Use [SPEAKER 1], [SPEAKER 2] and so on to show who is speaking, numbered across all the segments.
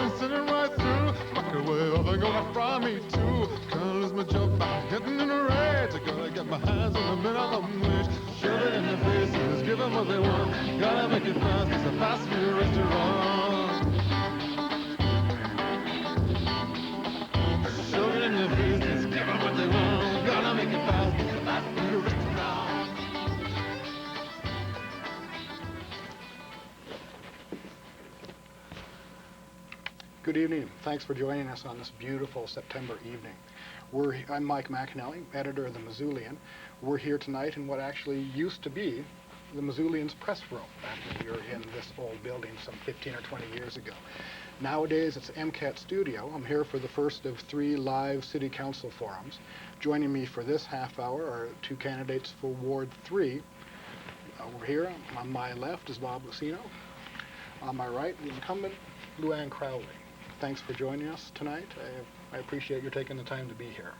[SPEAKER 1] I'm sitting right through. Microwave oven gonna fry me too. Gonna lose my job, I'm getting in a rage. I gotta get my hands on the minimum wage. Shove it in their faces, give them what they want. Gotta make it fast, it's a fast food restaurant. Shove it in their faces, give them what they want. Gotta make it fast, it's a fast food restaurant.
[SPEAKER 2] Good evening. Thanks for joining us on this beautiful September evening. I'm Mike McInally, editor of the Missoulian. We're here tonight in what actually used to be the Missoulian's press room back when we were in this old building some 15 or 20 years ago. Nowadays, it's MCAT Studio. I'm here for the first of 3 live City Council forums. Joining me for this half hour are 2 candidates for Ward 3. Over here, on my left, is Bob Lucino. On my right, the incumbent, Luann Crowley. Thanks for joining us tonight. I appreciate you taking the time to be here.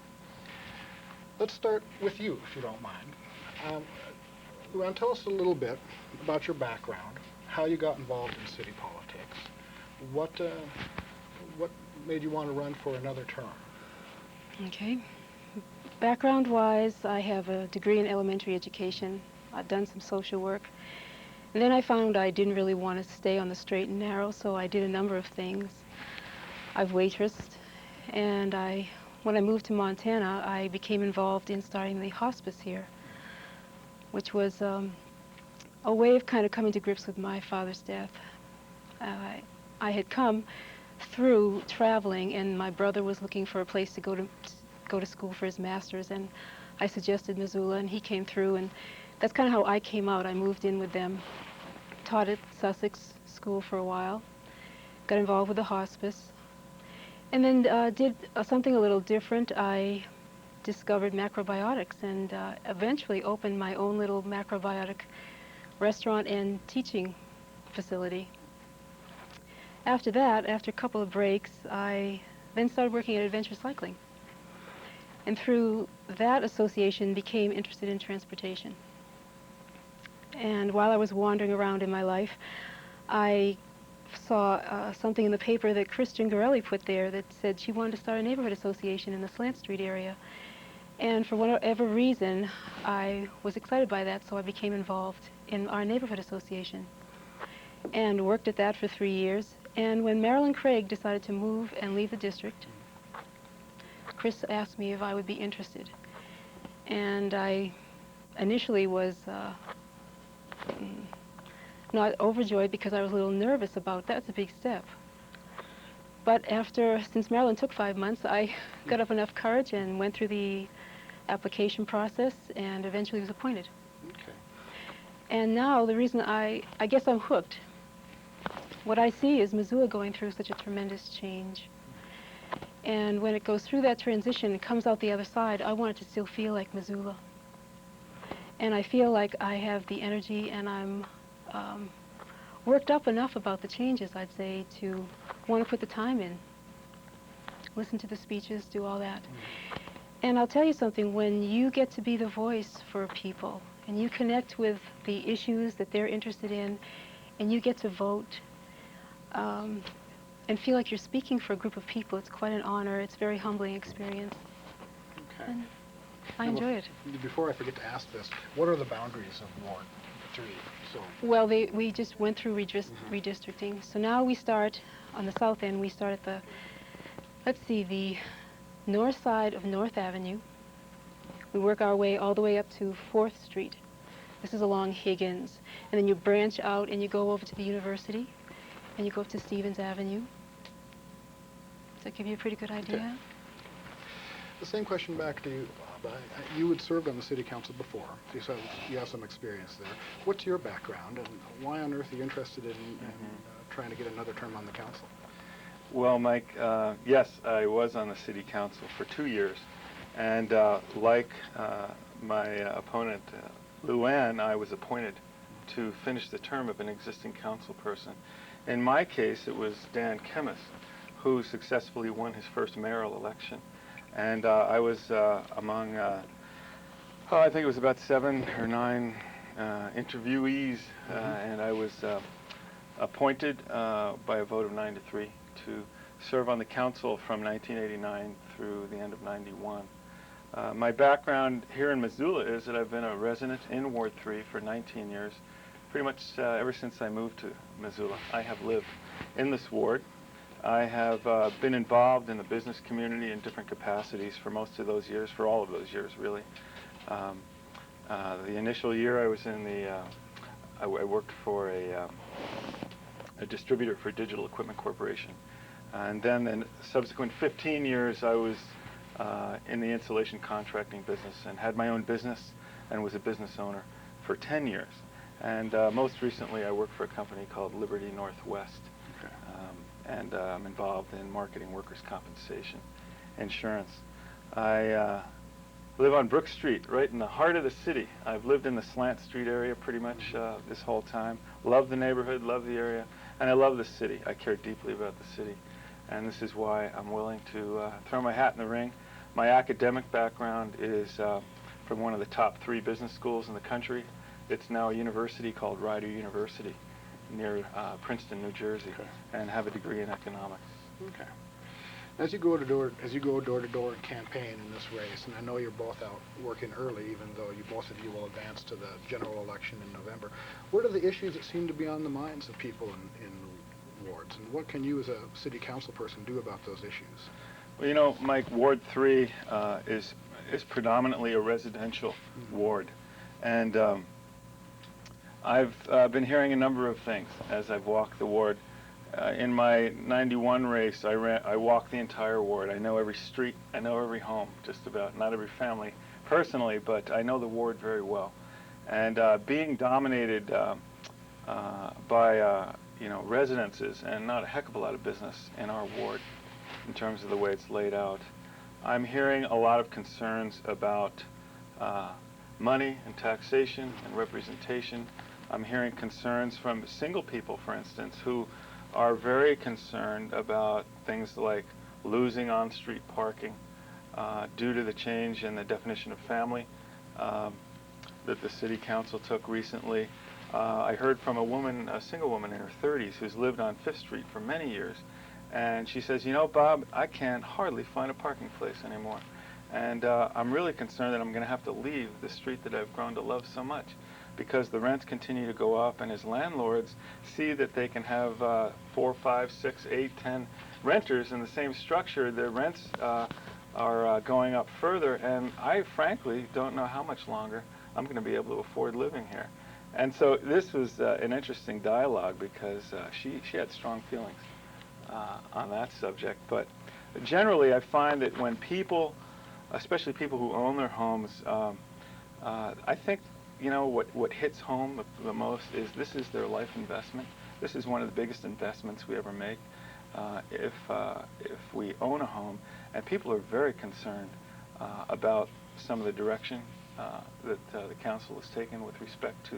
[SPEAKER 2] Let's start with you, if you don't mind. Luann, tell us a little bit about your background, how you got involved in city politics, what made you want to run for another term?
[SPEAKER 3] Okay. Background-wise, I have a degree in elementary education. I've done some social work. And then I found I didn't really want to stay on the straight and narrow, so I did a number of things. I've waitressed, and when I moved to Montana, I became involved in starting the hospice here, which was a way of kind of coming to grips with my father's death. I had come through traveling, and my brother was looking for a place to go to school for his master's, and I suggested Missoula, and he came through, and that's kind of how I came out. I moved in with them, taught at Sussex School for a while, got involved with the hospice, and then did something a little different. I discovered macrobiotics and eventually opened my own little macrobiotic restaurant and teaching facility. After that, after a couple of breaks, I then started working at Adventure Cycling. And through that association, became interested in transportation. And while I was wandering around in my life, I saw something in the paper that Christian Gorelli put there that said she wanted to start a neighborhood association in the Slant Street area. And for whatever reason, I was excited by that, so I became involved in our neighborhood association and worked at that for 3 years. And when Marilyn Craig decided to move and leave the district, Chris asked me if I would be interested. And I initially was not overjoyed because I was a little nervous about that. It's a big step. But since Marilyn took 5 months, I got up enough courage and went through the application process and eventually was appointed.
[SPEAKER 2] Okay.
[SPEAKER 3] And now the reason I guess I'm hooked. What I see is Missoula going through such a tremendous change. And when it goes through that transition and comes out the other side, I want it to still feel like Missoula. And I feel like I have the energy, and I'm worked up enough about the changes, I'd say, to want to put the time in. Listen to the speeches, do all that. And I'll tell you something, when you get to be the voice for people, and you connect with the issues that they're interested in, and you get to vote, and feel like you're speaking for a group of people, it's quite an honor. It's a very humbling experience.
[SPEAKER 2] Okay.
[SPEAKER 3] And I enjoy it.
[SPEAKER 2] Before I forget to ask this, what are the boundaries of Ward 3?
[SPEAKER 3] Well, we just went through redistricting. So now we start, on the south end, we start at the north side of North Avenue. We work our way all the way up to 4th Street. This is along Higgins. And then you branch out and you go over to the university, and you go up to Stevens Avenue. Does that give you a pretty good idea?
[SPEAKER 2] Okay. The same question back to you, Bob. You had served on the city council before, so you have some experience there. What's your background, and why on earth are you interested in trying to get another term on the council?
[SPEAKER 4] Well, Mike, yes, I was on the city council for 2 years, and like my opponent, Luann, I was appointed to finish the term of an existing council person. In my case, it was Dan Kemmis, who successfully won his first mayoral election. And I was among, I think it was about 7 or 9 interviewees, and I was appointed by a vote of 9-3. to serve on the council from 1989 through the end of 91. My background here in Missoula is that I've been a resident in Ward 3 for 19 years, pretty much ever since I moved to Missoula. I have lived in this ward. I have been involved in the business community in different capacities for most of those years, for all of those years, really. The initial year I was in the, I worked for a distributor for Digital Equipment Corporation. And then in subsequent 15 years, I was in the insulation contracting business and had my own business and was a business owner for 10 years. And most recently, I work for a company called Liberty Northwest.
[SPEAKER 2] Okay.
[SPEAKER 4] And I'm involved in marketing, workers' compensation, insurance. I live on Brook Street, right in the heart of the city. I've lived in the Slant Street area pretty much this whole time. Love the neighborhood, love the area, and I love the city. I care deeply about the city, and this is why I'm willing to throw my hat in the ring. My academic background is from one of the top 3 business schools in the country. It's now a university called Rider University near Princeton, New Jersey,
[SPEAKER 2] Okay.
[SPEAKER 4] and have a degree in economics.
[SPEAKER 2] Okay. As you go door to door and campaign in this race, and I know you're both out working early, even though both of you will advance to the general election in November. What are the issues that seem to be on the minds of people in wards, and what can you as a city council person do about those issues?
[SPEAKER 4] Well, you know, Mike, Ward 3 is predominantly a residential ward, and I've been hearing a number of things as I've walked the ward. In my 91 race, I walked the entire ward. I know every street, I know every home, just about, not every family personally, but I know the ward very well. And being dominated by residences and not a heck of a lot of business in our ward in terms of the way it's laid out, I'm hearing a lot of concerns about money and taxation and representation. I'm hearing concerns from single people, for instance, who are very concerned about things like losing on-street parking due to the change in the definition of family that the city council took recently. I heard from a single woman in her 30s who's lived on 5th Street for many years, and she says, you know, Bob, I can't hardly find a parking place anymore. And I'm really concerned that I'm going to have to leave the street that I've grown to love so much, because the rents continue to go up, and as landlords see that they can have 4, 5, 6, 8, 10 renters in the same structure, the rents are going up further, and I frankly don't know how much longer I'm going to be able to afford living here. And so this was an interesting dialogue, because she had strong feelings on that subject. But generally, I find that when people, especially people who own their homes, I think, you know, what hits home the most is this is their life investment. This is one of the biggest investments we ever make if we own a home. And people are very concerned about some of the direction that the council has taken with respect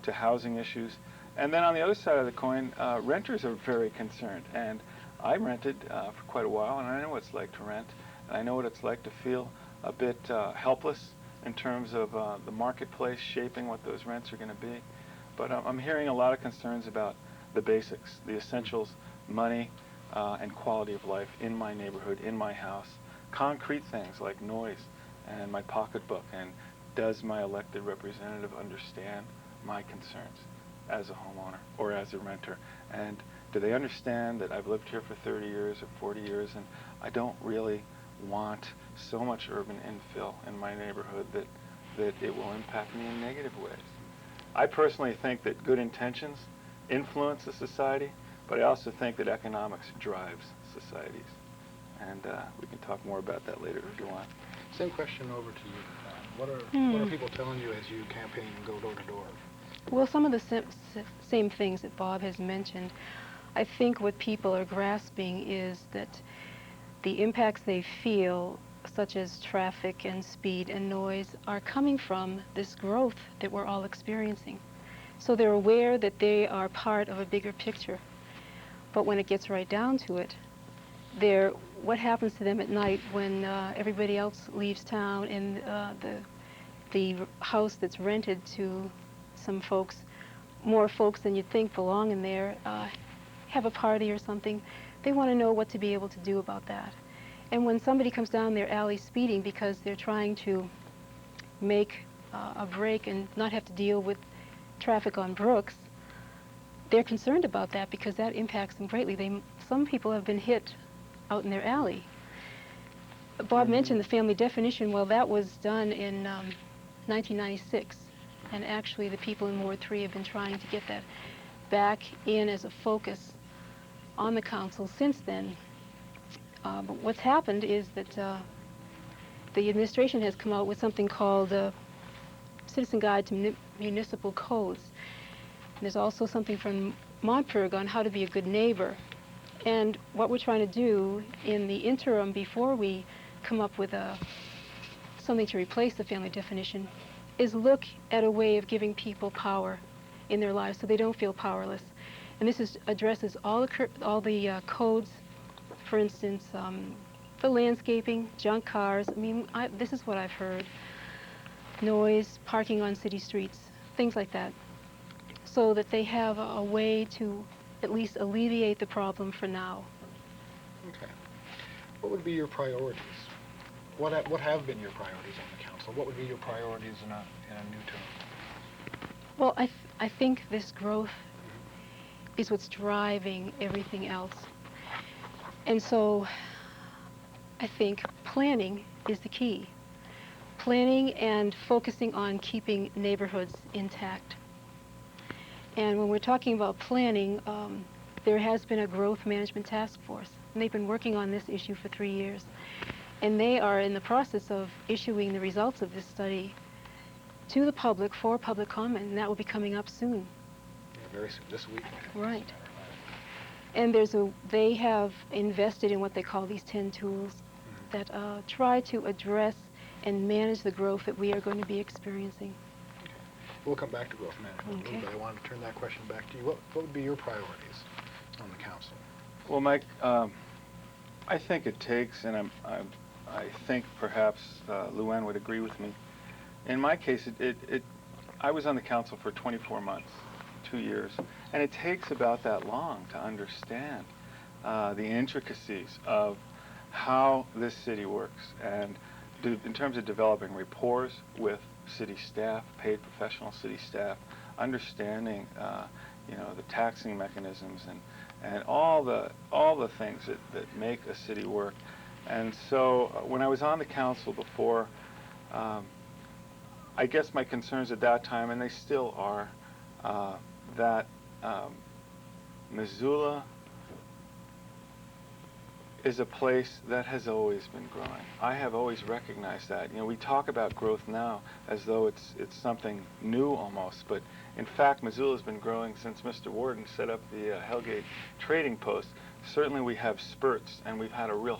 [SPEAKER 4] to housing issues. And then on the other side of the coin, renters are very concerned. And I rented for quite a while, and I know what it's like to rent. And I know what it's like to feel a bit helpless in terms of the marketplace shaping what those rents are going to be. But I'm hearing a lot of concerns about the basics, the essentials, money and quality of life in my neighborhood, in my house, concrete things like noise and my pocketbook, and does my elected representative understand my concerns as a homeowner or as a renter, and do they understand that I've lived here for 30 years or 40 years and I don't really want so much urban infill in my neighborhood that it will impact me in negative ways. I personally think that good intentions influence a society, but I also think that economics drives societies. And we can talk more about that later if you want.
[SPEAKER 2] Same question over to you. What are people telling you as you campaign and go door to door?
[SPEAKER 3] Well, some of the same things that Bob has mentioned. I think what people are grasping is that the impacts they feel, such as traffic and speed and noise, are coming from this growth that we're all experiencing. So they're aware that they are part of a bigger picture. But when it gets right down to it, what happens to them at night when everybody else leaves town and the house that's rented to some folks, more folks than you'd think belong in there, have a party or something, they want to know what to be able to do about that. And when somebody comes down their alley speeding because they're trying to make a break and not have to deal with traffic on Brooks, they're concerned about that because that impacts them greatly. Some people have been hit out in their alley. Bob mentioned the family definition. Well, that was done in 1996, and actually the people in Ward 3 have been trying to get that back in as a focus on the council since then. But what's happened is that the administration has come out with something called Citizen Guide to Municipal Codes. And there's also something from Montpurg on how to be a good neighbor. And what we're trying to do in the interim before we come up with something to replace the family definition is look at a way of giving people power in their lives so they don't feel powerless. And this addresses all the codes, for instance, the landscaping, junk cars. I mean, this is what I've heard. Noise, parking on city streets, things like that. So that they have a way to at least alleviate the problem for now.
[SPEAKER 2] Okay. What would be your priorities? What have been your priorities on the council? What would be your priorities in a new term?
[SPEAKER 3] Well, I think this growth is what's driving everything else. And so I think planning is the key. Planning and focusing on keeping neighborhoods intact. And when we're talking about planning, there has been a growth management task force, and they've been working on this issue for 3 years. And they are in the process of issuing the results of this study to the public for public comment, and that will be coming up soon.
[SPEAKER 2] Yeah, very soon, this week.
[SPEAKER 3] Right. And they have invested in what they call these 10 tools that try to address and manage the growth that we are going to be experiencing.
[SPEAKER 2] Okay. We'll come back to growth management in a little bit. I wanted to turn that question back to you. What would be your priorities on the council?
[SPEAKER 4] Well, Mike, I think it takes, and I think perhaps Luann would agree with me. In my case, I was on the council for 24 months, 2 years, and it takes about that long to understand the intricacies of how this city works, and in terms of developing rapport with city staff, paid professional city staff, understanding the taxing mechanisms and all the things that make a city work. And so when I was on the council before, I guess my concerns at that time, and they still are, that Missoula is a place that has always been growing. I have always recognized that. We talk about growth now as though it's something new almost, but in fact, Missoula has been growing since Mr. Warden set up the Hellgate Trading Post. Certainly we have spurts, and we've had a real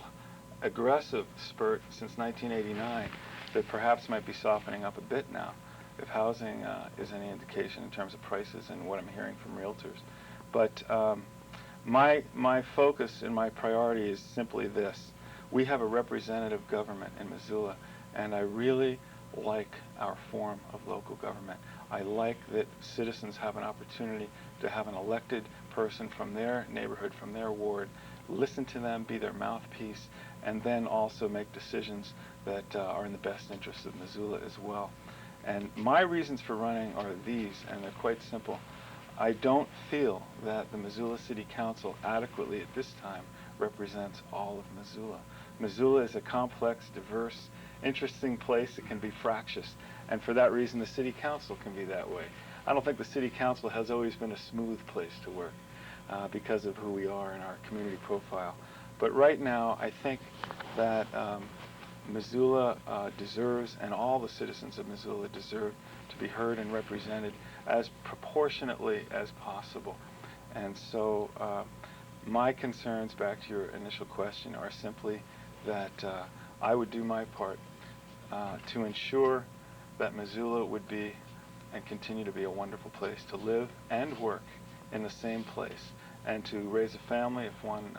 [SPEAKER 4] aggressive spurt since 1989 that perhaps might be softening up a bit now, if housing is any indication in terms of prices and what I'm hearing from realtors. But my focus and my priority is simply this. We have a representative government in Missoula, and I really like our form of local government. I like that citizens have an opportunity to have an elected person from their neighborhood, from their ward, listen to them, be their mouthpiece, and then also make decisions that are in the best interest of Missoula as well. And my reasons for running are these, and they're quite simple. I don't feel that the Missoula City Council adequately at this time represents all of Missoula. Missoula is a complex, diverse, interesting place that can be fractious, and for that reason the City Council can be that way. I don't think the City Council has always been a smooth place to work because of who we are and our community profile. But right now I think that Missoula deserves, and all the citizens of Missoula deserve, to be heard and represented as proportionately as possible. And so my concerns, back to your initial question, are simply that I would do my part to ensure that Missoula would be and continue to be a wonderful place to live and work in the same place, and to raise a family if one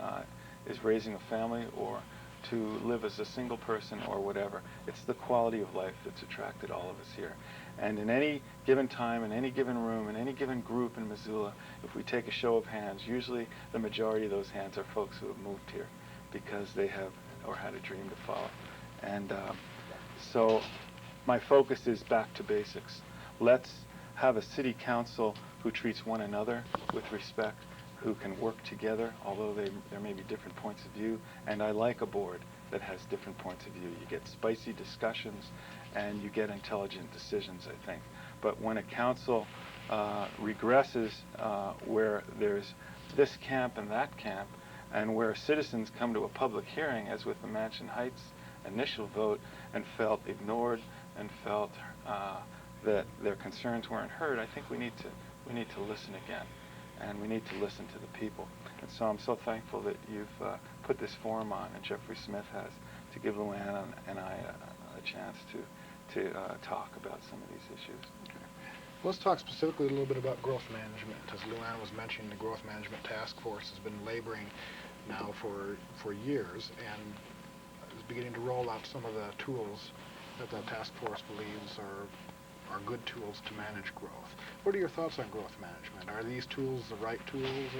[SPEAKER 4] is raising a family, or to live as a single person or whatever. It's the quality of life that's attracted all of us here. And in any given time, in any given room, in any given group in Missoula, if we take a show of hands, usually the majority of those hands are folks who have moved here because they have or had a dream to follow. And so my focus is back to basics. Let's have a city council who treats one another with respect, who can work together, although there may be different points of view. And I like a board that has different points of view. You get spicy discussions and you get intelligent decisions, I think. But when a council regresses where there's this camp and that camp, and where citizens come to a public hearing, as with the Mansion Heights initial vote, and felt ignored and felt that their concerns weren't heard, I think we need to listen again, and we need to listen to the people. And so I'm so thankful that you've put this forum on, and Jeffrey Smith has, to give Luann and I a chance to talk about some of these issues.
[SPEAKER 2] Okay. Let's talk specifically a little bit about growth management. As Luann was mentioning, the Growth Management Task Force has been laboring now for years and is beginning to roll out some of the tools that the task force believes are good tools to manage growth. What are your thoughts on growth management? Are these tools the right tools,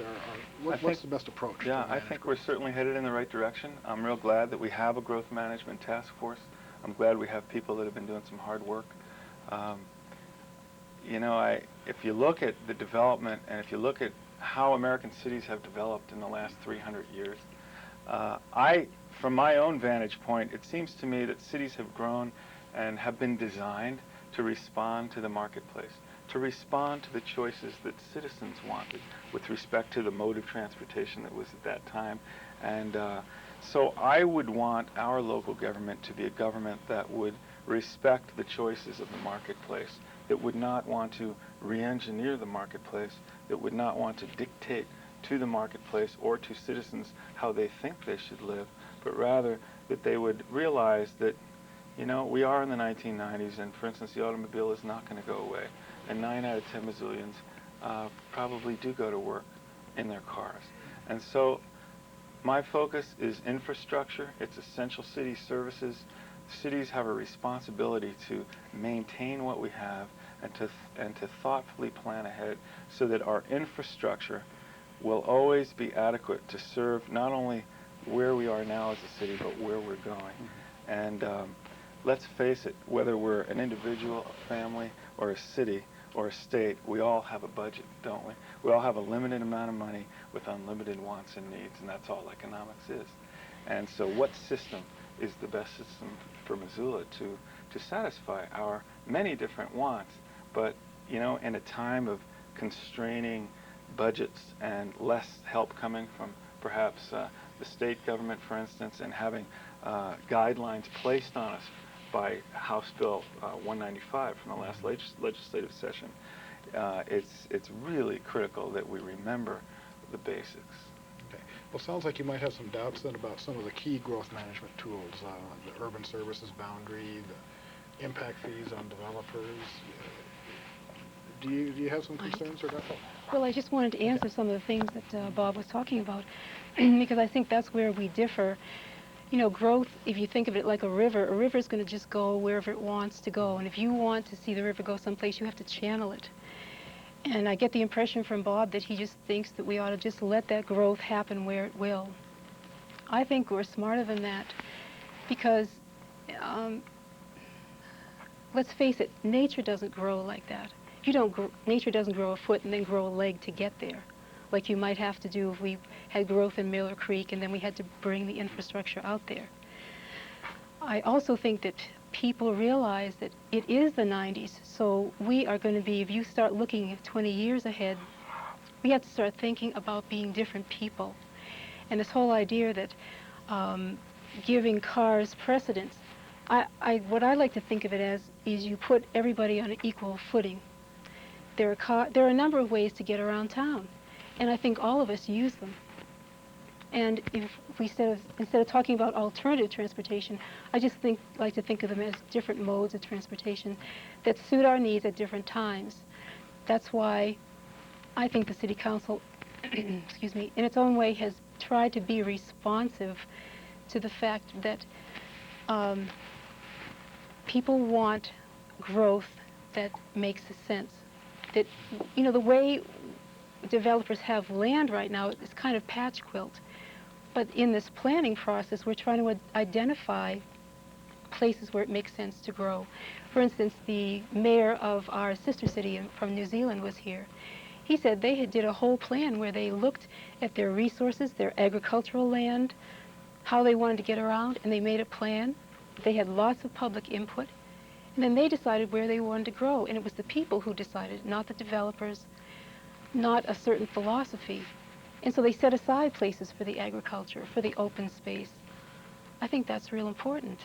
[SPEAKER 2] or what's the best approach?
[SPEAKER 4] Yeah,
[SPEAKER 2] to
[SPEAKER 4] I think
[SPEAKER 2] growth?
[SPEAKER 4] we're certainly headed in the right direction. I'm real glad that we have a growth management task force. I'm glad we have people that have been doing some hard work. You know, if you look at the development and if you look at how American cities have developed in the last 300 years, from my own vantage point, it seems to me that cities have grown and have been designed to respond to the marketplace, to respond to the choices that citizens wanted with respect to the mode of transportation that was at that time. And so I would want our local government to be a government that would respect the choices of the marketplace, that would not want to re-engineer the marketplace, that would not want to dictate to the marketplace or to citizens how they think they should live, but rather that they would realize that, you know, we are in the 1990s, and for instance, the automobile is not going to go away. And 9 out of 10 Missoulians probably do go to work in their cars. And so my focus is infrastructure. It's essential city services. Cities have a responsibility to maintain what we have and to thoughtfully plan ahead so that our infrastructure will always be adequate to serve not only where we are now as a city, but where we're going. And let's face it, whether we're an individual, a family, or a city, or a state, we all have a budget, don't we? We all have a limited amount of money with unlimited wants and needs, and that's all economics is. And so what system is the best system for Missoula to satisfy our many different wants, but, you know, in a time of constraining budgets and less help coming from perhaps the state government, for instance, and having guidelines placed on us by House Bill 195 from the last legislative session, it's really critical that we remember the basics.
[SPEAKER 2] Okay. Well, sounds like you might have some doubts then about some of the key growth management tools, the urban services boundary, the impact fees on developers. Do you have some concerns or doubts?
[SPEAKER 3] Well, I just wanted to answer some of the things that Bob was talking about, because I think that's where we differ. You know, growth, if you think of it like a river is going to just go wherever it wants to go. And if you want to see the river go someplace, you have to channel it. And I get the impression from Bob that he just thinks that we ought to just let that growth happen where it will. I think we're smarter than that, because let's face it, nature doesn't grow like that. Nature doesn't grow a foot and then grow a leg to get there, like you might have to do if we had growth in Miller Creek and then we had to bring the infrastructure out there. I also think that people realize that it is the 90s, so we are going to be, if you start looking 20 years ahead, we have to start thinking about being different people. And this whole idea that giving cars precedence, what I like to think of it as is you put everybody on an equal footing. There are a number of ways to get around town, and I think all of us use them. And if we instead of talking about alternative transportation, I just like to think of them as different modes of transportation that suit our needs at different times. That's why I think the City Council, excuse me, in its own way has tried to be responsive to the fact that people want growth that makes sense. That, you know, the way developers have land right now is kind of patch quilt. But in this planning process, we're trying to identify places where it makes sense to grow. For instance, the mayor of our sister city from New Zealand was here. He said they did a whole plan where they looked at their resources, their agricultural land, how they wanted to get around, and they made a plan. They had lots of public input, and then they decided where they wanted to grow. And it was the people who decided, not the developers, not a certain philosophy. And so they set aside places for the agriculture, for the open space. I think that's real important.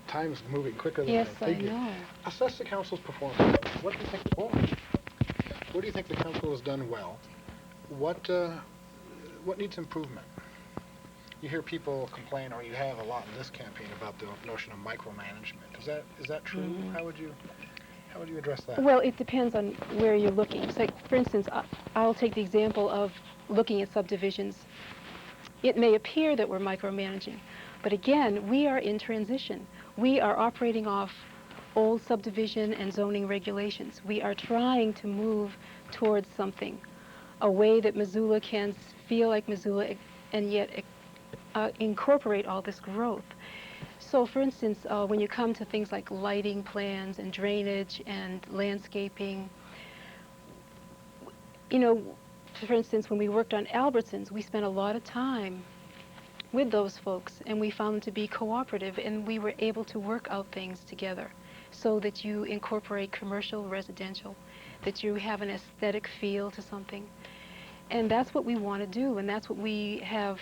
[SPEAKER 2] Time's moving quicker than
[SPEAKER 3] Yes,
[SPEAKER 2] I
[SPEAKER 3] I
[SPEAKER 2] figured.
[SPEAKER 3] know.
[SPEAKER 2] Assess the council's performance. What do you think? What do you think the council has done well? What needs improvement? You hear people complain, or you have a lot in this campaign, about the notion of micromanagement. Is that true?
[SPEAKER 3] Mm-hmm.
[SPEAKER 2] How would you address that?
[SPEAKER 3] Well, it depends on where you're looking. So, for instance, I'll take the example of looking at subdivisions. It may appear that we're micromanaging, but again, we are in transition. We are operating off old subdivision and zoning regulations. We are trying to move towards something, a way that Missoula can feel like Missoula and yet incorporate all this growth. So, for instance, when you come to things like lighting plans and drainage and landscaping, you know, for instance, when we worked on Albertsons, we spent a lot of time with those folks, and we found them to be cooperative, and we were able to work out things together so that you incorporate commercial, residential, that you have an aesthetic feel to something. And that's what we want to do, and that's what we have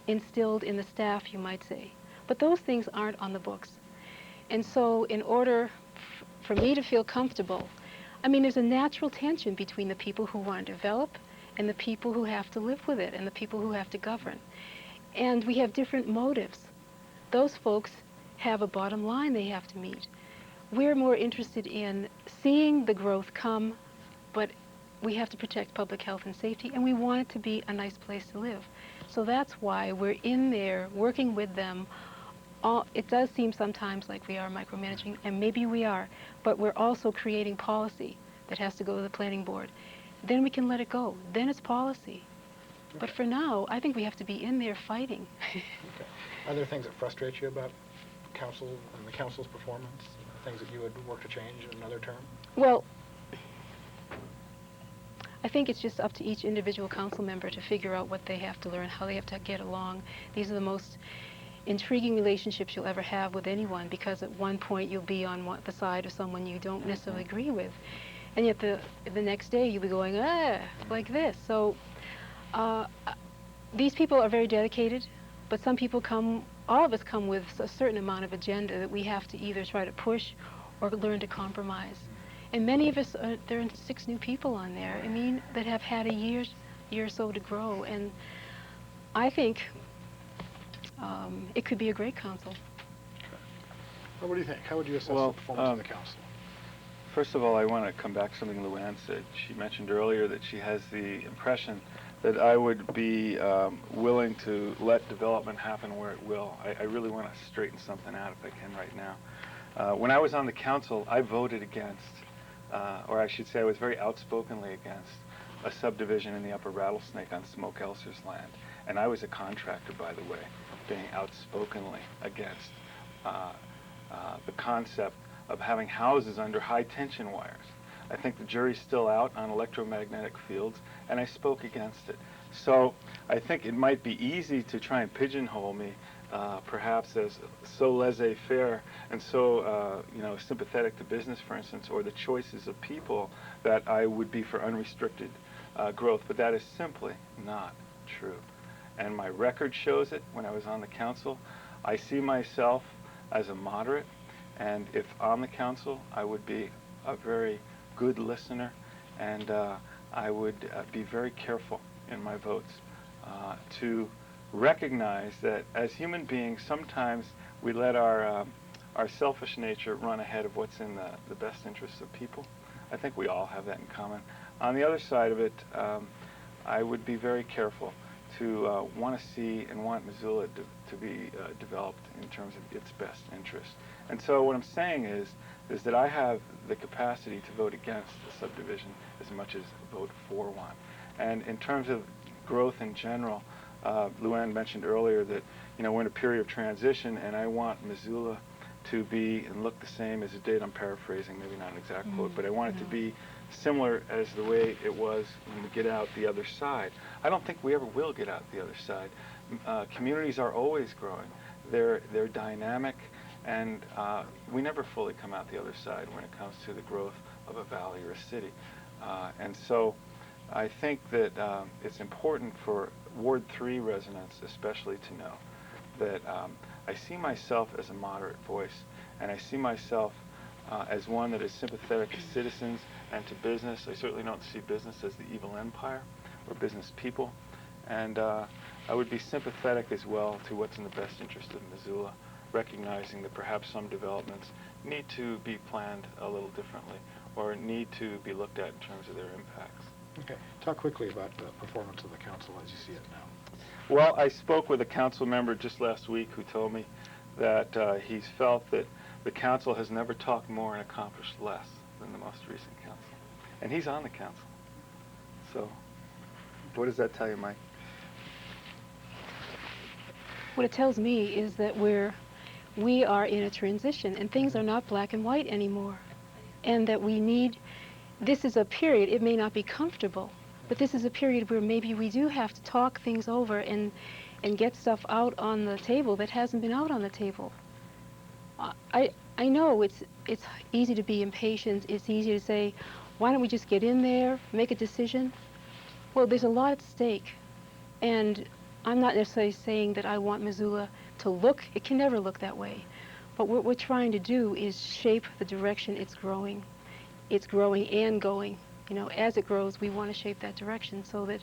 [SPEAKER 3] instilled in the staff, you might say. But those things aren't on the books. And so in order for me to feel comfortable, I mean, there's a natural tension between the people who want to develop and the people who have to live with it and the people who have to govern. And we have different motives. Those folks have a bottom line they have to meet. We're more interested in seeing the growth come, but we have to protect public health and safety, and we want it to be a nice place to live. So that's why we're in there working with them. It does seem sometimes like we are micromanaging, and maybe we are, but we're also creating policy that has to go to the planning board. Then we can let it go. Then it's policy. Okay. But for now, I think we have to be in there fighting.
[SPEAKER 2] Okay. Are there things that frustrate you about council and the council's performance? Things that you would work to change in another term?
[SPEAKER 3] Well, I think it's just up to each individual council member to figure out what they have to learn, how they have to get along. These are the most intriguing relationships you'll ever have with anyone, because at one point you'll be on the side of someone you don't necessarily agree with, and yet the next day you'll be going, like this. So these people are very dedicated, but some people all of us come with a certain amount of agenda that we have to either try to push or learn to compromise. And many of us, there are 6 new people on there, I mean, that have had a year or so to grow. And I think it could be a great council.
[SPEAKER 2] Well, what do you think? How would you assess the performance of the council?
[SPEAKER 4] First of all, I want to come back to something Luann said. She mentioned earlier that she has the impression that I would be willing to let development happen where it will. I really want to straighten something out if I can right now. When I was on the council, I voted against, or I should say I was very outspokenly against, a subdivision in the Upper Rattlesnake on Smoke Elser's land. And I was a contractor, by the way, being outspokenly against the concept of having houses under high tension wires. I think the jury's still out on electromagnetic fields, and I spoke against it. So I think it might be easy to try and pigeonhole me, perhaps as so laissez-faire and so sympathetic to business, for instance, or the choices of people, that I would be for unrestricted growth. But that is simply not true. And my record shows it. When I was on the council, I see myself as a moderate, and if on the council, I would be a very good listener, and I would be very careful in my votes to recognize that as human beings, sometimes we let our selfish nature run ahead of what's in the best interests of people. I think we all have that in common. On the other side of it, I would be very careful to want to see and want Missoula to be developed in terms of its best interest. And so what I'm saying is that I have the capacity to vote against a subdivision as much as vote for one. And in terms of growth in general, Luann mentioned earlier that we're in a period of transition, and I want Missoula to be and look the same as it did. I'm paraphrasing, maybe not an exact quote, but I want it to be similar as the way it was when we get out the other side. I don't think we ever will get out the other side. Communities are always growing. They're dynamic, and we never fully come out the other side when it comes to the growth of a valley or a city. And so I think that it's important for Ward 3 residents especially to know that I see myself as a moderate voice, and I see myself as one that is sympathetic to citizens and to business. I certainly don't see business as the evil empire or business people. And I would be sympathetic as well to what's in the best interest of Missoula, recognizing that perhaps some developments need to be planned a little differently or need to be looked at in terms of their impacts.
[SPEAKER 2] Okay. Talk quickly about the performance of the council as you see it now.
[SPEAKER 4] Well, I spoke with a council member just last week who told me that he's felt that the council has never talked more and accomplished less than the most recent council. And he's on the council. So what does that tell you, Mike?
[SPEAKER 3] What it tells me is that we are in a transition, and things are not black and white anymore. And that this is a period, it may not be comfortable, but this is a period where maybe we do have to talk things over and get stuff out on the table that hasn't been out on the table. I know it's easy to be impatient. It's easy to say, why don't we just get in there, make a decision? Well, there's a lot at stake. And I'm not necessarily saying that I want Missoula to look. It can never look that way. But what we're trying to do is shape the direction it's growing. It's growing and going. As it grows, we want to shape that direction so that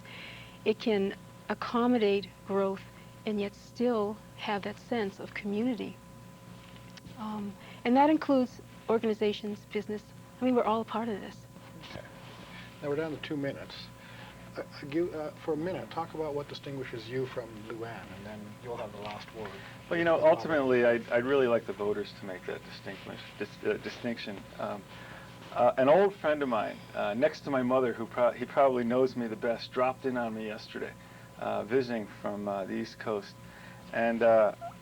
[SPEAKER 3] it can accommodate growth and yet still have that sense of community. And that includes organizations, business. I mean, we're all a part of this.
[SPEAKER 2] Okay. Now we're down to 2 minutes. For a minute, talk about what distinguishes you from Luann, and then you'll have the last word.
[SPEAKER 4] Well, ultimately, I'd really like the voters to make that distinction. An old friend of mine, next to my mother, he probably knows me the best, dropped in on me yesterday, visiting from the East Coast. And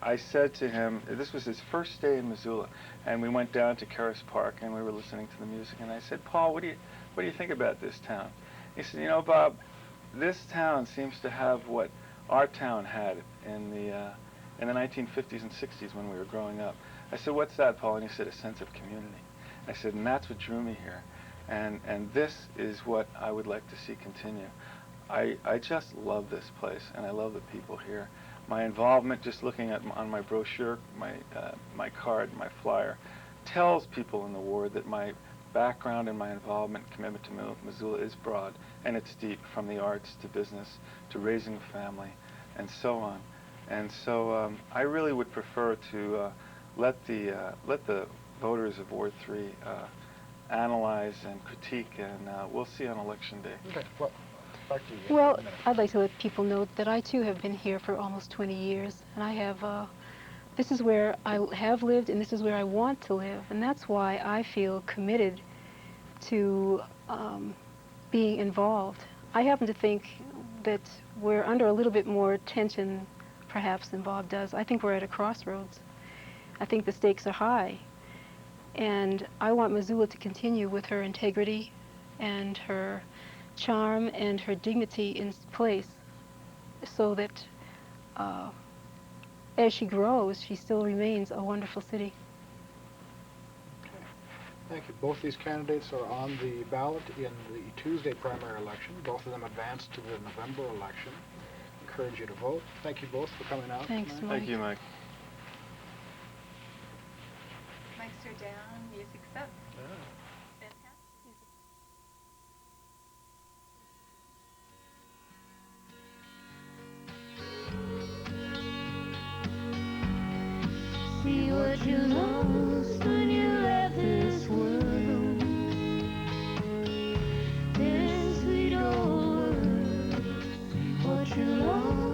[SPEAKER 4] I said to him, this was his first day in Missoula, and we went down to Caras Park, and we were listening to the music, and I said, Paul, what do you think about this town? He said, Bob, this town seems to have what our town had in the 1950s and 60s when we were growing up. I said, what's that, Paul? And he said, a sense of community. I said, and that's what drew me here. And this is what I would like to see continue. I just love this place, and I love the people here. My involvement, just looking at on my brochure, my card, my flyer, tells people in the ward that my background and my involvement, commitment to Missoula is broad, and it's deep, from the arts to business to raising a family, and so on. And so I really would prefer to let the voters of Ward 3 analyze and critique, and we'll see on Election Day.
[SPEAKER 2] Okay. Well, back to you.
[SPEAKER 3] Well, I'd like to let people know that I too have been here for almost 20 years, and I have. This is where I have lived, and this is where I want to live, and that's why I feel committed to being involved. I happen to think that we're under a little bit more tension, perhaps, than Bob does. I think we're at a crossroads. I think the stakes are high, and I want Missoula to continue with her integrity and her charm and her dignity in place, so that as she grows, she still remains a wonderful city.
[SPEAKER 2] Okay. Thank you. Both these candidates are on the ballot in the Tuesday primary election. Both of them advanced to the November election. Encourage you to vote. Thank you both for coming out.
[SPEAKER 3] Thanks,
[SPEAKER 2] tonight.
[SPEAKER 3] Mike.
[SPEAKER 4] Thank you, Mike.
[SPEAKER 5] Mics are down, music's up.
[SPEAKER 2] Yeah.
[SPEAKER 6] See what you lost when you left this world. This sweet old world. See what you lost.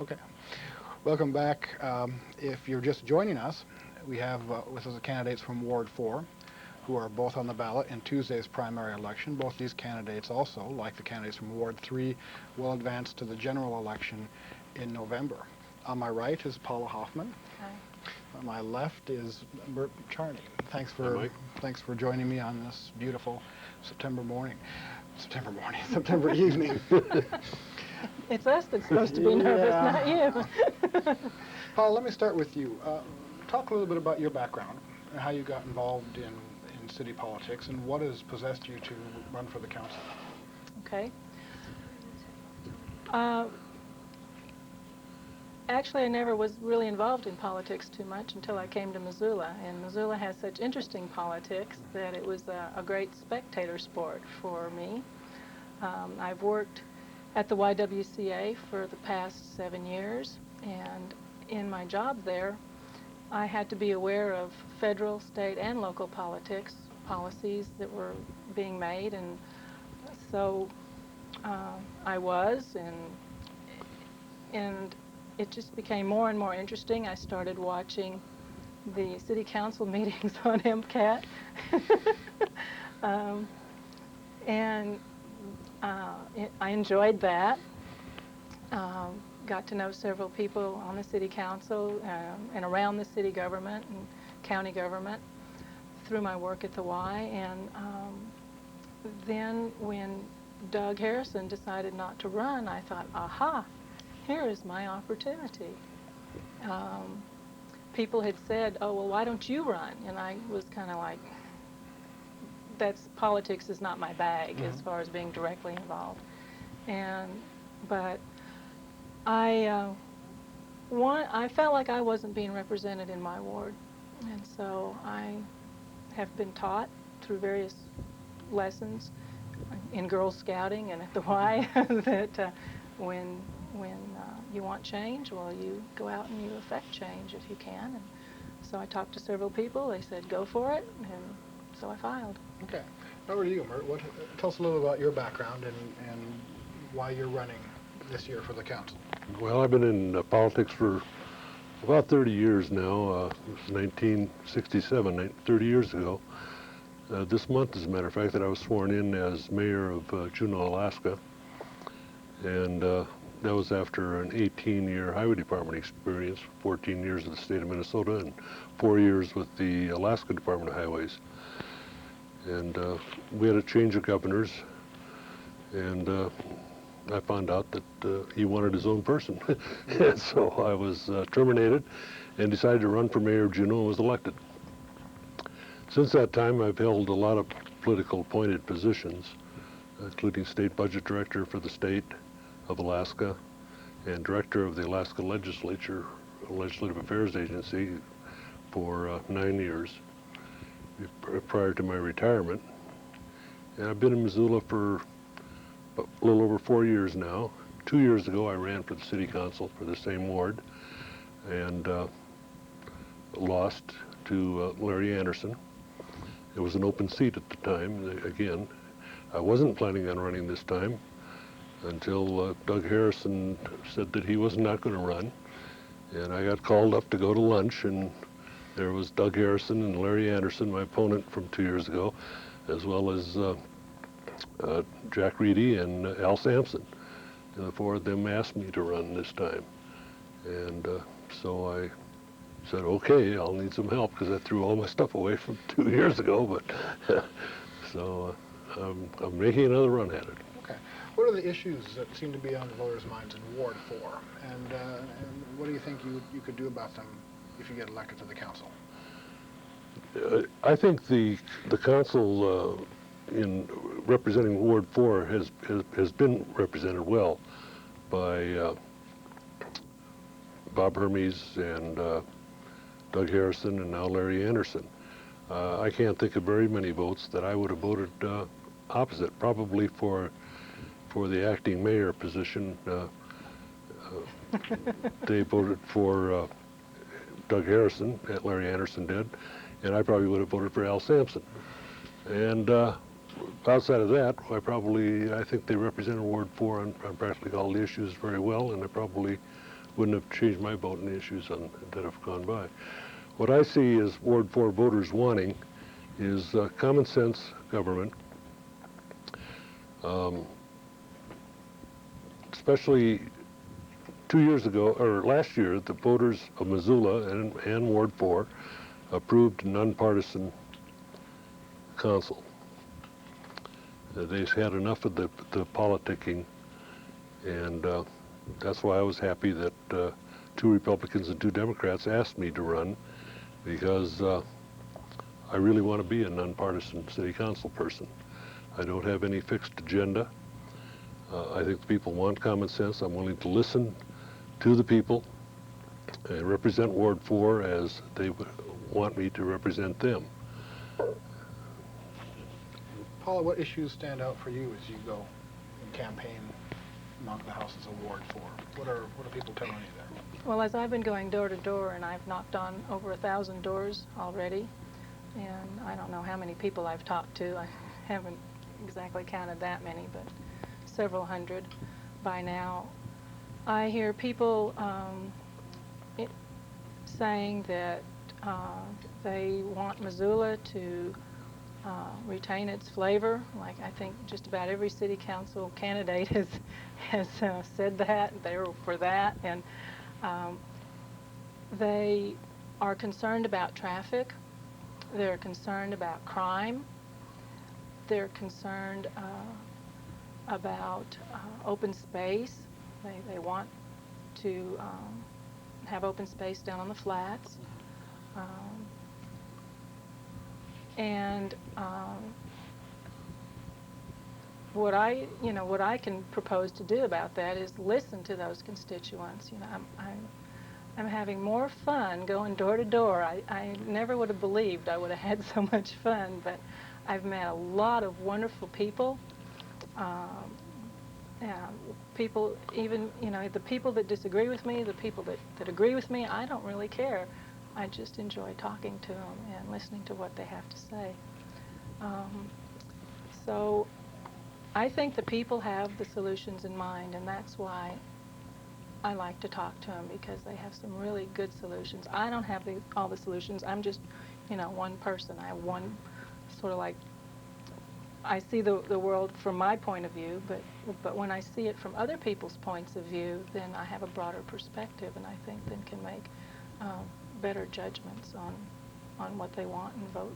[SPEAKER 2] Okay. Welcome back. If you're just joining us, we have with us the candidates from Ward 4 who are both on the ballot in Tuesday's primary election. Both these candidates also, like the candidates from Ward 3, will advance to the general election in November. On my right is Paula Hoffman.
[SPEAKER 5] Hi.
[SPEAKER 2] On my left is Bert Charney. Thanks
[SPEAKER 7] Hi, Mike.
[SPEAKER 2] for joining me on this beautiful September evening.
[SPEAKER 8] It's us that's supposed to be nervous, not you.
[SPEAKER 2] Paul, let me start with you. Talk a little bit about your background and how you got involved in city politics and what has possessed you to run for the council.
[SPEAKER 8] Okay. Actually, I never was really involved in politics too much until I came to Missoula. And Missoula has such interesting politics that it was a great spectator sport for me. I've worked at the YWCA for the past 7 years, and in my job there, I had to be aware of federal, state, and local policies that were being made, and so I was, and it just became more and more interesting. I started watching the city council meetings on MCAT, and I enjoyed that. Got to know several people on the city council and around the city government and county government through my work at the Y. And then when Doug Harrison decided not to run, I thought, aha, here is my opportunity. People had said, oh, well, why don't you run? And I was kind of like, politics is not my bag as far as being directly involved. But I felt like I wasn't being represented in my ward, and so I have been taught through various lessons in Girl Scouting and at the Y that when you want change, well, you go out and you affect change if you can. And so I talked to several people. They said go for it, and so I filed.
[SPEAKER 2] Okay. Over to you, Mert. Tell us a little about your background and why you're running this year for the council.
[SPEAKER 7] Well, I've been in politics for about 30 years now. It was 1967, 30 years ago. This month, as a matter of fact, that I was sworn in as mayor of Juneau, Alaska. And that was after an 18-year highway department experience, 14 years with the state of Minnesota and 4 years with the Alaska Department of Highways. And we had a change of governors, and I found out that he wanted his own person. And so I was terminated and decided to run for mayor of Juneau and was elected. Since that time, I've held a lot of political appointed positions, including state budget director for the state of Alaska and director of the Alaska Legislature, Legislative Affairs Agency, for 9 years prior to my retirement. And I've been in Missoula for a little over 4 years now. 2 years ago, I ran for the city council for the same ward and lost to Larry Anderson. It was an open seat at the time. Again, I wasn't planning on running this time until Doug Harrison said that he was not going to run. And I got called up to go to lunch, and there was Doug Harrison and Larry Anderson, my opponent from 2 years ago, as well as Jack Reedy and Al Sampson. And the four of them asked me to run this time. And so I said, okay, I'll need some help because I threw all my stuff away from 2 years ago. But so I'm making another run at it.
[SPEAKER 2] Okay. What are the issues that seem to be on the voters' minds in Ward 4? And what do you think you could do about them if you get elected to the council?
[SPEAKER 7] I think the council in representing Ward 4 has been represented well by Bob Hermes and Doug Harrison and now Larry Anderson. I can't think of very many votes that I would have voted opposite, probably for the acting mayor position. They voted for Doug Harrison, Larry Anderson did, and I probably would have voted for Al Sampson. And outside of that, I think they represented Ward 4 on practically all the issues very well, and I probably wouldn't have changed my vote in the issues that have gone by. What I see as Ward 4 voters wanting is common sense government, especially 2 years ago, or last year, the voters of Missoula and Ward 4 approved a nonpartisan council. They've had enough of the politicking, and that's why I was happy that 2 Republicans and 2 Democrats asked me to run, because I really want to be a nonpartisan city council person. I don't have any fixed agenda. I think the people want common sense. I'm willing to listen to the people and represent Ward 4 as they want me to represent them.
[SPEAKER 2] Paula, what issues stand out for you as you go and campaign among the houses of Ward 4? What are people telling you there?
[SPEAKER 8] Well, as I've been going door to door, and I've knocked on over 1,000 doors already, and I don't know how many people I've talked to. I haven't exactly counted that many, but several hundred by now. I hear people saying that they want Missoula to retain its flavor. Like, I think just about every city council candidate has said that. They're for that, and they are concerned about traffic. They're concerned about crime. They're concerned about open space. They want to have open space down on the flats. What I can propose to do about that is listen to those constituents. I'm having more fun going door to door. I never would have believed I would have had so much fun, but I've met a lot of wonderful people. People, even, the people that disagree with me, the people that agree with me, I don't really care. I just enjoy talking to them and listening to what they have to say. So I think the people have the solutions in mind, and that's why I like to talk to them, because they have some really good solutions. I don't have all the solutions. I'm just, one person. I have one sort of like, I see the world from my point of view, but when I see it from other people's points of view, then I have a broader perspective, and I think then can make better judgments on what they want and vote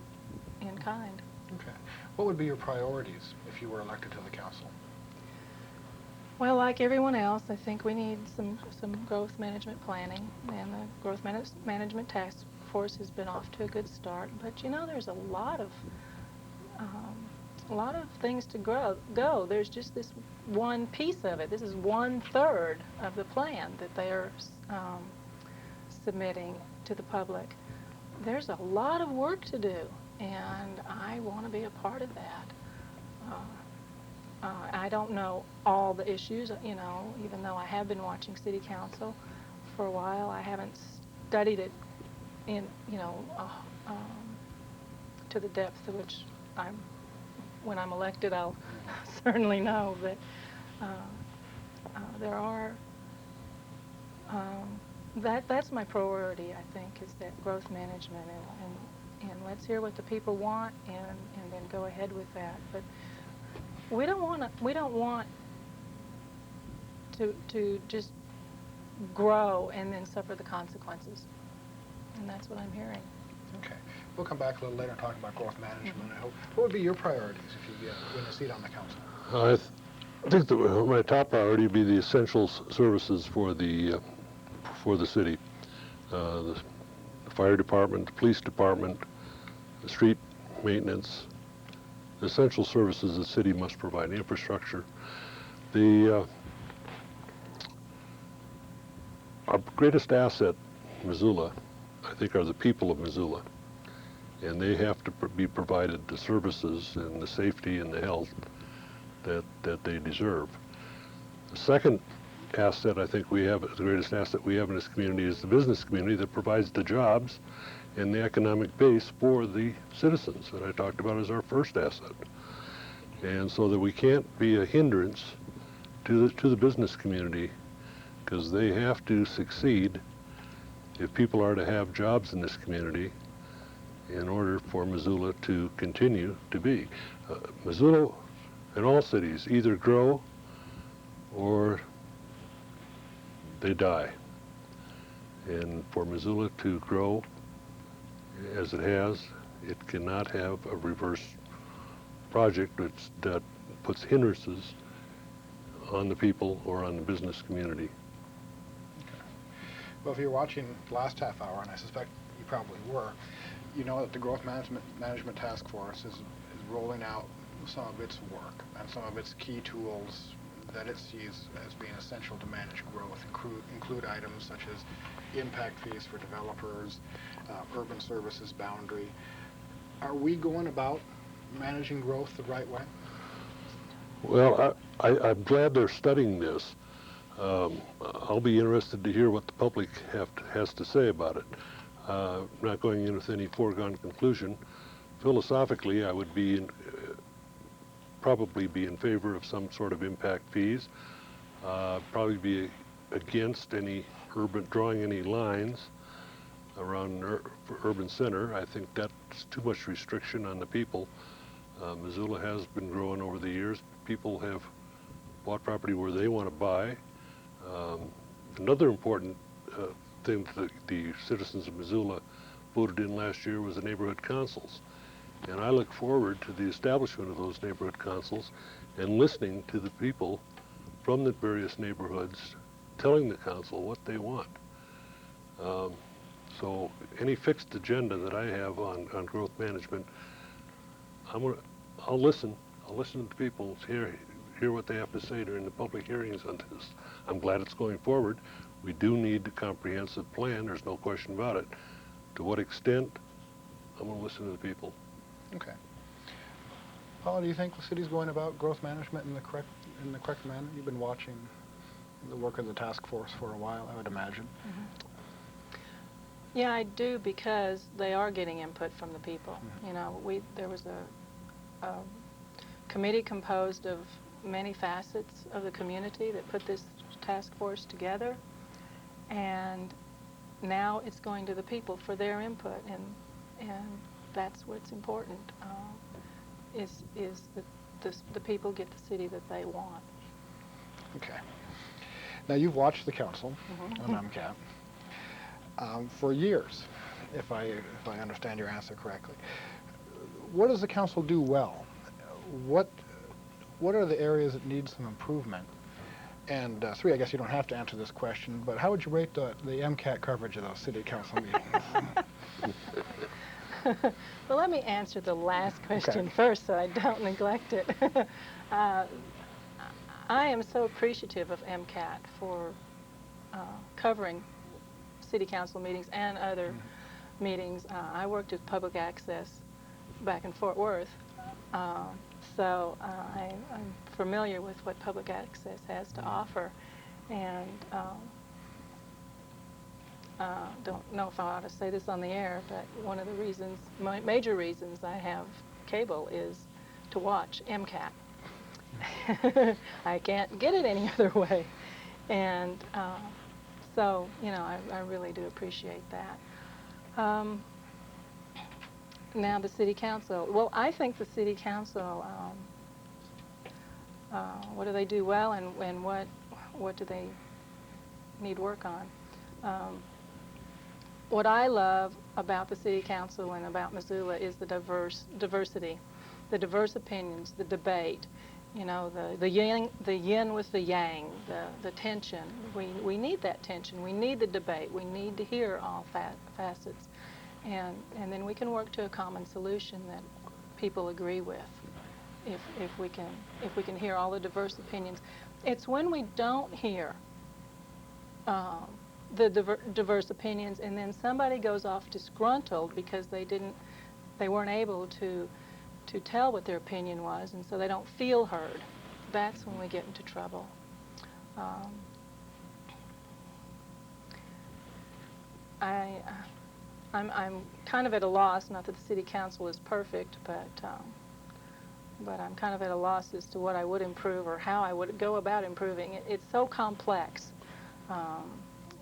[SPEAKER 8] in kind.
[SPEAKER 2] Okay. What would be your priorities if you were elected to the council?
[SPEAKER 8] Well, like everyone else, I think we need some growth management planning, and the growth management task force has been off to a good start. But there's a lot of things to go. There's just this one piece of it. This is 1/3 of the plan that they are submitting to the public. There's a lot of work to do, and I want to be a part of that. I don't know all the issues, even though I have been watching city council for a while. I haven't studied it in, to the depth to which when I'm elected, I'll certainly know that there are, that's my priority, I think, is that growth management, and let's hear what the people want, and then go ahead with that. But we don't want to just grow and then suffer the consequences, and that's what I'm hearing.
[SPEAKER 2] Okay. We'll come back a little later and talk about growth management. I hope. What would be your priorities if you win a seat on the council?
[SPEAKER 7] I think that my top priority would be the essential services for the city. The fire department, the police department, the street maintenance, the essential services the city must provide, infrastructure. Our greatest asset, Missoula, I think, are the people of Missoula, and they have to be provided the services and the safety and the health that they deserve. The second asset I think we have, the greatest asset we have in this community, is the business community that provides the jobs and the economic base for the citizens that I talked about as our first asset. And so that we can't be a hindrance to the business community because they have to succeed if people are to have jobs in this community in order for Missoula to continue to be. Missoula and all cities either grow or they die. And for Missoula to grow as it has, it cannot have a reverse project that puts hindrances on the people or on the business community.
[SPEAKER 2] Well, if you're watching the last half hour, and I suspect you probably were, you know that the Growth Management Task Force is rolling out some of its work and some of its key tools that it sees as being essential to manage growth, include items such as impact fees for developers, urban services boundary. Are we going about managing growth the right way?
[SPEAKER 7] Well, I'm glad they're studying this. I'll be interested to hear what the public has to say about it. Not going in with any foregone conclusion. Philosophically, I would probably be in favor of some sort of impact fees. Probably be against drawing any lines around urban center. I think that's too much restriction on the people. Missoula has been growing over the years. People have bought property where they want to buy. Another important thing that the citizens of Missoula voted in last year was the neighborhood councils. And I look forward to the establishment of those neighborhood councils and listening to the people from the various neighborhoods telling the council what they want. So any fixed agenda that I have on growth management, I'll listen. I'll listen to the people, hear what they have to say during the public hearings on this. I'm glad it's going forward. We do need a comprehensive plan. There's no question about it. To what extent? I'm going to listen to the people.
[SPEAKER 2] Okay. Paula, do you think the city's going about growth management in the correct manner? You've been watching the work of the task force for a while, I would imagine.
[SPEAKER 8] Mm-hmm. Yeah, I do, because they are getting input from the people. Mm-hmm. You know, there was a committee composed of many facets of the community that put this task force together, and now it's going to the people for their input, and that's what's important. Is the people get the city that they want.
[SPEAKER 2] Okay. Now you've watched the council
[SPEAKER 8] Mm-hmm.
[SPEAKER 2] on MCAT for years, if I understand your answer correctly. What does the council do well? What are the areas that need some improvement? And three, I guess you don't have to answer this question, but how would you rate the MCAT coverage of those city council meetings?
[SPEAKER 8] Well, let me answer the last question first so I don't neglect it. I am so appreciative of MCAT for covering city council meetings and other meetings. I worked with public access back in Fort Worth, so I'm familiar with what public access has to offer, and don't know if I ought to say this on the air, but one of the reasons, major reasons I have cable is to watch MCAT. I can't get it any other way, and so, you know, I really do appreciate that. Now the city council. Well, I think the city council, what do they do well, and what do they need work on? What I love about the city council and about Missoula is the diversity, the diverse opinions, the debate. You know, the yin with the yang, the tension. We need that tension. We need the debate. We need to hear all facets, and then we can work to a common solution that people agree with. If we can hear all the diverse opinions, it's when we don't hear the diverse opinions, and then somebody goes off disgruntled because they weren't able to tell what their opinion was, and so they don't feel heard. That's when we get into trouble. I'm kind of at a loss, not that the city council is perfect, but I'm kind of at a loss as to what I would improve or how I would go about improving it. It's so complex.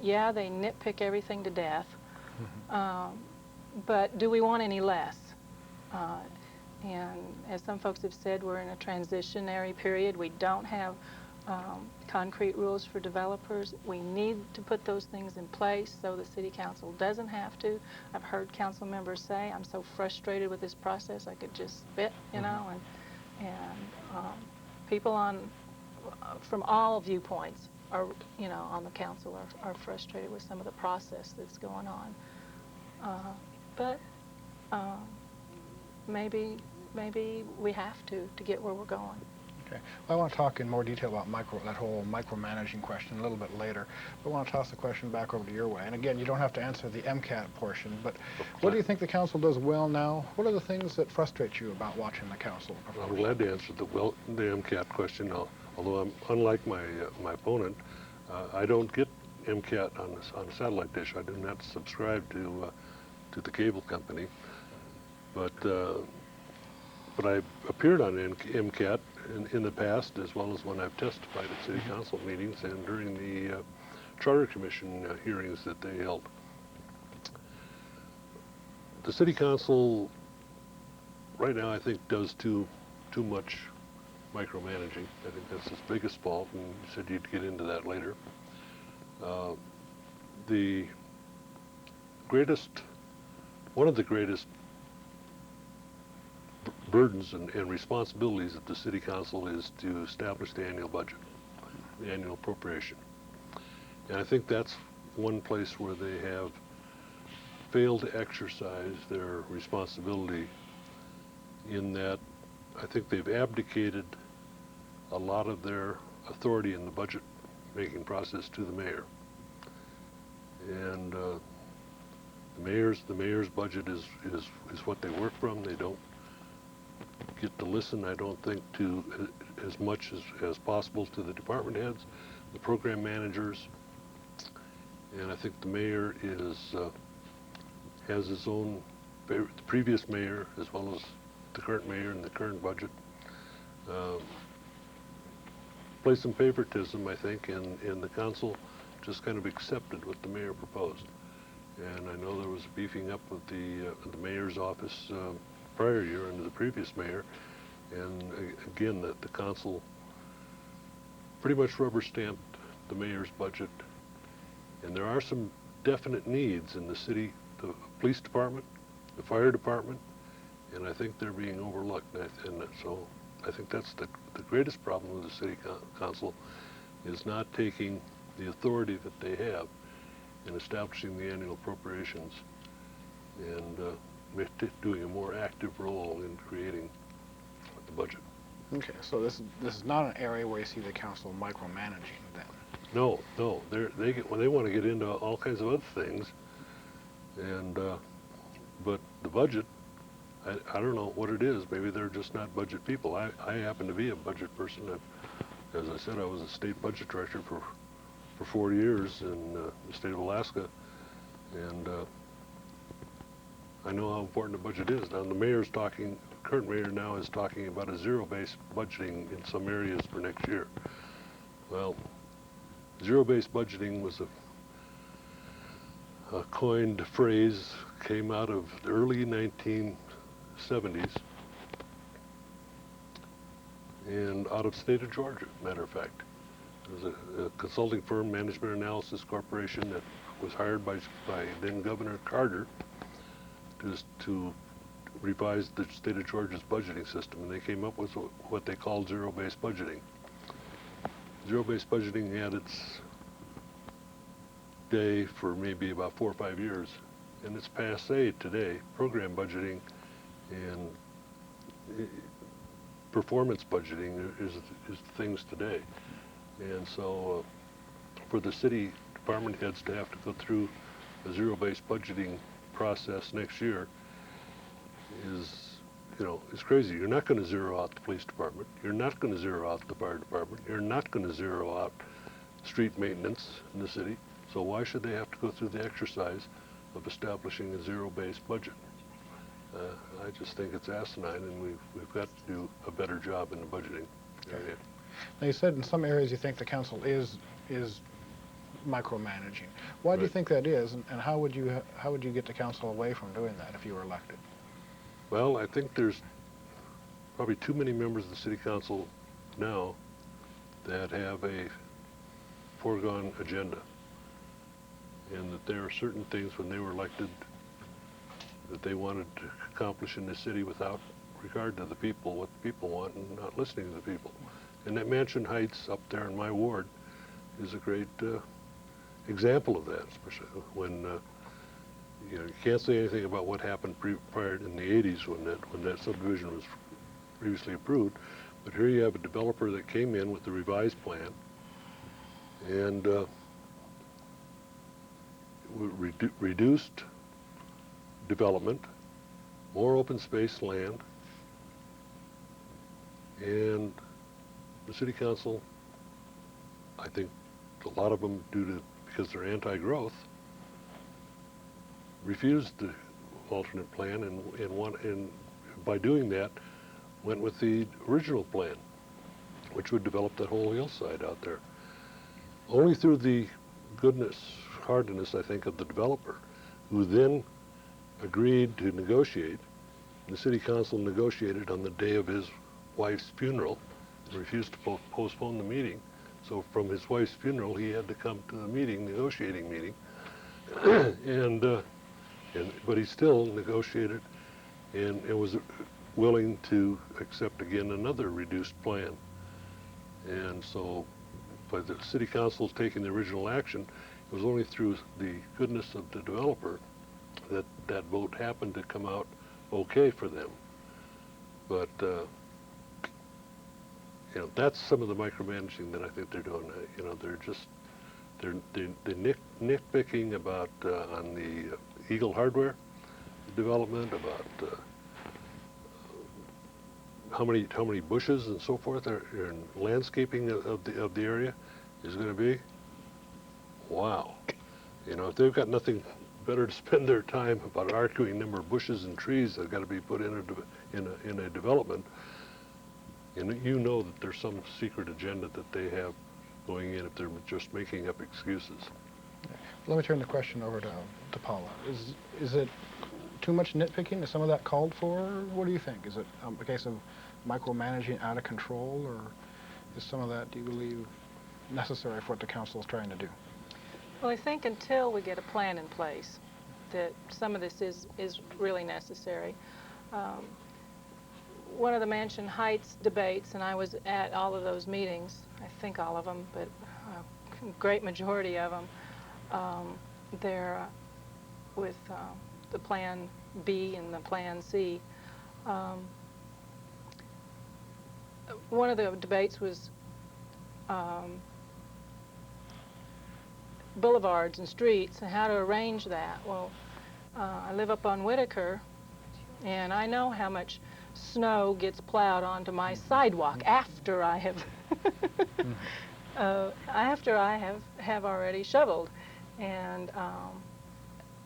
[SPEAKER 8] Yeah, they nitpick everything to death, but do we want any less? And as some folks have said, we're in a transitionary period. We don't have concrete rules for developers. We need to put those things in place so the city council doesn't have to. I've heard council members say, I'm so frustrated with this process, I could just spit, you know, and people from all viewpoints are, you know, on the council are frustrated with some of the process that's going on. But maybe we have to get where we're going.
[SPEAKER 2] Okay. Well, I want to talk in more detail about that whole micromanaging question a little bit later. But I want to toss the question back over to your way. And again, you don't have to answer the MCAT portion, but what do you think the council does well now? What are the things that frustrate you about watching the council?
[SPEAKER 7] I'm glad to answer the MCAT question, although I'm unlike my opponent. I don't get MCAT on a satellite dish. I do not subscribe to the cable company, but I've appeared on MCAT in the past, as well as when I've testified at city council meetings and during the Charter Commission hearings that they held. The city council right now, I think, does too much micromanaging. I think that's its biggest fault, and you said you'd get into that later. One of the greatest burdens and responsibilities of the city council is to establish the annual budget, the annual appropriation. And I think that's one place where they have failed to exercise their responsibility, in that I think they've abdicated a lot of their authority in the budget making process to the mayor. And the mayor's budget is what they work from. They don't get to listen, I don't think, to as much as possible to the department heads, the program managers, and I think the mayor has his own, the previous mayor as well as the current mayor and the current budget, play some favoritism, I think, and the council just kind of accepted what the mayor proposed. And I know there was a beefing up of the mayor's office prior year under the previous mayor, and again, that the council pretty much rubber stamped the mayor's budget. And there are some definite needs in the city, the police department, the fire department, and I think they're being overlooked. And so I think that's the greatest problem with the city council, is not taking the authority that they have in establishing the annual appropriations and doing a more active role in creating the budget.
[SPEAKER 2] Okay, so this is not an area where you see the council micromanaging then?
[SPEAKER 7] No, they want to get into all kinds of other things, and but the budget, I don't know what it is. Maybe they're just not budget people. I happen to be a budget person. As I said, I was a state budget director for 4 years in the state of Alaska, and I know how important the budget is. Now the current mayor now is talking about a zero-based budgeting in some areas for next year. Well, zero-based budgeting was a coined phrase, came out of the early 1970s and out of state of Georgia, matter of fact. There was a consulting firm, Management Analysis Corporation, that was hired by then Governor Carter to revise the state of Georgia's budgeting system, and they came up with what they called zero-based budgeting. Zero-based budgeting had its day for maybe about 4 or 5 years, and it's passé today. Program budgeting and performance budgeting is things today. And so for the city department heads to have to go through a zero-based budgeting process next year is, it's crazy. You're not going to zero out the police department. You're not going to zero out the fire department. You're not going to zero out street maintenance in the city. So why should they have to go through the exercise of establishing a zero-based budget? I just think it's asinine, and we've got to do a better job in the budgeting area.
[SPEAKER 2] Now, you said in some areas you think the council is micromanaging. Why do you
[SPEAKER 7] Right.
[SPEAKER 2] think that is, and how would you get the council away from doing that if you were elected?
[SPEAKER 7] Well, I think there's probably too many members of the city council now that have a foregone agenda, and that there are certain things when they were elected that they wanted to accomplish in the city without regard to the people, what the people want, and not listening to the people. And that Mansion Heights up there in my ward is a great example of that, especially when you know, you can't say anything about what happened prior in the 80s when that subdivision was previously approved, but here you have a developer that came in with the revised plan and reduced development, more open space land, and the city council, I think a lot of them because they're anti-growth, refused the alternate plan and by doing that went with the original plan, which would develop that whole hillside out there. Only through the hardness, I think, of the developer, who then agreed to negotiate. The city council negotiated on the day of his wife's funeral and refused to postpone the meeting. So from his wife's funeral, he had to come to the negotiating meeting, but he still negotiated and was willing to accept again another reduced plan. And so by the city council taking the original action, it was only through the goodness of the developer that vote happened to come out okay for them. But you know, that's some of the micromanaging that I think they're doing. You know, they're nitpicking about on the Eagle Hardware development, about how many bushes and so forth are in landscaping of the area is going to be. Wow, you know, if they've got nothing better to spend their time about arguing number of bushes and trees that have got to be put in a development, and you know that there's some secret agenda that they have going in if they're just making up excuses.
[SPEAKER 2] Let me turn the question over to Paula. Is it too much nitpicking? Is some of that called for? What do you think? Is it a case of micromanaging out of control, or is some of that, do you believe, necessary for what the council is trying to do?
[SPEAKER 8] Well, I think until we get a plan in place, that some of this is really necessary. One of the Mansion Heights debates, and I was at all of those meetings, I think all of them, but a great majority of them, they're with the Plan B and the Plan C. One of the debates was boulevards and streets and how to arrange that. Well, I live up on Whitaker, and I know how much snow gets plowed onto my sidewalk after I have have already shoveled, and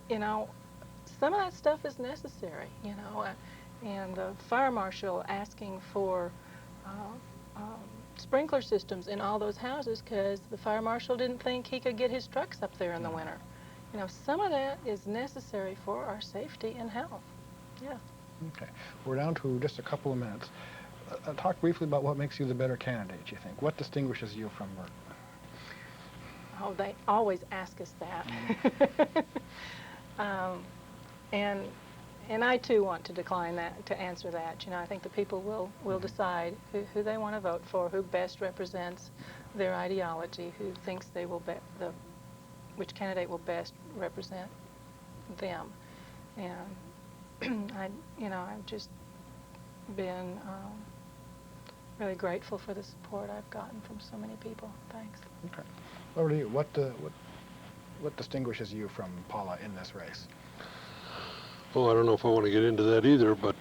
[SPEAKER 8] you know, some of that stuff is necessary, you know, and the fire marshal asking for sprinkler systems in all those houses because the fire marshal didn't think he could get his trucks up there in the winter. You know, some of that is necessary for our safety and health. Yeah.
[SPEAKER 2] Okay. We're down to just a couple of minutes. Talk briefly about what makes you the better candidate, you think. What distinguishes you from Merton?
[SPEAKER 8] Oh, they always ask us that. And I too want to decline that, to answer that. You know, I think the people will decide who they want to vote for, who best represents their ideology, who thinks they will which candidate will best represent them. And I've just been really grateful for the support I've gotten from so many people. Thanks.
[SPEAKER 2] Okay. Over to you. What distinguishes you from Paula in this race?
[SPEAKER 7] Oh, I don't know if I want to get into that either, but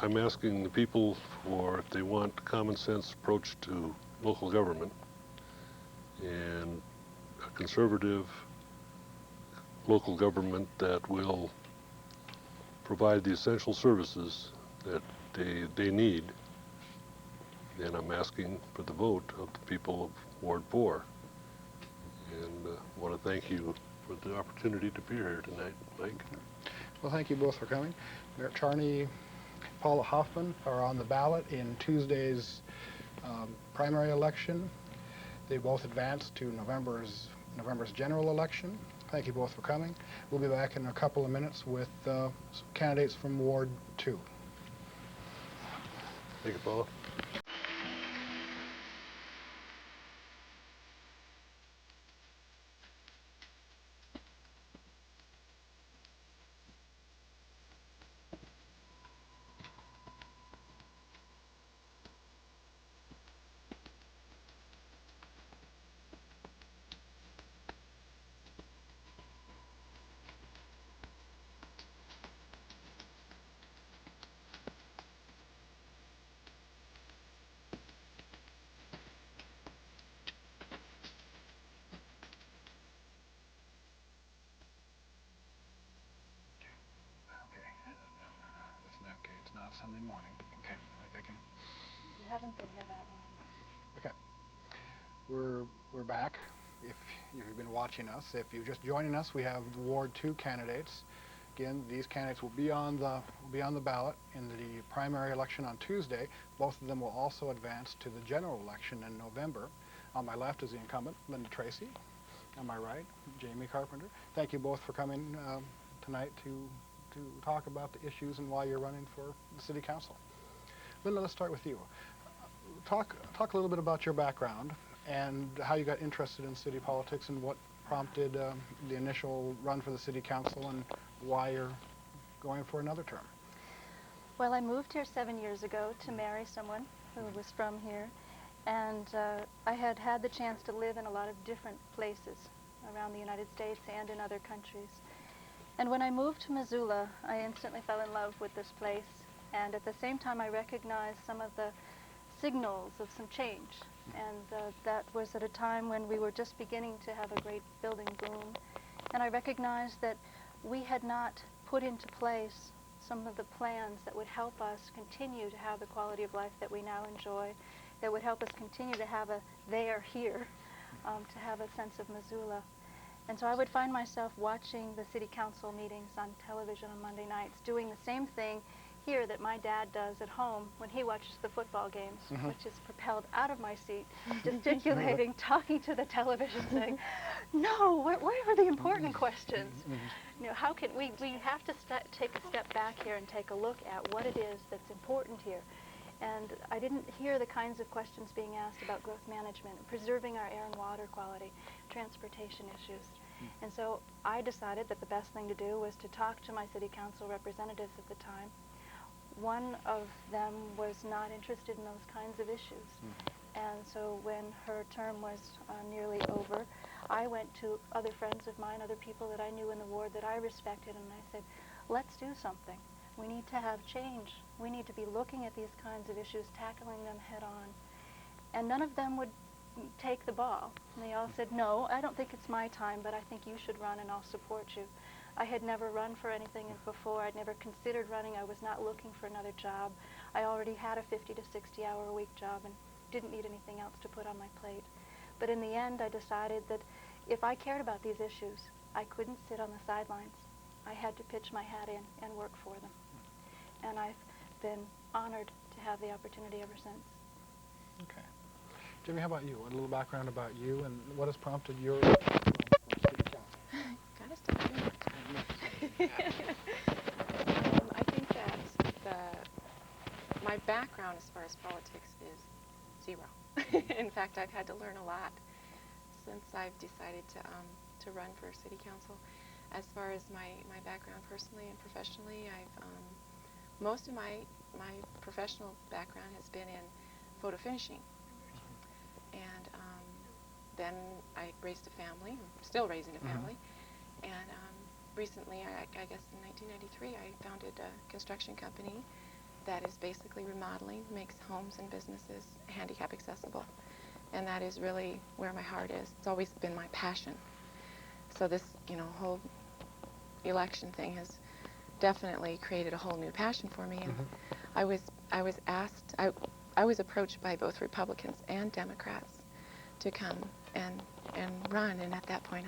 [SPEAKER 7] I'm asking the people for if they want a common sense approach to local government and a conservative local government that will provide the essential services that they need and I'm asking for the vote of the people of Ward 4. And want to thank you for the opportunity to be here tonight, Mike.
[SPEAKER 2] Well, thank you both for coming. Mayor Charney, Paula Hoffman are on the ballot in Tuesday's primary election. They both advanced to November's general election. Thank you both for coming. We'll be back in a couple of minutes with candidates from Ward 2.
[SPEAKER 7] Thank you, Paula.
[SPEAKER 2] Okay, it's not Sunday morning. Okay, I can.
[SPEAKER 3] You haven't been here that long.
[SPEAKER 2] Okay, we're back. If you've been watching us, if you're just joining us, we have the Ward 2 candidates. Again, these candidates will be on the ballot in the primary election on Tuesday. Both of them will also advance to the general election in November. On my left is the incumbent, Linda Tracy. On my right, Jamie Carpenter. Thank you both for coming tonight to talk about the issues and why you're running for the city council. Linda, let's start with you. Talk a little bit about your background and how you got interested in city politics and what prompted the initial run for the city council and why you're going for another term.
[SPEAKER 5] Well, I moved here 7 years ago to marry someone who was from here, and I had had the chance to live in a lot of different places around the United States and in other countries. And when I moved to Missoula, I instantly fell in love with this place, and at the same time I recognized some of the signals of some change. And that was at a time when we were just beginning to have a great building boom. And I recognized that we had not put into place some of the plans that would help us continue to have the quality of life that we now enjoy, that would help us continue to have a there here, to have a sense of Missoula. And so I would find myself watching the city council meetings on television on Monday nights, doing the same thing here that my dad does at home when he watches the football games, which is propelled out of my seat, gesticulating, talking to the television, saying, no, where are the important questions? You know, how can we have to take a step back here and take a look at what it is that's important here. And I didn't hear the kinds of questions being asked about growth management, preserving our air and water quality, transportation issues. And so I decided that the best thing to do was to talk to my city council representatives at the time. One of them was not interested in those kinds of issues. And so when her term was nearly over, I went to other friends of mine, other people that I knew in the ward that I respected, and I said, let's do something. We need to have change. We need to be looking at these kinds of issues, tackling them head on. And none of them would take the ball. And they all said, no, I don't think it's my time, but I think you should run and I'll support you. I had never run for anything before. I'd never considered running. I was not looking for another job. I already had a 50 to 60 hour a week job and didn't need anything else to put on my plate. But in the end, I decided that if I cared about these issues, I couldn't sit on the sidelines. I had to pitch my hat in and work for them. And I've been honored to have the opportunity ever since.
[SPEAKER 2] Okay. Jimmy, how about you? A little background about you and what has prompted your city council?
[SPEAKER 9] Kind of stuff. I think that my background as far as politics is zero. In fact, I've had to learn a lot since I've decided to run for city council. As far as my background personally and professionally, most of my professional background has been in photo finishing. And then I raised a family, I'm still raising a family. And recently, I guess in 1993, I founded a construction company that is basically remodeling, makes homes and businesses handicap accessible. And that is really where my heart is. It's always been my passion. So this, whole election thing has definitely created a whole new passion for me. And I was asked, I was approached by both Republicans and Democrats to come and run, and at that point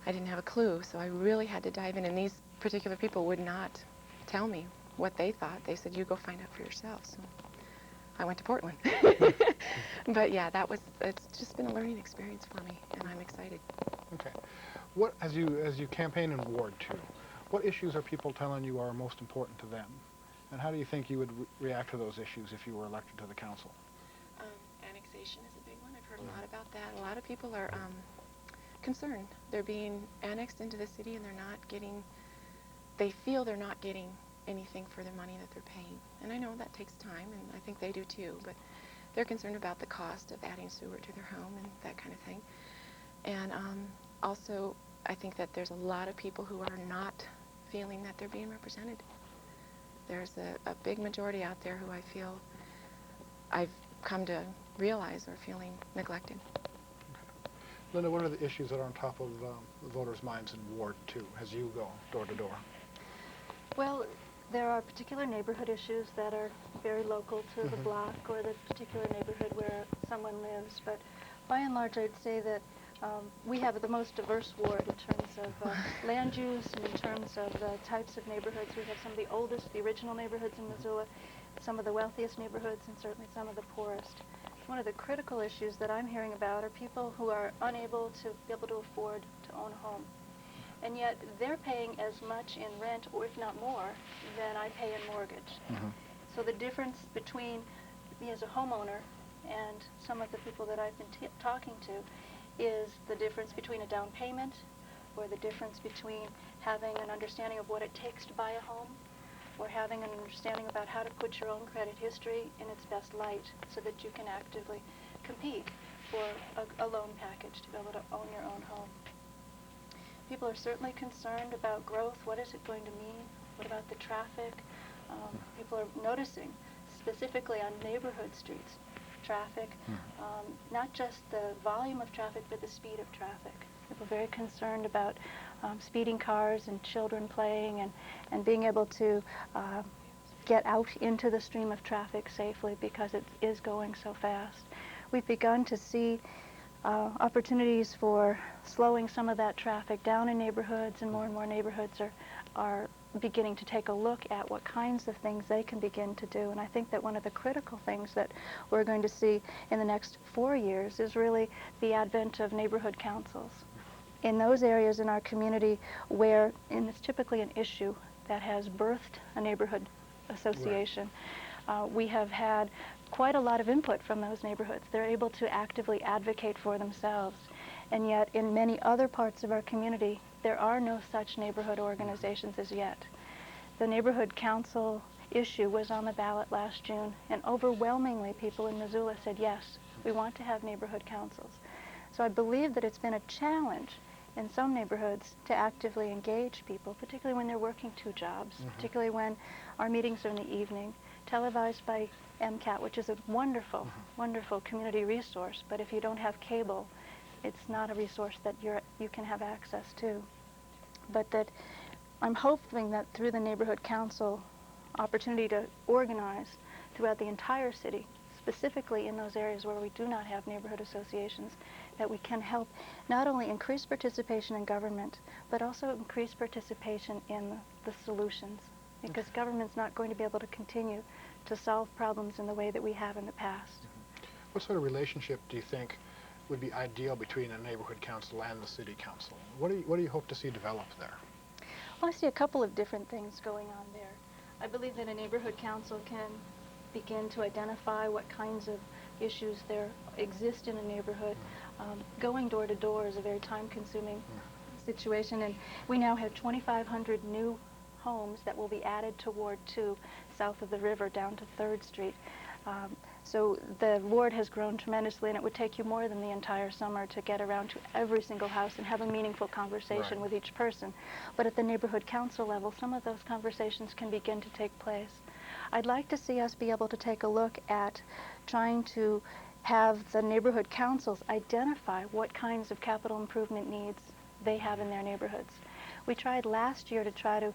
[SPEAKER 9] I didn't have a clue, so I really had to dive in, and these particular people would not tell me what they thought. They said, you go find out for yourself. So I went to Portland. But yeah, it's just been a learning experience for me, and I'm excited.
[SPEAKER 2] Okay. What, as you campaign in Ward 2, what issues are people telling you are most important to them? And how do you think you would react to those issues if you were elected to the council?
[SPEAKER 9] Annexation is a big one. I've heard a lot about that. A lot of people are concerned. They're being annexed into the city, and they feel they're not getting anything for the money that they're paying. And I know that takes time, and I think they do too, but they're concerned about the cost of adding sewer to their home and that kind of thing. And also, I think that there's a lot of people who are not feeling that they're being represented. There's a big majority out there who I feel I've come to realize are feeling neglected.
[SPEAKER 2] Okay. Linda, what are the issues that are on top of the voters' minds in Ward 2 as you go door to door?
[SPEAKER 5] Well, there are particular neighborhood issues that are very local to the block or the particular neighborhood where someone lives, but by and large I'd say that we have the most diverse ward in terms of land use and in terms of the types of neighborhoods. We have some of the oldest, the original neighborhoods in Missoula, some of the wealthiest neighborhoods, and certainly some of the poorest. One of the critical issues that I'm hearing about are people who are unable to be able to afford to own a home. And yet they're paying as much in rent, or if not more, than I pay in mortgage. So the difference between me as a homeowner and some of the people that I've been talking to is the difference between a down payment, or the difference between having an understanding of what it takes to buy a home, or having an understanding about how to put your own credit history in its best light so that you can actively compete for a loan package to be able to own your own home. People are certainly concerned about growth. What is it going to mean? What about the traffic? People are noticing, specifically on neighborhood streets, traffic, not just the volume of traffic, but the speed of traffic. People are very concerned about speeding cars and children playing and being able to get out into the stream of traffic safely because it is going so fast. We've begun to see opportunities for slowing some of that traffic down in neighborhoods, and more neighborhoods are beginning to take a look at what kinds of things they can begin to do. And I think that one of the critical things that we're going to see in the next 4 years is really the advent of neighborhood councils. In those areas in our community where, and it's typically an issue that has birthed a neighborhood association, we have had quite a lot of input from those neighborhoods. They're able to actively advocate for themselves. And yet in many other parts of our community, there are no such neighborhood organizations as yet. The neighborhood council issue was on the ballot last June, and overwhelmingly people in Missoula said, yes, we want to have neighborhood councils. So I believe that it's been a challenge in some neighborhoods to actively engage people, particularly when they're working 2 jobs, particularly when our meetings are in the evening, televised by MCAT, which is a wonderful, wonderful community resource, but if you don't have cable, it's not a resource that you can have access to. But that I'm hoping that through the neighborhood council opportunity to organize throughout the entire city, specifically in those areas where we do not have neighborhood associations, that we can help not only increase participation in government, but also increase participation in the solutions, because government's not going to be able to continue to solve problems in the way that we have in the past.
[SPEAKER 2] What sort of relationship do you think would be ideal between a neighborhood council and the city council? What do you hope to see develop there?
[SPEAKER 5] Well, I see a couple of different things going on there. I believe that a neighborhood council can begin to identify what kinds of issues there exist in a neighborhood. Going door to door is a very time-consuming situation, and we now have 2,500 new homes that will be added to Ward 2 south of the river down to 3rd Street. So the ward has grown tremendously, and it would take you more than the entire summer to get around to every single house and have a meaningful conversation with each person. But at the neighborhood council level, some of those conversations can begin to take place. I'd like to see us be able to take a look at trying to have the neighborhood councils identify what kinds of capital improvement needs they have in their neighborhoods. We tried last year to try to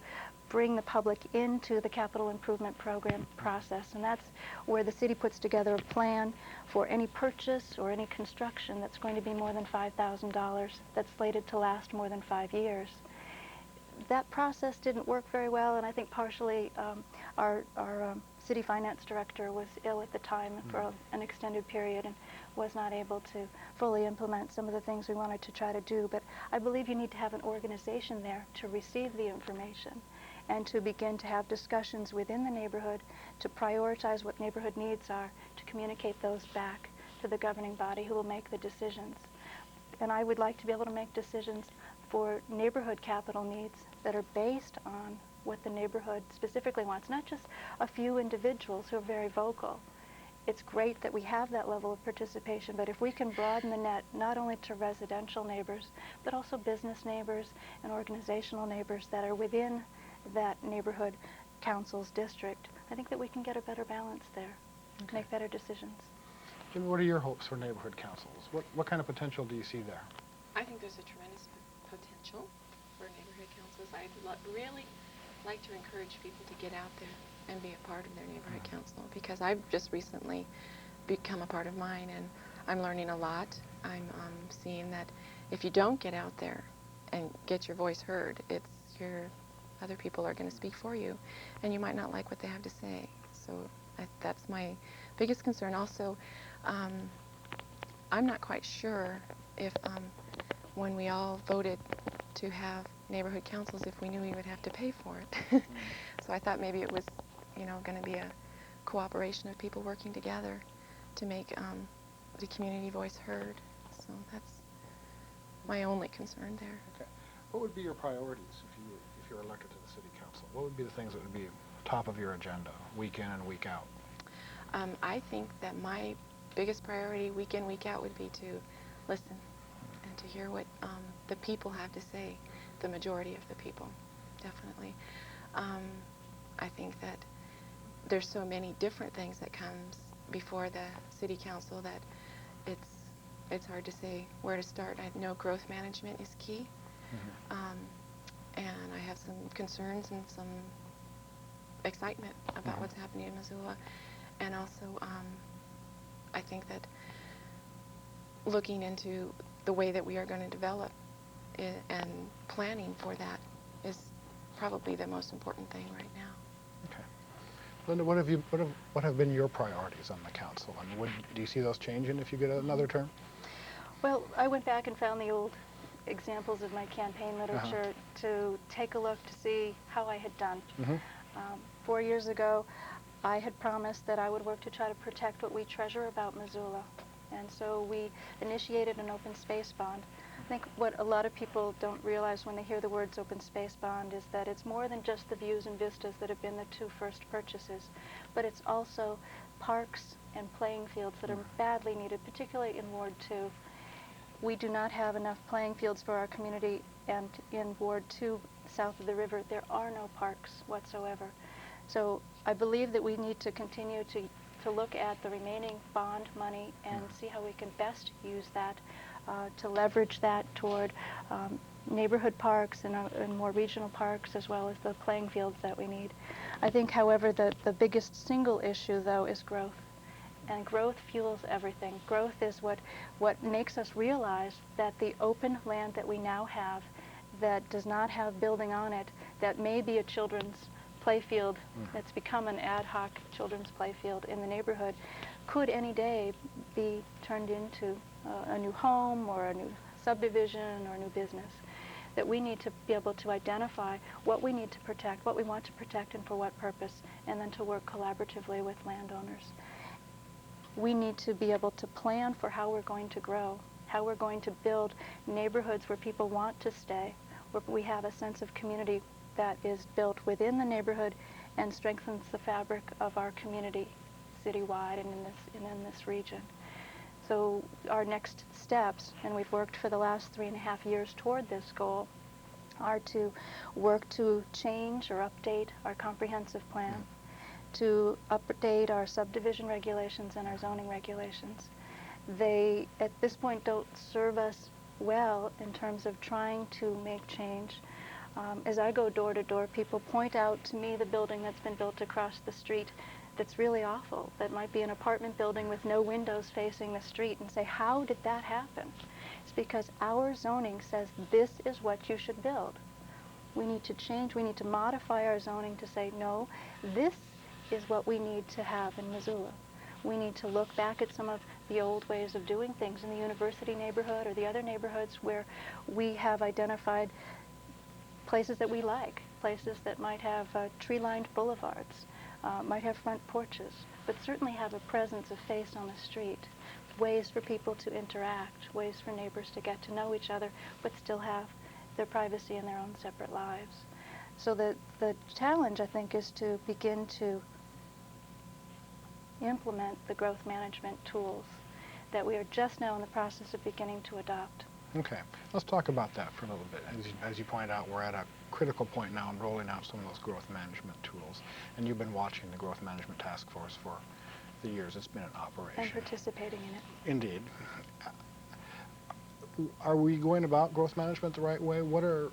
[SPEAKER 5] bring the public into the capital improvement program process, and that's where the city puts together a plan for any purchase or any construction that's going to be more than $5,000 that's slated to last more than 5 years. That process didn't work very well, and I think partially our city finance director was ill at the time for an extended period and was not able to fully implement some of the things we wanted to try to do. But I believe you need to have an organization there to receive the information and to begin to have discussions within the neighborhood to prioritize what neighborhood needs are, to communicate those back to the governing body who will make the decisions. And I would like to be able to make decisions for neighborhood capital needs that are based on what the neighborhood specifically wants, not just a few individuals who are very vocal. It's great that we have that level of participation, but if we can broaden the net not only to residential neighbors, but also business neighbors and organizational neighbors that are within that neighborhood council's district, I think that we can get a better balance there, make better decisions.
[SPEAKER 2] Jimmy, what are your hopes for neighborhood councils? What kind of potential do you see there?
[SPEAKER 9] I think there's a tremendous potential for neighborhood councils. I'd really like to encourage people to get out there and be a part of their neighborhood council, because I've just recently become a part of mine, and I'm learning a lot. I'm seeing that if you don't get out there and get your voice heard, other people are going to speak for you, and you might not like what they have to say. So that's my biggest concern. Also, I'm not quite sure if when we all voted to have neighborhood councils, if we knew we would have to pay for it. So I thought maybe it was, going to be a cooperation of people working together to make the community voice heard. So that's my only concern there.
[SPEAKER 2] Okay. What would be your priorities if you were elected to the city council? What would be the things that would be top of your agenda, week in and week out?
[SPEAKER 9] I think that my biggest priority, week in, week out, would be to listen and to hear what the people have to say, the majority of the people, definitely. I think that there's so many different things that comes before the city council that it's hard to say where to start. I know growth management is key, and I have some concerns and some excitement about what's happening in Missoula. And also, I think that looking into the way that we are going to develop and planning for that is probably the most important thing right now.
[SPEAKER 2] Okay. Linda, what have been your priorities on the council, and do you see those changing if you get another term?
[SPEAKER 5] Well, I went back and found the old examples of my campaign literature to take a look to see how I had done. 4 years ago, I had promised that I would work to try to protect what we treasure about Missoula. And so we initiated an open space bond. I think what a lot of people don't realize when they hear the words open space bond is that it's more than just the views and vistas that have been the two first purchases, but it's also parks and playing fields that are badly needed, particularly in Ward 2. We do not have enough playing fields for our community, and in Ward 2, south of the river, there are no parks whatsoever. So I believe that we need to continue to look at the remaining bond money and see how we can best use that to leverage that toward neighborhood parks and more regional parks, as well as the playing fields that we need. I think, however, the biggest single issue, though, is growth. And growth fuels everything. Growth is what makes us realize that the open land that we now have that does not have building on it, that may be a children's playfield that's become an ad hoc children's playfield in the neighborhood, could any day be turned into a new home or a new subdivision or a new business. That we need to be able to identify what we need to protect, what we want to protect, and for what purpose, and then to work collaboratively with landowners. We need to be able to plan for how we're going to grow, how we're going to build neighborhoods where people want to stay, where we have a sense of community that is built within the neighborhood and strengthens the fabric of our community citywide and in this region. So our next steps, and we've worked for the last 3.5 years toward this goal, are to work to change or update our comprehensive plan, to update our subdivision regulations and our zoning regulations. They, at this point, don't serve us well in terms of trying to make change. As I go door to door, people point out to me the building that's been built across the street that's really awful, that might be an apartment building with no windows facing the street, and say, how did that happen? It's because our zoning says this is what you should build. We need to change, we need to modify our zoning to say, no, this is what we need to have in Missoula. We need to look back at some of the old ways of doing things in the university neighborhood or the other neighborhoods where we have identified places that we like, places that might have tree-lined boulevards, might have front porches, but certainly have a presence of face on the street, ways for people to interact, ways for neighbors to get to know each other, but still have their privacy in their own separate lives. So the challenge, I think, is to begin to implement the growth management tools that we are just now in the process of beginning to adopt.
[SPEAKER 2] Okay, let's talk about that for a little bit. As you point out, we're at a critical point now in rolling out some of those growth management tools. And you've been watching the Growth Management Task Force for the years it's been in operation.
[SPEAKER 5] And participating in it.
[SPEAKER 2] Indeed. Are we going about growth management the right way? What are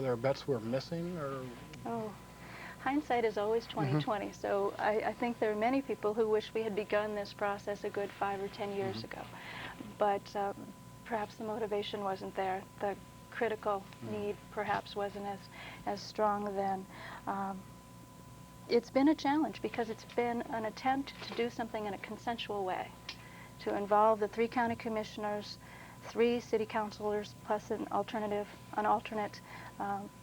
[SPEAKER 2] there bets we're missing? Or?
[SPEAKER 5] Oh, hindsight is always 20/20. So I think there are many people who wish we had begun this process a good 5 or 10 years ago. But perhaps the motivation wasn't there. The critical need perhaps wasn't as strong then. It's been a challenge because it's been an attempt to do something in a consensual way, to involve the 3 county commissioners, 3 city councilors, plus an alternate,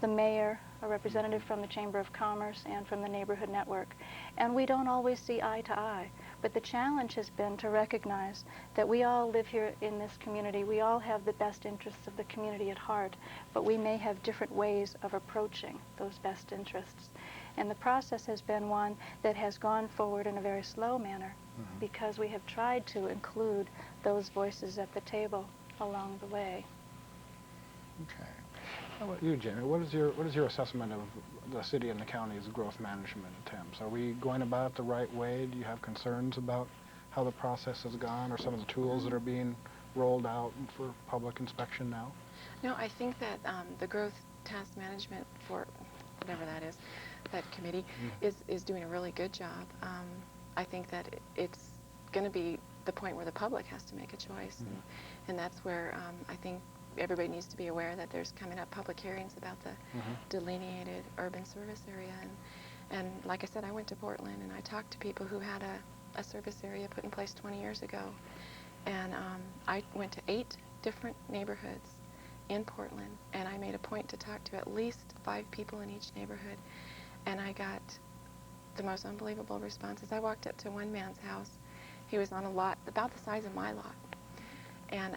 [SPEAKER 5] the mayor, a representative from the Chamber of Commerce and from the Neighborhood Network. And we don't always see eye to eye, but the challenge has been to recognize that we all live here in this community. We all have the best interests of the community at heart, but we may have different ways of approaching those best interests. And the process has been one that has gone forward in a very slow manner because we have tried to include those voices at the table along the way.
[SPEAKER 2] Okay. How about you, Jamie? What is your assessment of the city and the county's growth management attempts? Are we going about it the right way? Do you have concerns about how the process has gone or some of the tools that are being rolled out for public inspection now?
[SPEAKER 9] No, I think that the growth task management, for whatever that is, that committee is doing a really good job. I think that it's going to be the point where the public has to make a choice, and that's where I think everybody needs to be aware that there's coming up public hearings about the delineated urban service area. And like I said, I went to Portland and I talked to people who had a service area put in place 20 years ago. And I went to 8 different neighborhoods in Portland, and I made a point to talk to at least 5 people in each neighborhood. And I got the most unbelievable responses. I walked up to one man's house. He was on a lot about the size of my lot. And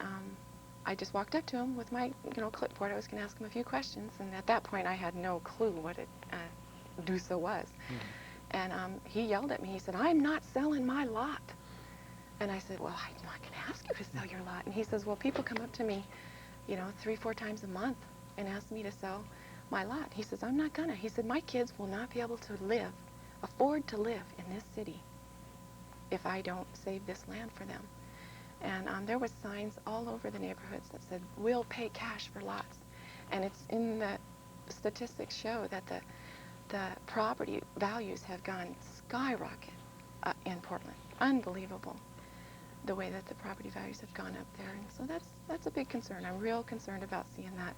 [SPEAKER 9] I just walked up to him with my, clipboard. I was going to ask him a few questions, and at that point I had no clue what a DUSA was. And he yelled at me. He said, "I'm not selling my lot." And I said, "Well, I'm not going to ask you to sell your lot." And he says, "Well, people come up to me, 3-4 times a month and ask me to sell my lot." He says, "I'm not gonna." He said, "My kids will not be able to afford to live in this city if I don't save this land for them." And there was signs all over the neighborhoods that said, "We'll pay cash for lots." And it's in the statistics show that the property values have gone skyrocket in Portland. Unbelievable the way that the property values have gone up there. And so that's a big concern. I'm real concerned about seeing that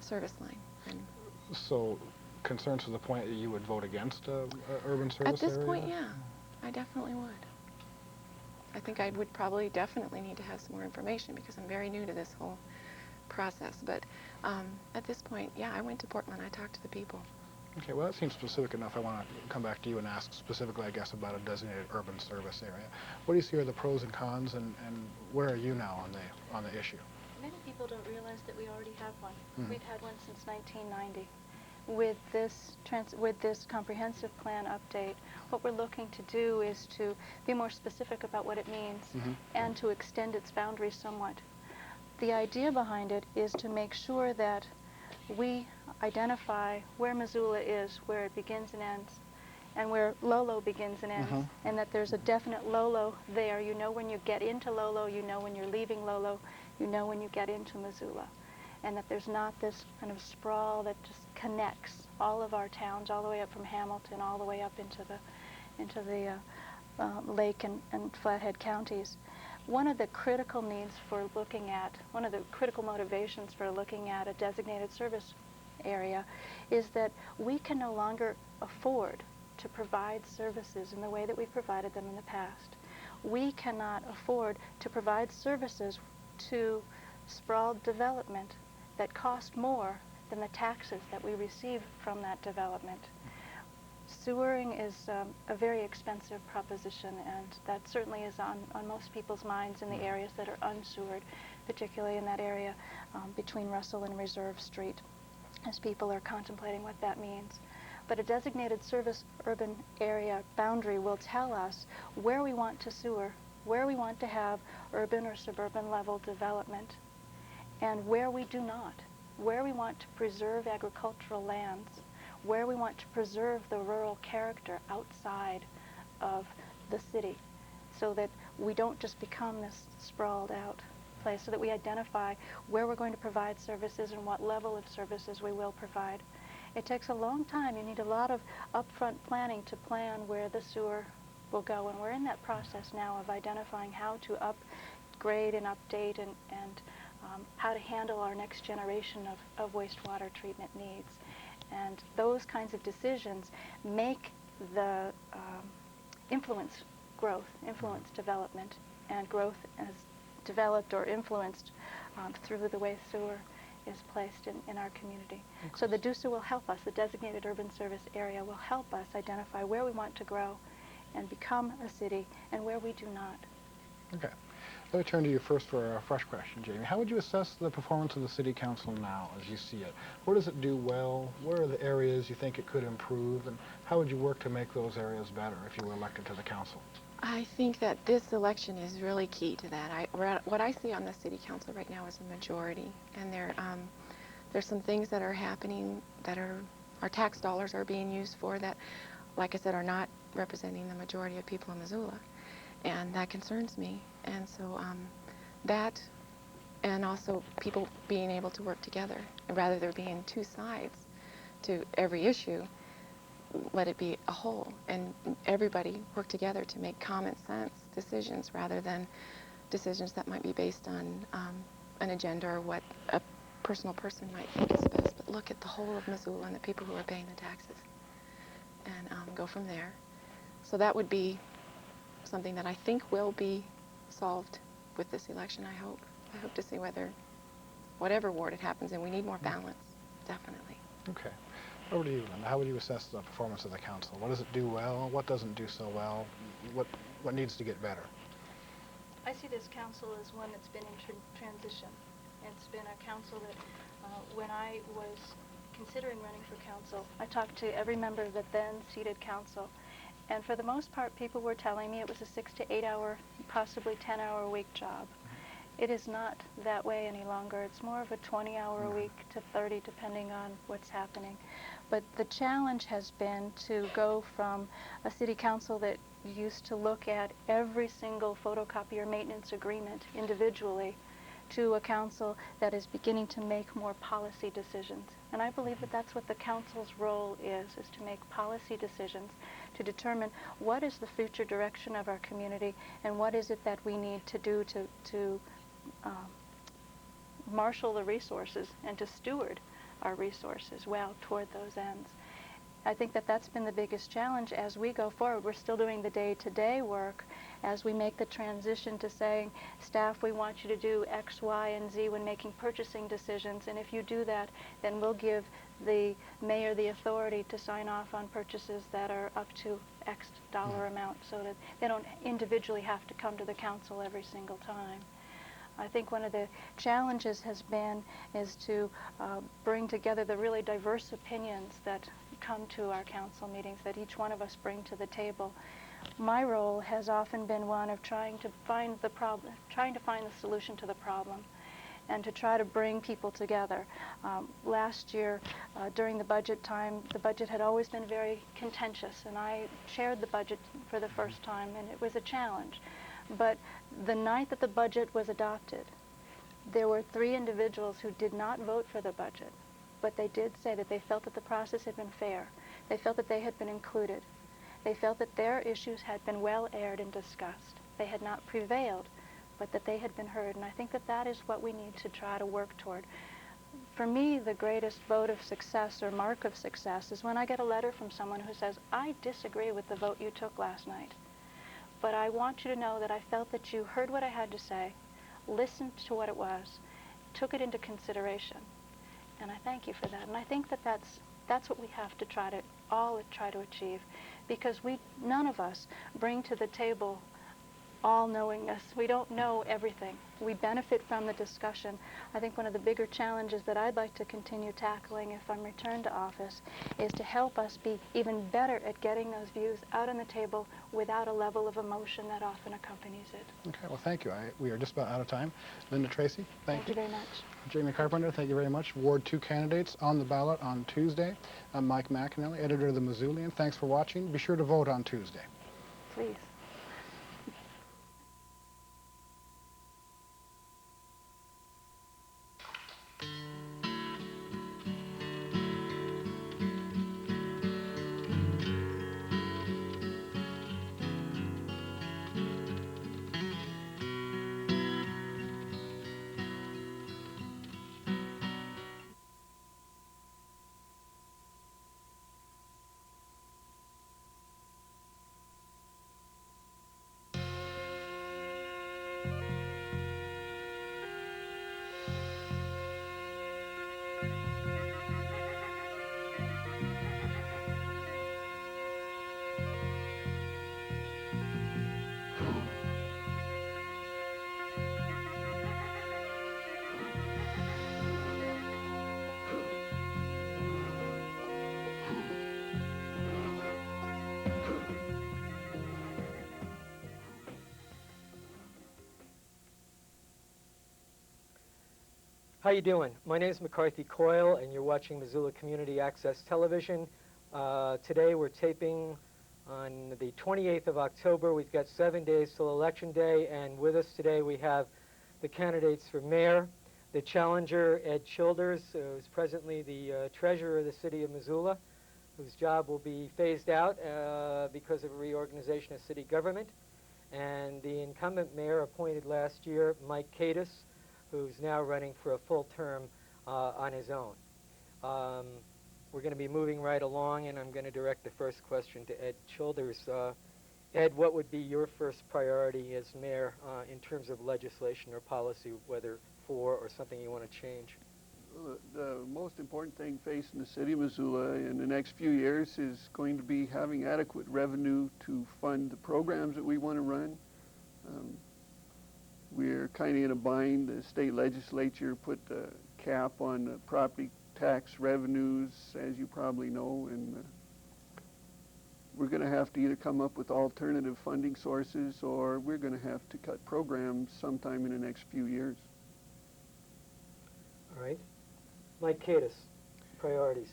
[SPEAKER 9] service line. And
[SPEAKER 2] so concerns to the point that you would vote against urban service
[SPEAKER 9] at this
[SPEAKER 2] area?
[SPEAKER 9] point, yeah, I definitely would. I think I would probably definitely need to have some more information because I'm very new to this whole process. But at this point, yeah, I went to Portland. I talked to the people.
[SPEAKER 2] Okay, well, that seems specific enough. I want to come back to you and ask specifically, I guess, about a designated urban service area. What do you see are the pros and cons, and where are you now on the issue?
[SPEAKER 5] Many people don't realize that we already have one. We've had one since 1990. With this comprehensive plan update, what we're looking to do is to be more specific about what it means and to extend its boundaries somewhat. The idea behind it is to make sure that we identify where Missoula is, where it begins and ends, and where Lolo begins and ends, and that there's a definite Lolo there. You know when you get into Lolo, you know when you're leaving Lolo, you know when you get into Missoula. and that there's not this kind of sprawl that just connects all of our towns all the way up from Hamilton all the way up into the Lake and Flathead counties. One of the critical needs for looking at, one of the critical motivations for looking at a designated service area is that we can no longer afford to provide services in the way that we've provided them in the past. We cannot afford to provide services to sprawled development that cost more than the taxes that we receive from that development. Sewering is a very expensive proposition, and that certainly is on most people's minds in the areas that are unsewered, particularly in that area between Russell and Reserve Street, as people are contemplating what that means. But a designated service urban area boundary will tell us where we want to sewer, where we want to have urban or suburban level development, and where we do not, where we want to preserve agricultural lands, where we want to preserve the rural character outside of the city, so that we don't just become this sprawled out place, so that we identify where we're going to provide services and what level of services we will provide. It takes a long time. You need a lot of upfront planning to plan where the sewer will go, and we're in that process now of identifying how to upgrade and update and how to handle our next generation of wastewater treatment needs. And those kinds of decisions make the influence growth, influence development, and growth is developed or influenced through the way sewer is placed in our community. Okay. So the DUSA will help us, the Designated Urban Service Area will help us identify where we want to grow and become a city and where we do not.
[SPEAKER 2] Okay. Let me turn to you first for a fresh question, Jamie. How would you assess the performance of the City Council now as you see it? Where does it do well? Where are the areas you think it could improve? And how would you work to make those areas better if you were elected to the council?
[SPEAKER 9] I think that this election is really key to that. What I see on the City Council right now is a majority, and there's some things that are happening that our tax dollars are being used for that, like I said, are not representing the majority of people in Missoula, and that concerns me. And so that, and also people being able to work together, and rather there being two sides to every issue, let it be a whole, and everybody work together to make common sense decisions rather than decisions that might be based on an agenda or what a personal person might think is best. But look at the whole of Missoula and the people who are paying the taxes, and go from there. So that would be something that I think will be solved with this election, I hope. I hope to see whatever ward it happens in, we need more balance, definitely.
[SPEAKER 2] Okay. Over to you, Linda. How would you assess the performance of the council? What does it do well? What doesn't do so well? What needs to get better?
[SPEAKER 5] I see this council as one that's been in transition. It's been a council that when I was considering running for council, I talked to every member of the then seated council, and for the most part people were telling me it was a 6 to 8 hour, possibly 10-hour a week job. It is not that way any longer. It's more of a 20-hour a week to 30, depending on what's happening. But the challenge has been to go from a city council that used to look at every single photocopier maintenance agreement individually to a council that is beginning to make more policy decisions. And I believe that that's what the council's role is to make policy decisions, to determine what is the future direction of our community and what is it that we need to do to marshal the resources and to steward our resources well toward those ends. I think that that's been the biggest challenge as we go forward. We're still doing the day-to-day work as we make the transition to saying, staff, we want you to do X, Y, and Z when making purchasing decisions, and if you do that, then we'll give the mayor the authority to sign off on purchases that are up to X dollar amount so that they don't individually have to come to the council every single time. I think one of the challenges is to bring together the really diverse opinions that come to our council meetings, that each one of us bring to the table. My role has often been one of trying to find the solution to the problem, and to try to bring people together. Last year, during the budget time, the budget had always been very contentious, and I chaired the budget for the first time, and it was a challenge. But the night that the budget was adopted, There were 3 individuals who did not vote for the budget, but they did say that they felt that the process had been fair. They felt that they had been included. They felt that their issues had been well aired and discussed. They had not prevailed, but that they had been heard. And I think that that is what we need to try to work toward. For me, the greatest vote of success or mark of success is when I get a letter from someone who says, I disagree with the vote you took last night, but I want you to know that I felt that you heard what I had to say, listened to what it was, took it into consideration. And I thank you for that. And I think that that's what we have to try to achieve, because none of us bring to the table all-knowingness. We don't know everything. We benefit from the discussion. I think one of the bigger challenges that I'd like to continue tackling if I'm returned to office is to help us be even better at getting those views out on the table without a level of emotion that often accompanies it.
[SPEAKER 2] Okay, well, thank you. We are just about out of time. Linda Tracy, thank you.
[SPEAKER 5] Thank you very much.
[SPEAKER 2] Jamie Carpenter, thank you very much. Ward 2 candidates on the ballot on Tuesday. I'm Mike McInally, editor of the Missoulian. Thanks for watching. Be sure to vote on Tuesday.
[SPEAKER 5] Please.
[SPEAKER 10] How you doing? My name is McCarthy Coyle, and you're watching Missoula Community Access Television. Today we're taping on the 28th of October. We've got 7 days till Election Day, and with us today we have the candidates for mayor, the challenger, Ed Childers, who's presently the treasurer of the city of Missoula, whose job will be phased out because of a reorganization of city government, and the incumbent mayor appointed last year, Mike Kadas, who's now running for a full term on his own. We're going to be moving right along, and I'm going to direct the first question to Ed Childers. Ed, what would be your first priority as mayor in terms of legislation or policy, whether for or something you want to change?
[SPEAKER 11] The most important thing facing the city of Missoula in the next few years is going to be having adequate revenue to fund the programs that we want to run. We're kind of in a bind. The state legislature put the cap on the property tax revenues, as you probably know, and we're going to have to either come up with alternative funding sources, or we're going to have to cut programs sometime in the next few years.
[SPEAKER 10] All right. Mike Kadas, priorities.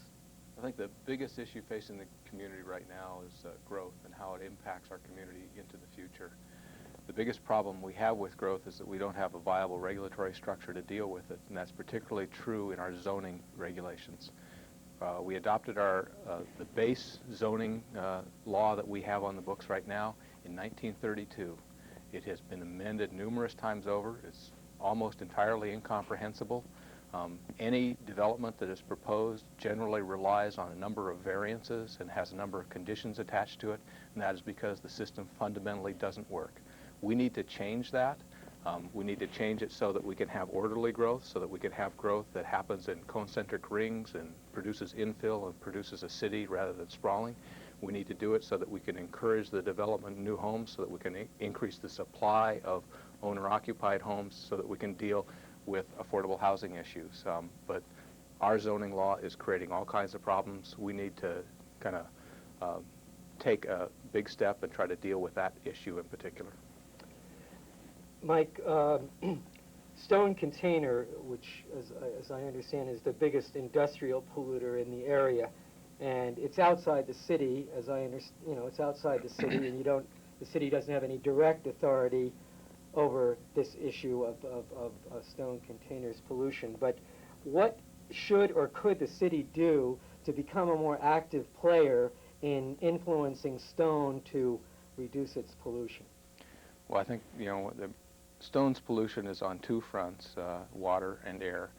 [SPEAKER 12] I think the biggest issue facing the community right now is growth and how it impacts our community into the future. The biggest problem we have with growth is that we don't have a viable regulatory structure to deal with it, and that's particularly true in our zoning regulations. We adopted the base zoning law that we have on the books right now in 1932. It has been amended numerous times over. It's almost entirely incomprehensible. Any development that is proposed generally relies on a number of variances and has a number of conditions attached to it, and that is because the system fundamentally doesn't work. We need to change that. We need to change it so that we can have orderly growth, so that we can have growth that happens in concentric rings and produces infill and produces a city rather than sprawling. We need to do it so that we can encourage the development of new homes, so that we can increase the supply of owner-occupied homes, so that we can deal with affordable housing issues. But our zoning law is creating all kinds of problems. We need to kind of take a big step and try to deal with that issue in particular.
[SPEAKER 10] Mike, Stone Container, which, as I understand, is the biggest industrial polluter in the area, and it's outside the city, as I understand. It's outside the city, and the city doesn't have any direct authority over this issue of stone containers pollution, but what should or could the city do to become a more active player in influencing stone to reduce its pollution?
[SPEAKER 12] Well, I think, the stone's pollution is on two fronts, water and air.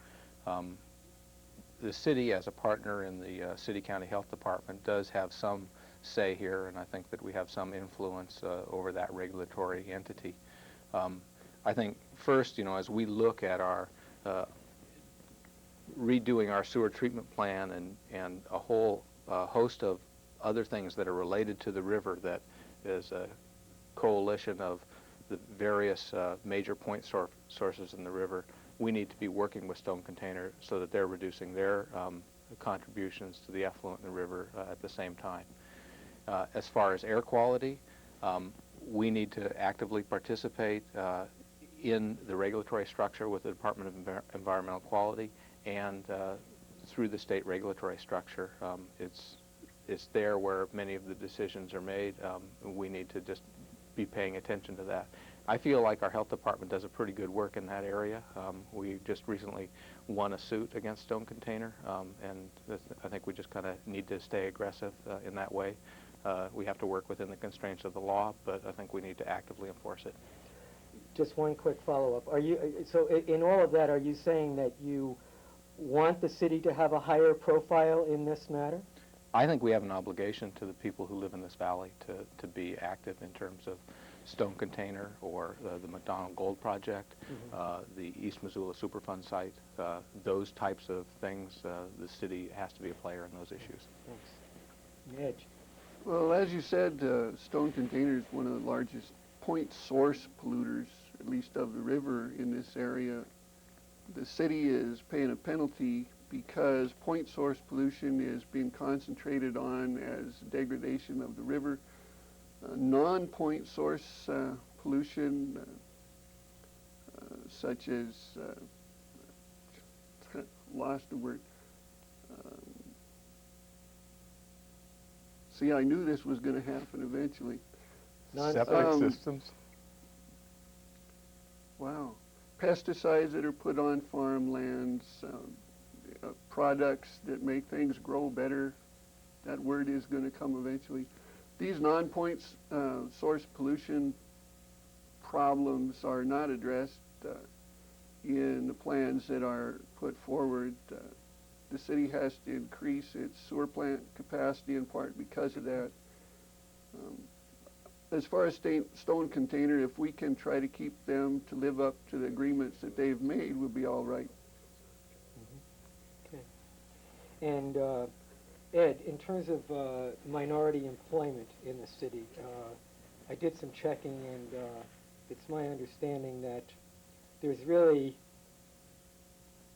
[SPEAKER 12] The city, as a partner in the city-county health department, does have some say here, and I think that we have some influence over that regulatory entity. I think first, as we look at our redoing our sewer treatment plan and a whole host of other things that are related to the river, that is a coalition of the various major point sources in the river, we need to be working with Stone Container so that they're reducing their contributions to the effluent in the river at the same time. As far as air quality, we need to actively participate in the regulatory structure with the Department of Environmental Quality and through the state regulatory structure. It's there where many of the decisions are made. We need to just be paying attention to that. I feel like our health department does a pretty good work in that area. We just recently won a suit against Stone Container, and I think we just kind of need to stay aggressive in that way. We have to work within the constraints of the law, but I think we need to actively enforce it.
[SPEAKER 10] Just one quick follow-up. So in all of that, are you saying that you want the city to have a higher profile in this matter?
[SPEAKER 12] I think we have an obligation to the people who live in this valley to be active in terms of Stone Container or the McDonald Gold Project, the East Missoula Superfund site, those types of things. The city has to be a player in those issues.
[SPEAKER 10] Thanks. Edge.
[SPEAKER 11] Well, as you said, Stone Container is one of the largest point source polluters, at least of the river in this area. The city is paying a penalty because point source pollution is being concentrated on as degradation of the river. Non-point source pollution, such as, lost the word. See, I knew this was going to happen eventually.
[SPEAKER 12] Septic systems?
[SPEAKER 11] Wow. Pesticides that are put on farmlands, products that make things grow better. That word is going to come eventually. These non-point source pollution problems are not addressed in the plans that are put forward. The city has to increase its sewer plant capacity in part because of that. As far as Stone Container, if we can try to keep them to live up to the agreements that they've made, we'll be all right.
[SPEAKER 10] Okay. And Ed, in terms of minority employment in the city, I did some checking, and it's my understanding that there's really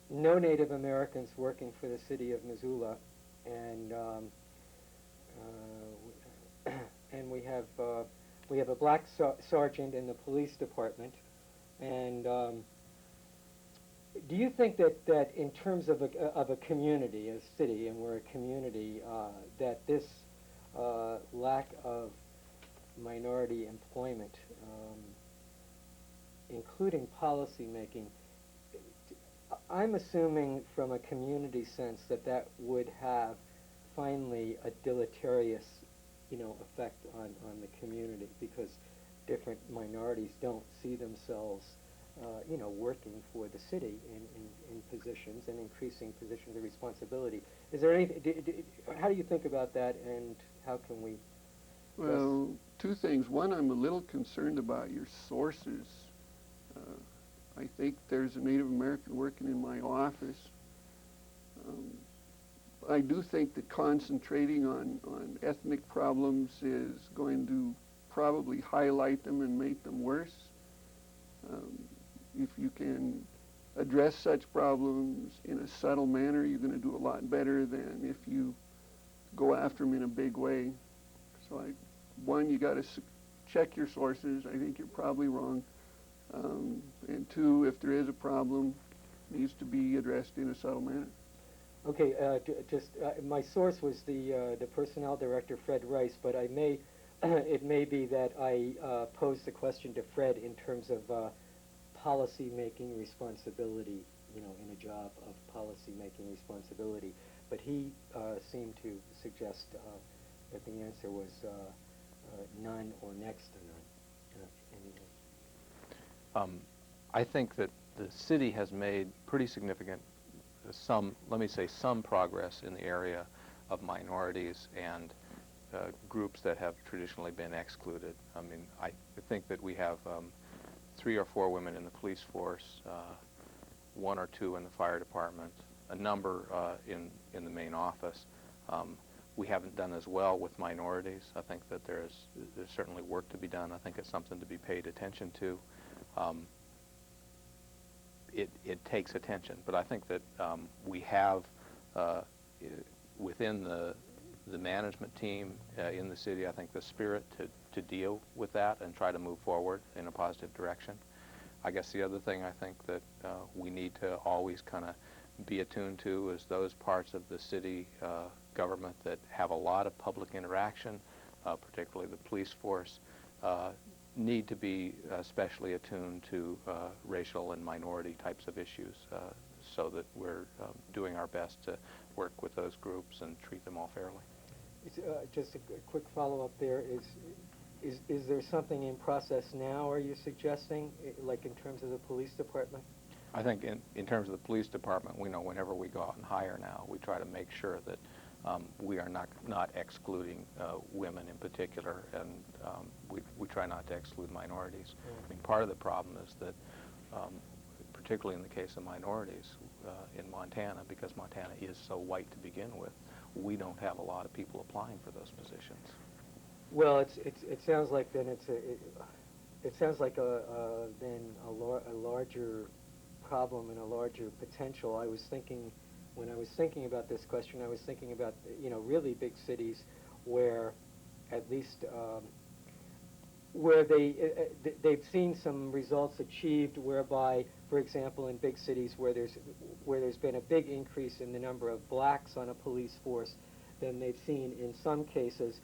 [SPEAKER 10] no Native Americans working for the city of Missoula, and and we have a black sergeant in the police department. And do you think that in terms of a community, a city, and we're a community, that this lack of minority employment, including policy making, I'm assuming from a community sense that would have finally a deleterious, effect on the community, because different minorities don't see themselves, working for the city in positions and increasing positions of responsibility. Is there anything? How do you think about that, and how can we?
[SPEAKER 11] Well, two things. One, I'm a little concerned about your sources. I think there's a Native American working in my office. I do think that concentrating on ethnic problems is going to probably highlight them and make them worse. If you can address such problems in a subtle manner, you're going to do a lot better than if you go after them in a big way. So one, you got to check your sources. I think you're probably wrong. And two, if there is a problem, it needs to be addressed in a subtle manner.
[SPEAKER 10] Okay, my source was the personnel director, Fred Rice, but it may be that I posed the question to Fred in terms of policy-making responsibility, you know, in a job of policy-making responsibility. But he seemed to suggest that the answer was none or next to none.
[SPEAKER 12] I think that the city has made pretty significant, let me say, some progress in the area of minorities and groups that have traditionally been excluded. I mean, I think that we have 3 or 4 women in the police force, 1 or 2 in the fire department, a number in the main office. We haven't done as well with minorities. I think that there's certainly work to be done. I think it's something to be paid attention to. It takes attention, but I think that we have within the management team in the city, I think, the spirit to deal with that and try to move forward in a positive direction. I guess the other thing I think that we need to always kind of be attuned to is those parts of the city government that have a lot of public interaction, particularly the police force, need to be especially attuned to racial and minority types of issues so that we're doing our best to work with those groups and treat them all fairly.
[SPEAKER 10] Just a quick follow-up there. Is there something in process now, are you suggesting, like in terms of the police department?
[SPEAKER 12] I think in terms of the police department, we know whenever we go out and hire now, we try to make sure that we are not excluding women in particular, and we try not to exclude minorities. I mean, part of the problem is that, particularly in the case of minorities in Montana, because Montana is so white to begin with, we don't have a lot of people applying for those positions.
[SPEAKER 10] Well, it sounds like then it sounds like then a larger problem and a larger potential. I was thinking, when I was thinking about this question, I was thinking about, you know, really big cities where at least where they've seen some results achieved, whereby, for example, in big cities where there's been a big increase in the number of blacks on a police force, then they've seen in some cases,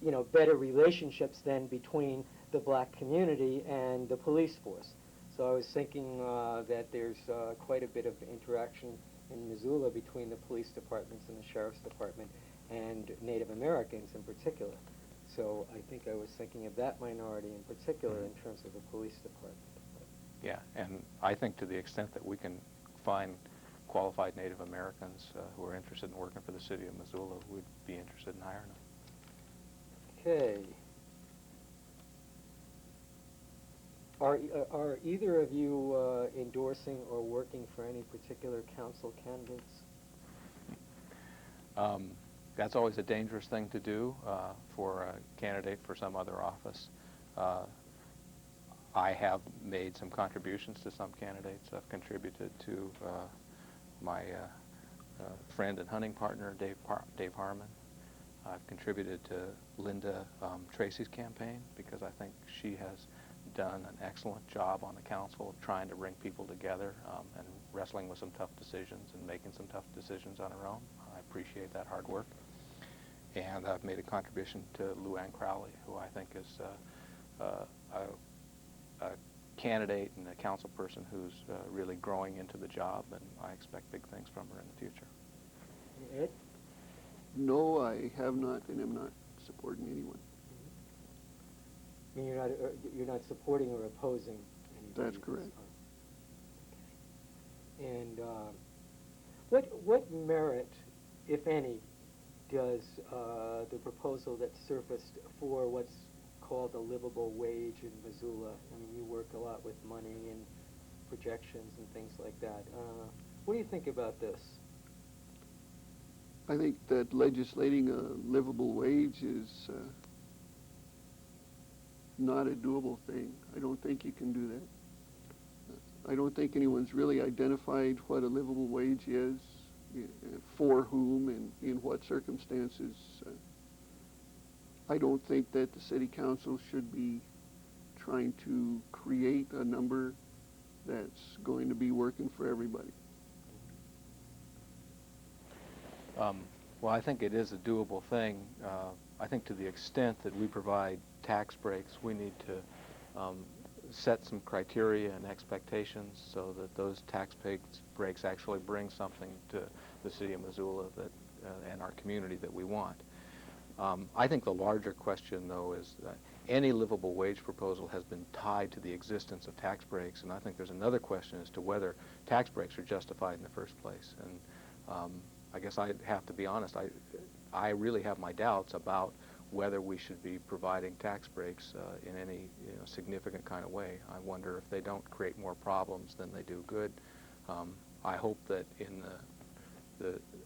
[SPEAKER 10] you know, better relationships then between the black community and the police force. So I was thinking that there's quite a bit of interaction in Missoula between the police departments and the sheriff's department and Native Americans in particular. So I think I was thinking of that minority in particular in terms of the police department.
[SPEAKER 12] Yeah, and I think to the extent that we can find qualified Native Americans who are interested in working for the city of Missoula, we'd be interested in hiring them.
[SPEAKER 10] Okay. Are either of you endorsing or working for any particular council candidates?
[SPEAKER 12] That's always a dangerous thing to do for a candidate for some other office. I have made some contributions to some candidates. I've contributed to my friend and hunting partner, Dave Harmon. I've contributed to Linda Tracy's campaign because I think she has done an excellent job on the council of trying to bring people together and wrestling with some tough decisions and making some tough decisions on her own. I appreciate that hard work. And I've made a contribution to Luann Crowley, who I think is a candidate and a council person who's really growing into the job, and I expect big things from her in the future.
[SPEAKER 10] Ed?
[SPEAKER 11] No, I have not, and am not supporting anyone.
[SPEAKER 10] I mean, you're not supporting or opposing anybody?
[SPEAKER 11] That's correct.
[SPEAKER 10] Okay. And what merit, if any, does the proposal that surfaced for what's called a livable wage in Missoula? I mean, you work a lot with money and projections and things like that. What do you think about this?
[SPEAKER 11] I think that legislating a livable wage is not a doable thing. I don't think you can do that. I don't think anyone's really identified what a livable wage is, for whom, and in what circumstances. I don't think that the city council should be trying to create a number that's going to be working for everybody.
[SPEAKER 12] Well, I think it is a doable thing. I think to the extent that we provide tax breaks, we need to set some criteria and expectations so that those tax breaks actually bring something to the city of Missoula that, and our community that we want. I think the larger question, though, is that any livable wage proposal has been tied to the existence of tax breaks, and I think there's another question as to whether tax breaks are justified in the first place. And I guess I have to be honest, I really have my doubts about whether we should be providing tax breaks in any significant kind of way. I wonder if they don't create more problems than they do good. I hope that in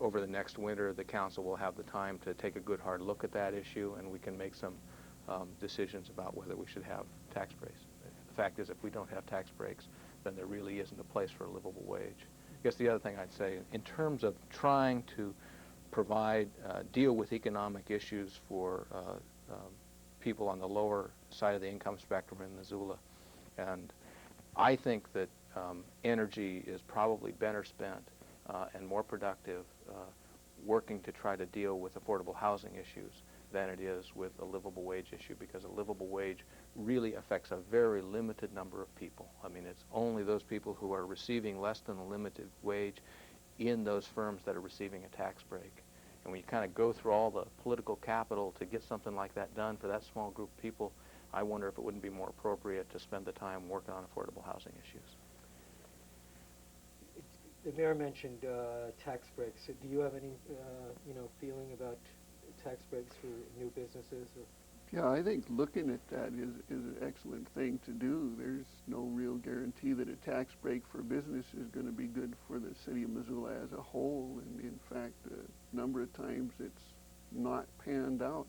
[SPEAKER 12] over the next winter, the council will have the time to take a good hard look at that issue, and we can make some decisions about whether we should have tax breaks. The fact is, if we don't have tax breaks, then there really isn't a place for a livable wage. I guess the other thing I'd say, in terms of trying to provide, deal with economic issues for people on the lower side of the income spectrum in Missoula, and I think that energy is probably better spent and more productive working to try to deal with affordable housing issues than it is with a livable wage issue, because a livable wage really affects a very limited number of people. I mean, it's only those people who are receiving less than a limited wage in those firms that are receiving a tax break. And when you kind of go through all the political capital to get something like that done for that small group of people, I wonder if it wouldn't be more appropriate to spend the time working on affordable housing issues.
[SPEAKER 10] The mayor mentioned tax breaks. Do you have any, feeling about tax breaks for new businesses? Or?
[SPEAKER 11] Yeah, I think looking at that is an excellent thing to do. There's no real guarantee that a tax break for business is going to be good for the city of Missoula as a whole, and in fact, a number of times it's not panned out.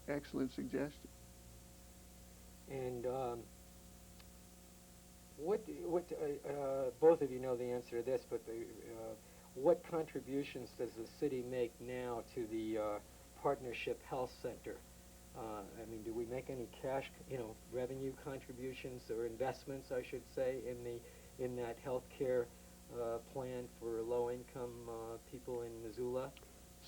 [SPEAKER 11] Excellent suggestion.
[SPEAKER 10] And both of you know the answer to this, but what contributions does the city make now to the Partnership Health Center? I mean, do we make any cash, revenue contributions or investments, I should say, in that health care plan for low-income people in Missoula?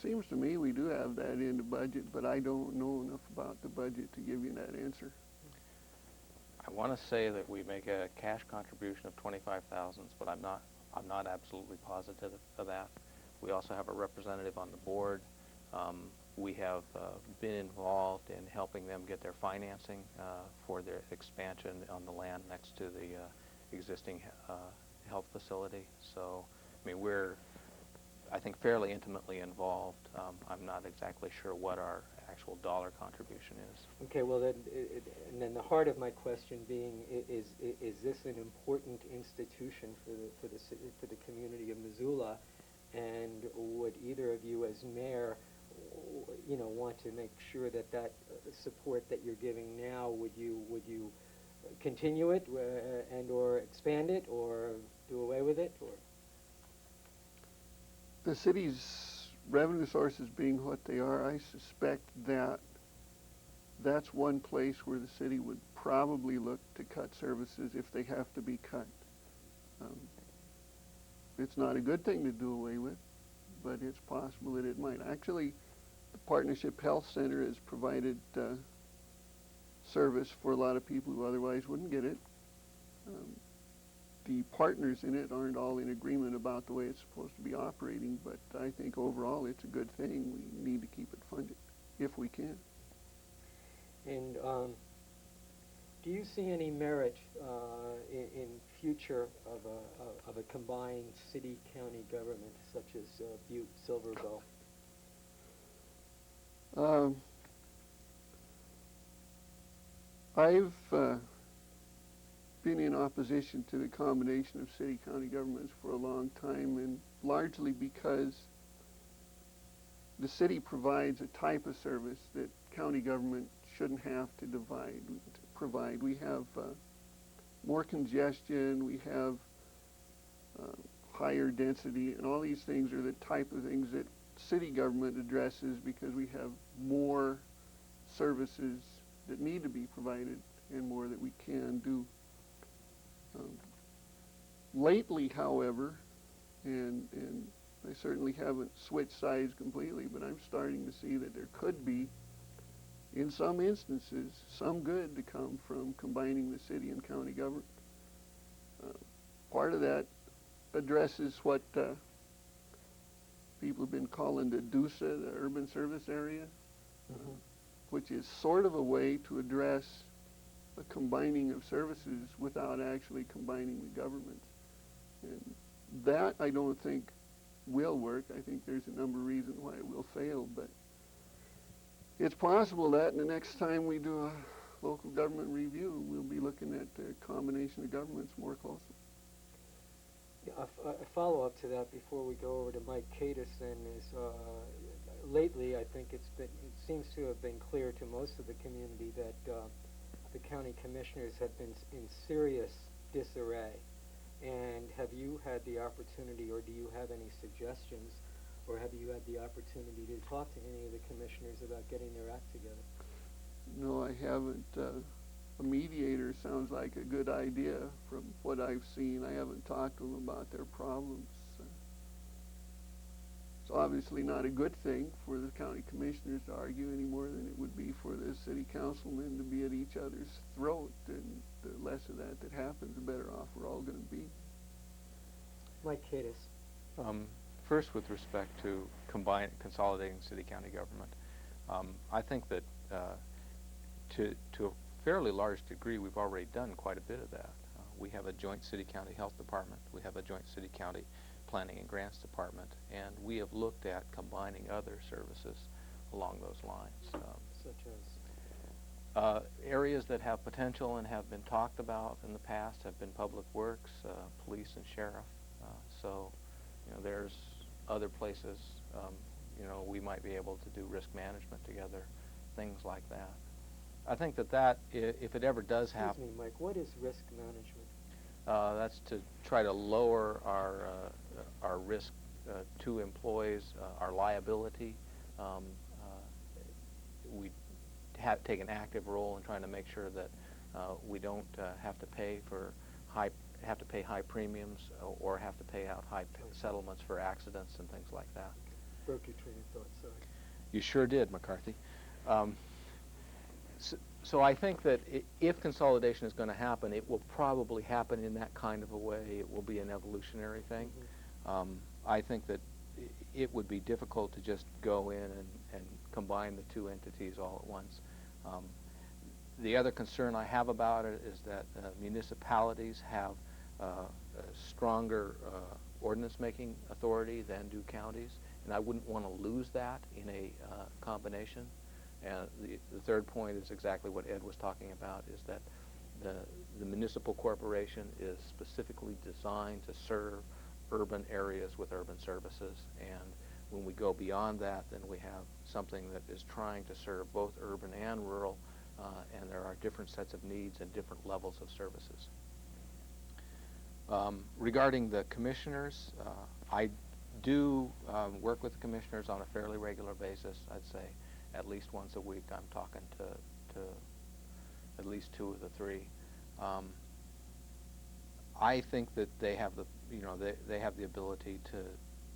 [SPEAKER 11] Seems to me we do have that in the budget, but I don't know enough about the budget to give you that answer.
[SPEAKER 12] I want to say that we make a cash contribution of $25,000, but I'm not absolutely positive of that. We also have a representative on the board. We have been involved in helping them get their financing for their expansion on the land next to the existing health facility. So, I mean, we're, I think, fairly intimately involved. I'm not exactly sure what our actual dollar contribution is.
[SPEAKER 10] Okay, well then, and then the heart of my question being, is this an important institution for the community of Missoula, and would either of you as mayor, want to make sure that support that you're giving now, would you continue it and or expand it or do away with it, or?
[SPEAKER 11] The city's revenue sources being what they are, I suspect that that's one place where the city would probably look to cut services if they have to be cut. It's not a good thing to do away with, but it's possible that it might. Actually, the Partnership Health Center has provided service for a lot of people who otherwise wouldn't get it. The partners in it aren't all in agreement about the way it's supposed to be operating, but I think overall it's a good thing. We need to keep it funded if we can.
[SPEAKER 10] And do you see any merit in future of a combined city-county government such as Butte, Silver Bow?
[SPEAKER 11] I've been in opposition to the combination of city-county governments for a long time, and largely because the city provides a type of service that county government shouldn't have to provide. We have more congestion, we have higher density, and all these things are the type of things that city government addresses because we have more services that need to be provided and more that we can do. Lately, however, and I certainly haven't switched sides completely, but I'm starting to see that there could be, in some instances, some good to come from combining the city and county government. Part of that addresses what people have been calling the DUSA, the Urban Service Area, which is sort of a way to address a combining of services without actually combining the governments. And that I don't think will work. I think there's a number of reasons why it will fail, but it's possible that in the next time we do a local government review, we'll be looking at the combination of governments more closely.
[SPEAKER 10] Yeah, a follow-up to that before we go over to Mike Kadas then is, lately I think it seems to have been clear to most of the community that the county commissioners have been in serious disarray. And have you had the opportunity, or do you have any suggestions, or have you had the opportunity to talk to any of the commissioners about getting their act together?
[SPEAKER 11] No, I haven't. A mediator sounds like a good idea from what I've seen. I haven't talked to them about their problems. It's obviously not a good thing for the county commissioners to argue any more than it would be for the city councilmen to be at each other's throat, and the less of that happens, the better off we're all going to be.
[SPEAKER 10] Mike Kadas.
[SPEAKER 12] First, with respect to consolidating city-county government, I think that to a fairly large degree, we've already done quite a bit of that. We have a joint city-county health department. We have a joint city-county planning and grants department, and we have looked at combining other services along those lines.
[SPEAKER 10] Such as?
[SPEAKER 12] Areas that have potential and have been talked about in the past have been public works, police, and sheriff. So, there's other places, we might be able to do risk management together, things like that. I think that if it ever does happen...
[SPEAKER 10] Excuse me, Mike, what is risk management?
[SPEAKER 12] That's to try to lower our risk to employees, our liability. We take an active role in trying to make sure that we don't have to pay high premiums or have to pay out high settlements for accidents and things like that.
[SPEAKER 10] Broke your train of thought, sorry.
[SPEAKER 12] You sure did, McCarthy. So I think that if consolidation is going to happen, it will probably happen in that kind of a way. It will be an evolutionary thing. I think that it would be difficult to just go in and combine the two entities all at once. The other concern I have about it is that municipalities have a stronger ordinance-making authority than do counties, and I wouldn't want to lose that in a combination. And the third point is exactly what Ed was talking about, is that the municipal corporation is specifically designed to serve urban areas with urban services, and when we go beyond that, then we have something that is trying to serve both urban and rural, and there are different sets of needs and different levels of services. Regarding the commissioners, I do work with the commissioners on a fairly regular basis. I'd say at least once a week I'm talking to at least two of the three. I think that they have the they have the ability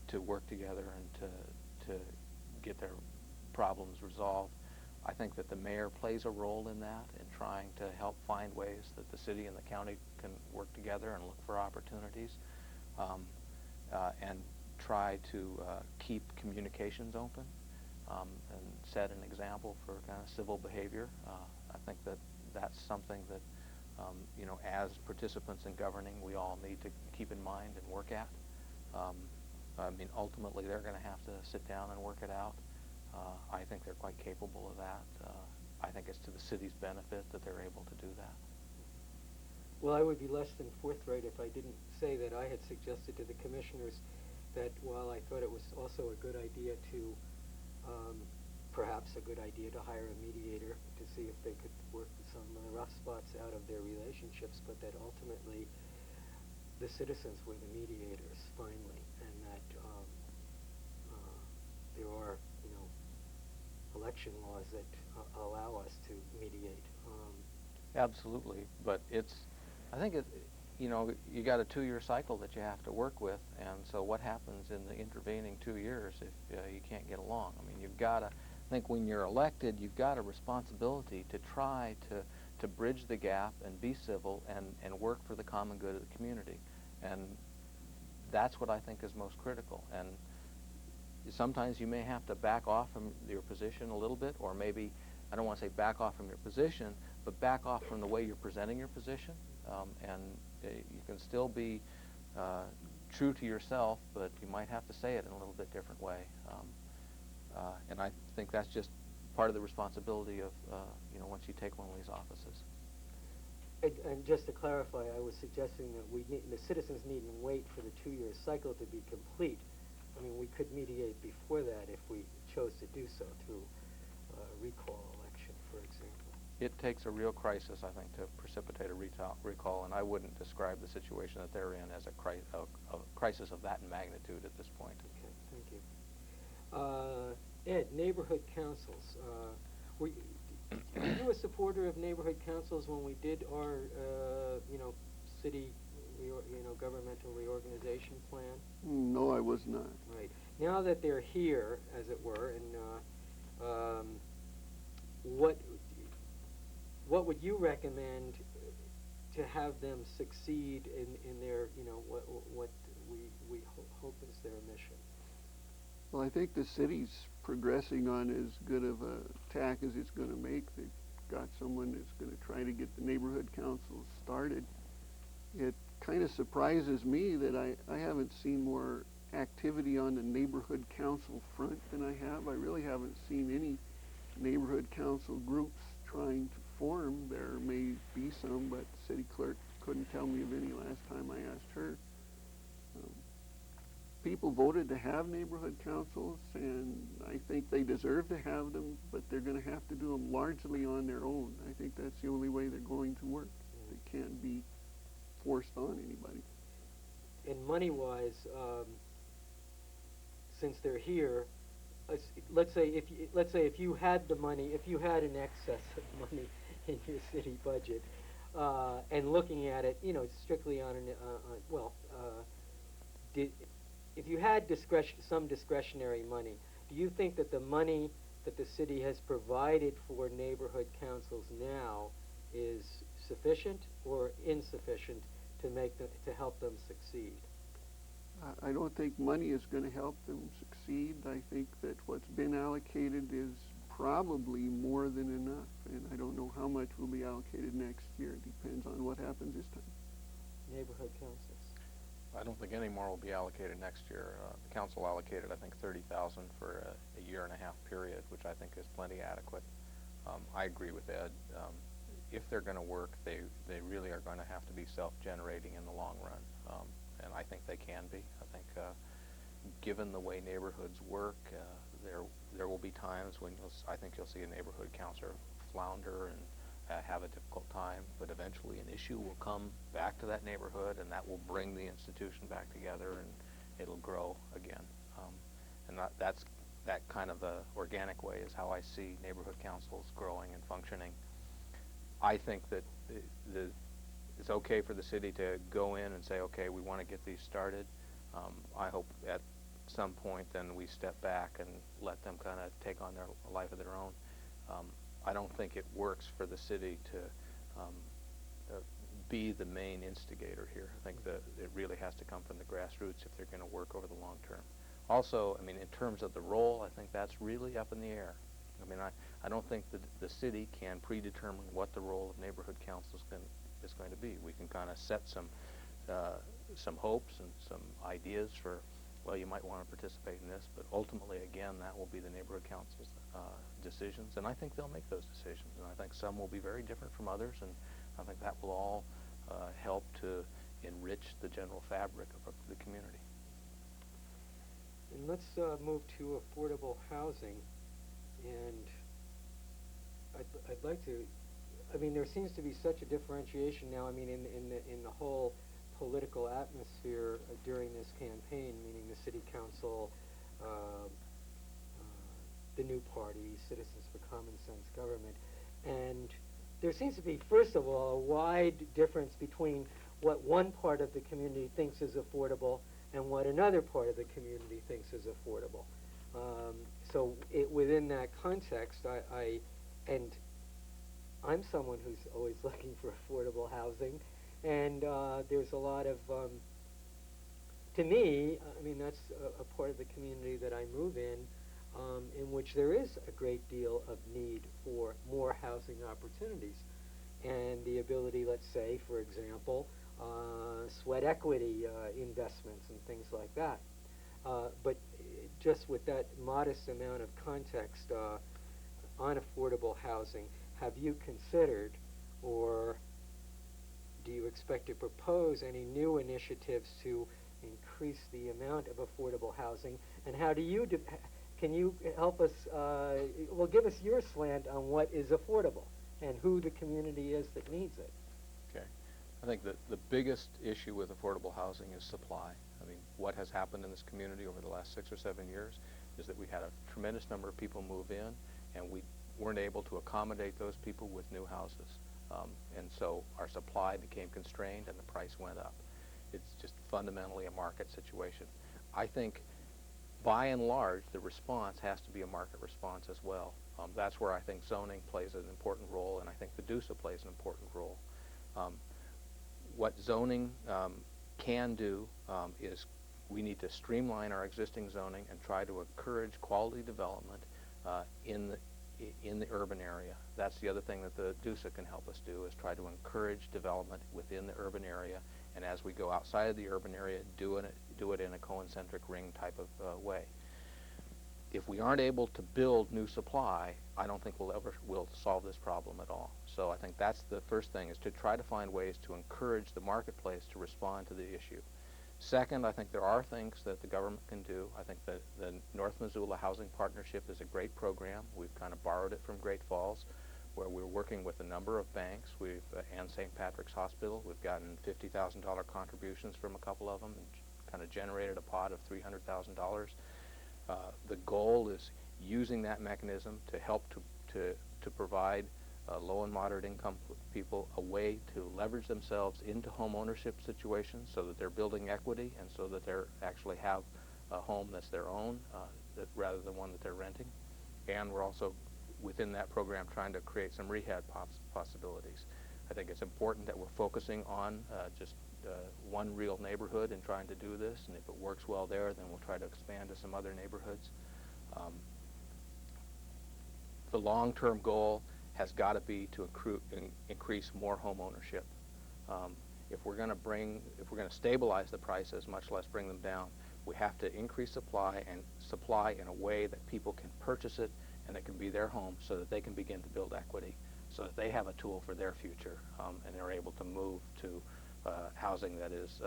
[SPEAKER 12] to work together and to get their problems resolved. I think that the mayor plays a role in that, in trying to help find ways that the city and the county can work together and look for opportunities, and try to keep communications open, and set an example for kind of civil behavior. I think that that's something that as participants in governing, we all need to keep in mind and work at. I mean, ultimately, they're going to have to sit down and work it out. I think they're quite capable of that. I think it's to the city's benefit that they're able to do that.
[SPEAKER 10] Well, I would be less than forthright if I didn't say that I had suggested to the commissioners that while I thought it was also a good idea to, perhaps a good idea to hire a mediator to see if they could work some rough spots out of their relationships, but that ultimately the citizens were the mediators finally, and that there are, election laws that allow us to mediate.
[SPEAKER 12] Absolutely, but I think you know, you got a 2-year cycle that you have to work with, and so what happens in the intervening 2 years if you can't get along? I mean, you've got to, I think when you're elected, you've got a responsibility to try to bridge the gap and be civil and work for the common good of the community. And that's what I think is most critical. And sometimes you may have to back off from your position a little bit, or maybe, I don't want to say back off from your position, but back off from the way you're presenting your position. And you can still be true to yourself, but you might have to say it in a little bit different way. And I think that's just part of the responsibility of, you know, once you take one of these offices.
[SPEAKER 10] And just to clarify, I was suggesting that the citizens needn't wait for the 2-year cycle to be complete. I mean, we could mediate before that if we chose to do so through a recall election, for example.
[SPEAKER 12] It takes a real crisis, I think, to precipitate a recall, and I wouldn't describe the situation that they're in as a crisis of that magnitude at this point.
[SPEAKER 10] Okay, thank you. Ed, neighborhood councils. Were you a supporter of neighborhood councils when we did our, you know, city, governmental reorganization plan?
[SPEAKER 11] No, I was not.
[SPEAKER 10] Right. Now that they're here, as it were, and what would you recommend to have them succeed in their, you know, what we hope is their mission?
[SPEAKER 11] Well, I think the city's progressing on as good of a tack as it's going to make. They've got someone that's going to try to get the neighborhood councils started. It kind of surprises me that I haven't seen more activity on the neighborhood council front than I have. I really haven't seen any neighborhood council groups trying to form. There may be some, but the city clerk couldn't tell me of any last time I asked her. People voted to have neighborhood councils, and I think they deserve to have them, but they're going to have to do them largely on their own. I think that's the only way they're going to work. They can't be forced on anybody.
[SPEAKER 10] And money-wise, since they're here, let's say if you had the money, if you had an excess of money in your city budget, and looking at it, you know, strictly on if you had some discretionary money, do you think that the money that the city has provided for neighborhood councils now is sufficient or insufficient to help them succeed?
[SPEAKER 11] I don't think money is going to help them succeed. I think that what's been allocated is probably more than enough, and I don't know how much will be allocated next year. It depends on what happens this time.
[SPEAKER 10] Neighborhood councils.
[SPEAKER 12] I don't think any more will be allocated next year. The council allocated, I think, $30,000 for a 1.5-year period, which I think is plenty adequate. I agree with Ed. If they're going to work, they really are going to have to be self-generating in the long run, and I think they can be. I think, given the way neighborhoods work, there will be times when I think you'll see a neighborhood councilor flounder and have a difficult time, but eventually an issue will come back to that neighborhood, and that will bring the institution back together, and it'll grow again. And that's that kind of a organic way is how I see neighborhood councils growing and functioning. I think that it's okay for the city to go in and say, okay, we want to get these started. I hope at some point then we step back and let them kind of take on their life of their own. I don't think it works for the city to be the main instigator here. I think that it really has to come from the grassroots if they're going to work over the long term. Also, I mean, in terms of the role, I think that's really up in the air. I mean, I don't think that the city can predetermine what the role of neighborhood councils is going to be. We can kind of set some hopes and some ideas for, well, you might want to participate in this, but ultimately, again, that will be the neighborhood council's decisions, and I think they'll make those decisions, and I think some will be very different from others, and I think that will all help to enrich the general fabric of the community.
[SPEAKER 10] And let's move to affordable housing, and I'd like to, I mean, there seems to be such a differentiation now, I mean, in the whole political atmosphere during this campaign, meaning the city council, the new party, Citizens for Common Sense Government, and there seems to be, first of all, a wide difference between what one part of the community thinks is affordable and what another part of the community thinks is affordable. So within that context, I'm someone who's always looking for affordable housing, and there's a lot of, to me, I mean, that's a part of the community that I move in which there is a great deal of need for more housing opportunities, and the ability, let's say, for example, sweat equity investments and things like that. But just with that modest amount of context on affordable housing, have you considered, or do you expect to propose any new initiatives to increase the amount of affordable housing? And how do you, can you help us, well, give us your slant on what is affordable and who the community is that needs it?
[SPEAKER 12] Okay. I think that the biggest issue with affordable housing is supply. I mean, what has happened in this community over the last 6 or 7 years is that we had a tremendous number of people move in, and we weren't able to accommodate those people with new houses. And so our supply became constrained and the price went up. It's just fundamentally a market situation. I think, by and large, the response has to be a market response as well. That's where I think zoning plays an important role, and I think the DUSA plays an important role. What zoning can do is we need to streamline our existing zoning and try to encourage quality development in the urban area. That's the other thing that the DUSA can help us do, is try to encourage development within the urban area, and as we go outside of the urban area, do it in a concentric ring type of way. If we aren't able to build new supply, I don't think we'll solve this problem at all. So I think that's the first thing, is to try to find ways to encourage the marketplace to respond to the issue. Second, I think there are things that the government can do. I think that the North Missoula Housing Partnership is a great program. We've kind of borrowed it from Great Falls, where we're working with a number of banks. And St. Patrick's Hospital. We've gotten $50,000 contributions from a couple of them and kind of generated a pot of $300,000. The goal is using that mechanism to help to provide low and moderate income people a way to leverage themselves into home ownership situations so that they're building equity and so that they actually have a home that's their own rather than one that they're renting. And we're also, within that program, trying to create some rehab possibilities. I think it's important that we're focusing on just one real neighborhood and trying to do this, and if it works well there, then we'll try to expand to some other neighborhoods. The long-term goal has got to be to increase more home ownership. If we're going to stabilize the prices, much less bring them down, we have to increase supply in a way that people can purchase it and it can be their home, so that they can begin to build equity, so that they have a tool for their future, and they're able to move to housing that is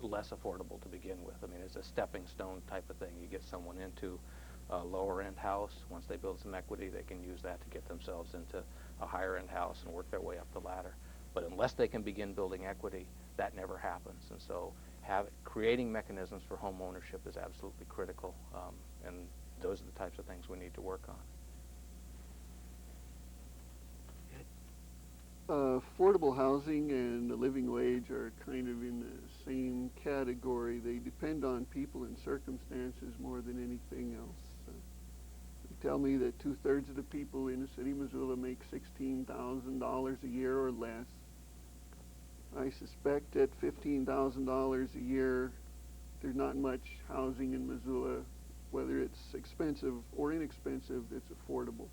[SPEAKER 12] less affordable to begin with. I mean, it's a stepping stone type of thing. You get someone into a lower end house. Once they build some equity, they can use that to get themselves into a higher end house and work their way up the ladder. But unless they can begin building equity, that never happens. And so creating mechanisms for home ownership is absolutely critical, and those are the types of things we need to work on.
[SPEAKER 11] Affordable housing and the living wage are kind of in the same category. They depend on people and circumstances more than anything else. They tell me that 2/3 of the people in the city of Missoula make $16,000 a year or less. I suspect at $15,000 a year, there's not much housing in Missoula. Whether it's expensive or inexpensive, it's affordable.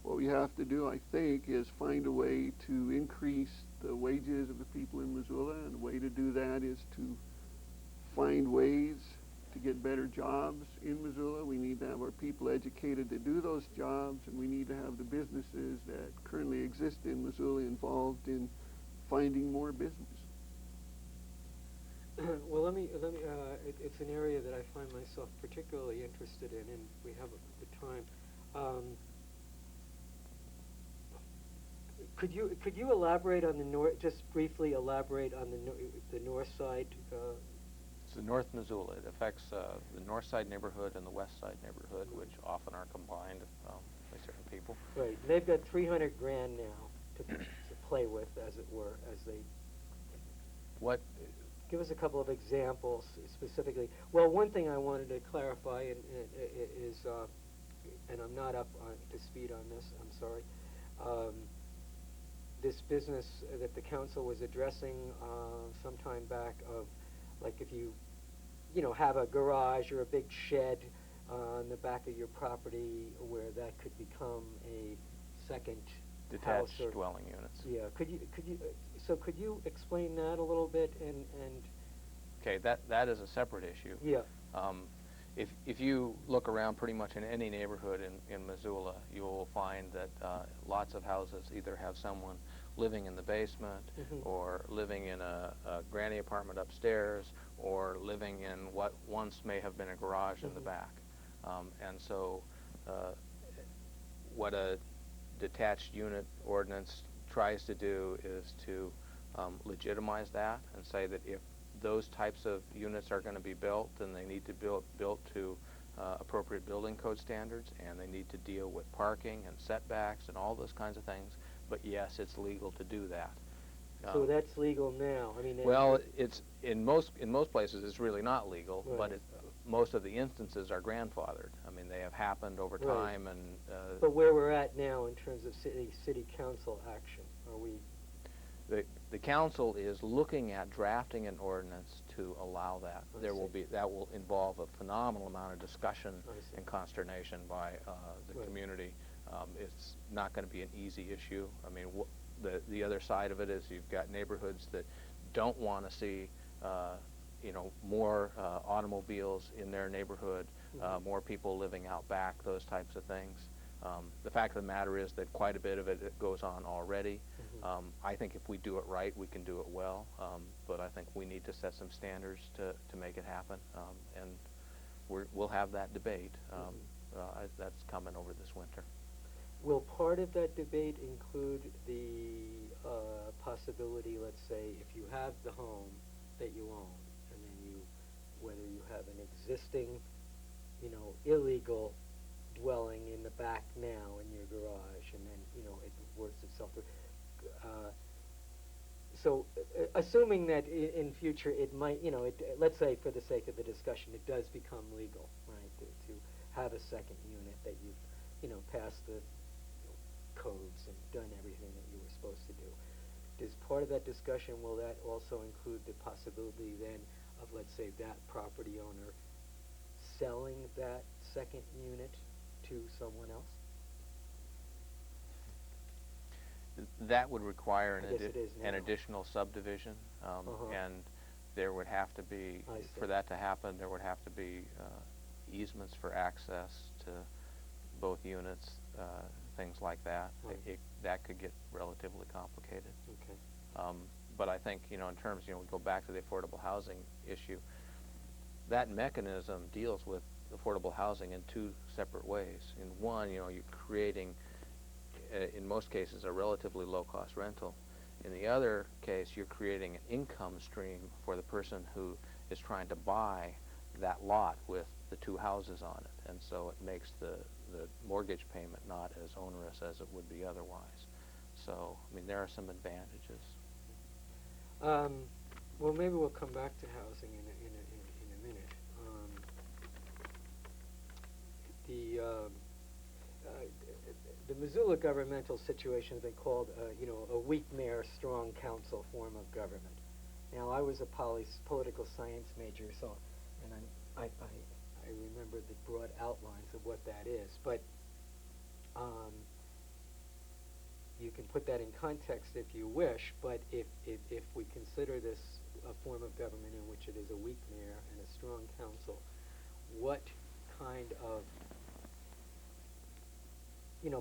[SPEAKER 11] What we have to do, I think, is find a way to increase the wages of the people in Missoula, and the way to do that is to find ways to get better jobs in Missoula. We need to have our people educated to do those jobs, and we need to have the businesses that currently exist in Missoula involved in finding more business.
[SPEAKER 10] Well, it's an area that I find myself particularly interested in, and we have the time. Could you elaborate on the north? Just briefly elaborate on the north side.
[SPEAKER 12] It's the North Missoula. It affects the north side neighborhood and the west side neighborhood, which often are combined. They different people.
[SPEAKER 10] Right. They've got 300 grand now to play with, as it were, as they.
[SPEAKER 12] What?
[SPEAKER 10] Give us a couple of examples specifically. Well, one thing I wanted to clarify is, and I'm not up to speed on this, I'm sorry. This business that the council was addressing some time back of, like, if you have a garage or a big shed on the back of your property where that could become a second house
[SPEAKER 12] Detached
[SPEAKER 10] or
[SPEAKER 12] dwelling units.
[SPEAKER 10] Yeah, could you explain that a little bit and
[SPEAKER 12] Okay, that is a separate issue.
[SPEAKER 10] Yeah.
[SPEAKER 12] If you look around pretty much in any neighborhood in Missoula, you will find that lots of houses either have someone living in the basement or living in a granny apartment upstairs or living in what once may have been a garage in the back. And so what a detached unit ordinance tries to do is to legitimize that and say that if those types of units are going to be built, then they need to be built to appropriate building code standards, and they need to deal with parking and setbacks and all those kinds of things. But yes, it's legal to do that.
[SPEAKER 10] So that's legal now. I mean,
[SPEAKER 12] well, it's in most places it's really not legal,
[SPEAKER 10] right.
[SPEAKER 12] but most of the instances are grandfathered. I mean, they have happened over time,
[SPEAKER 10] right.
[SPEAKER 12] and.
[SPEAKER 10] But where we're at now in terms of city council action, are we?
[SPEAKER 12] The council is looking at drafting an ordinance to allow that. That will involve a phenomenal amount of discussion and consternation by the
[SPEAKER 10] right.
[SPEAKER 12] community. It's not going to be an easy issue. I mean, the other side of it is you've got neighborhoods that don't want to see more automobiles in their neighborhood, more people living out back, those types of things. The fact of the matter is that quite a bit of it goes on already. I think if we do it right, we can do it well, but I think we need to set some standards to make it happen, and we'll have that debate. That's coming over this winter.
[SPEAKER 10] Will part of that debate include the possibility, let's say, if you have the home that you own, and then whether you have an existing, illegal dwelling in the back now in your garage, and then it works itself through. So assuming that in future it might, let's say for the sake of the discussion, it does become legal, right, to have a second unit that you've, passed the codes and done everything that you were supposed to do. Does part of that discussion, will that also include the possibility then of, let's say, that property owner selling that second unit to someone else?
[SPEAKER 12] That would require an
[SPEAKER 10] an
[SPEAKER 12] additional subdivision, and there would have to be, for that to happen, there would have to be easements for access to both units, things like that.
[SPEAKER 10] Right.
[SPEAKER 12] That could get relatively complicated.
[SPEAKER 10] Okay.
[SPEAKER 12] But I think, in terms, we go back to the affordable housing issue, that mechanism deals with affordable housing in two separate ways. In one, you're creating, in most cases, a relatively low-cost rental. In the other case, you're creating an income stream for the person who is trying to buy that lot with the two houses on it, and so it makes the mortgage payment not as onerous as it would be otherwise. So, I mean, there are some advantages.
[SPEAKER 10] Well, maybe we'll come back to housing in a minute. The Missoula governmental situation has been called, a weak mayor, strong council form of government. Now, I was a political science major, so, and I remember the broad outlines of what that is, but you can put that in context if you wish, but if we consider this a form of government in which it is a weak mayor and a strong council, what kind of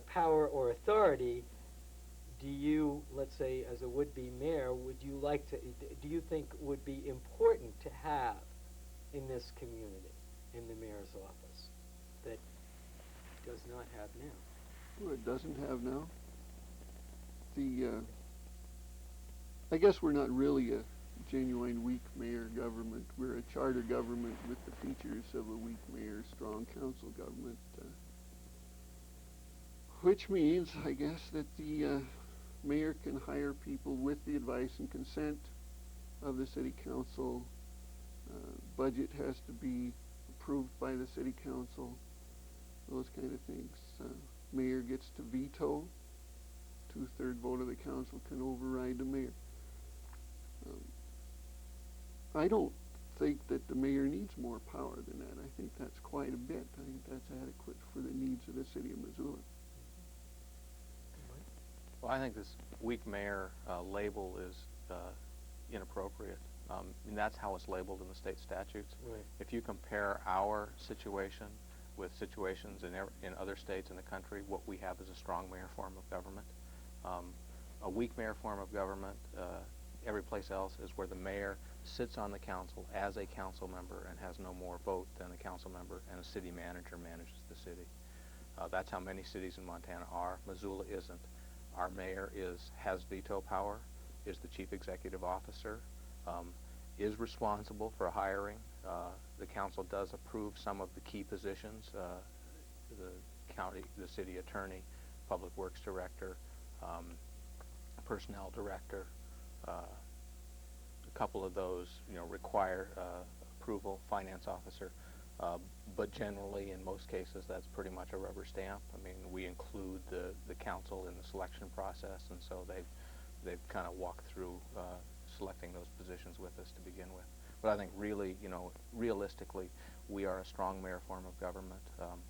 [SPEAKER 10] power or authority do you, let's say, as a would-be mayor, do you think would be important to have in this community, in the mayor's office, that does not have now?
[SPEAKER 11] Well, it doesn't have now. I guess we're not really a genuine weak mayor government. We're a charter government with the features of a weak mayor, strong council government. which means, I guess, that the mayor can hire people with the advice and consent of the city council. Budget has to be approved by the city council, those kind of things. Mayor gets to veto. 2/3 vote of the council can override the mayor. I don't think that the mayor needs more power than that. I think that's quite a bit. I think that's adequate for the needs of the city of Missoula.
[SPEAKER 12] Well, I think this weak mayor label is inappropriate. And that's how it's labeled in the state statutes.
[SPEAKER 10] Right.
[SPEAKER 12] If you compare our situation with situations in other states in the country, what we have is a strong mayor form of government. A weak mayor form of government, every place else, is where the mayor sits on the council as a council member and has no more vote than the council member, and a city manager manages the city. That's how many cities in Montana are. Missoula isn't. Our mayor has veto power, is the chief executive officer, is responsible for hiring. The council does approve some of the key positions, the city attorney, public works director, personnel director. A couple of those, require approval, finance officer. But generally, in most cases, that's pretty much a rubber stamp. I mean, we include the council in the selection process, and so they've kind of walked through selecting those positions with us to begin with. But I think really, realistically, we are a strong mayor form of government.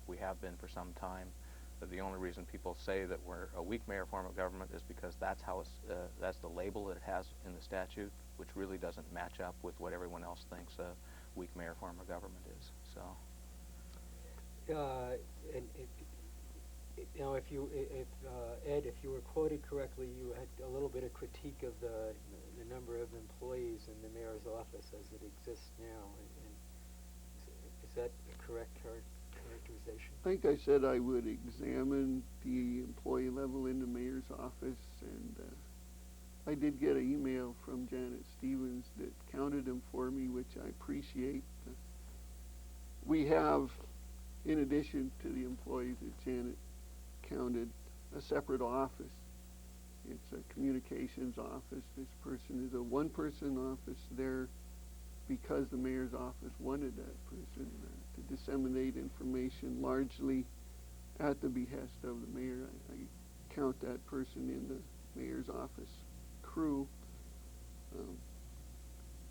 [SPEAKER 12] We have been for some time. The only reason people say that we're a weak mayor form of government is because that's that's the label that it has in the statute, which really doesn't match up with what everyone else thinks a weak mayor form of government is. So.
[SPEAKER 10] And Ed, if you were quoted correctly, you had a little bit of critique of the number of employees in the mayor's office as it exists now. And is that a correct characterization?
[SPEAKER 11] I think I said I would examine the employee level in the mayor's office, and I did get an email from Janet Stevens that counted them for me, which I appreciate. We have, in addition to the employees that Janet counted, a separate office. It's a communications office. This person is a one-person office there because the mayor's office wanted that person to disseminate information largely at the behest of the mayor. I count that person in the mayor's office crew.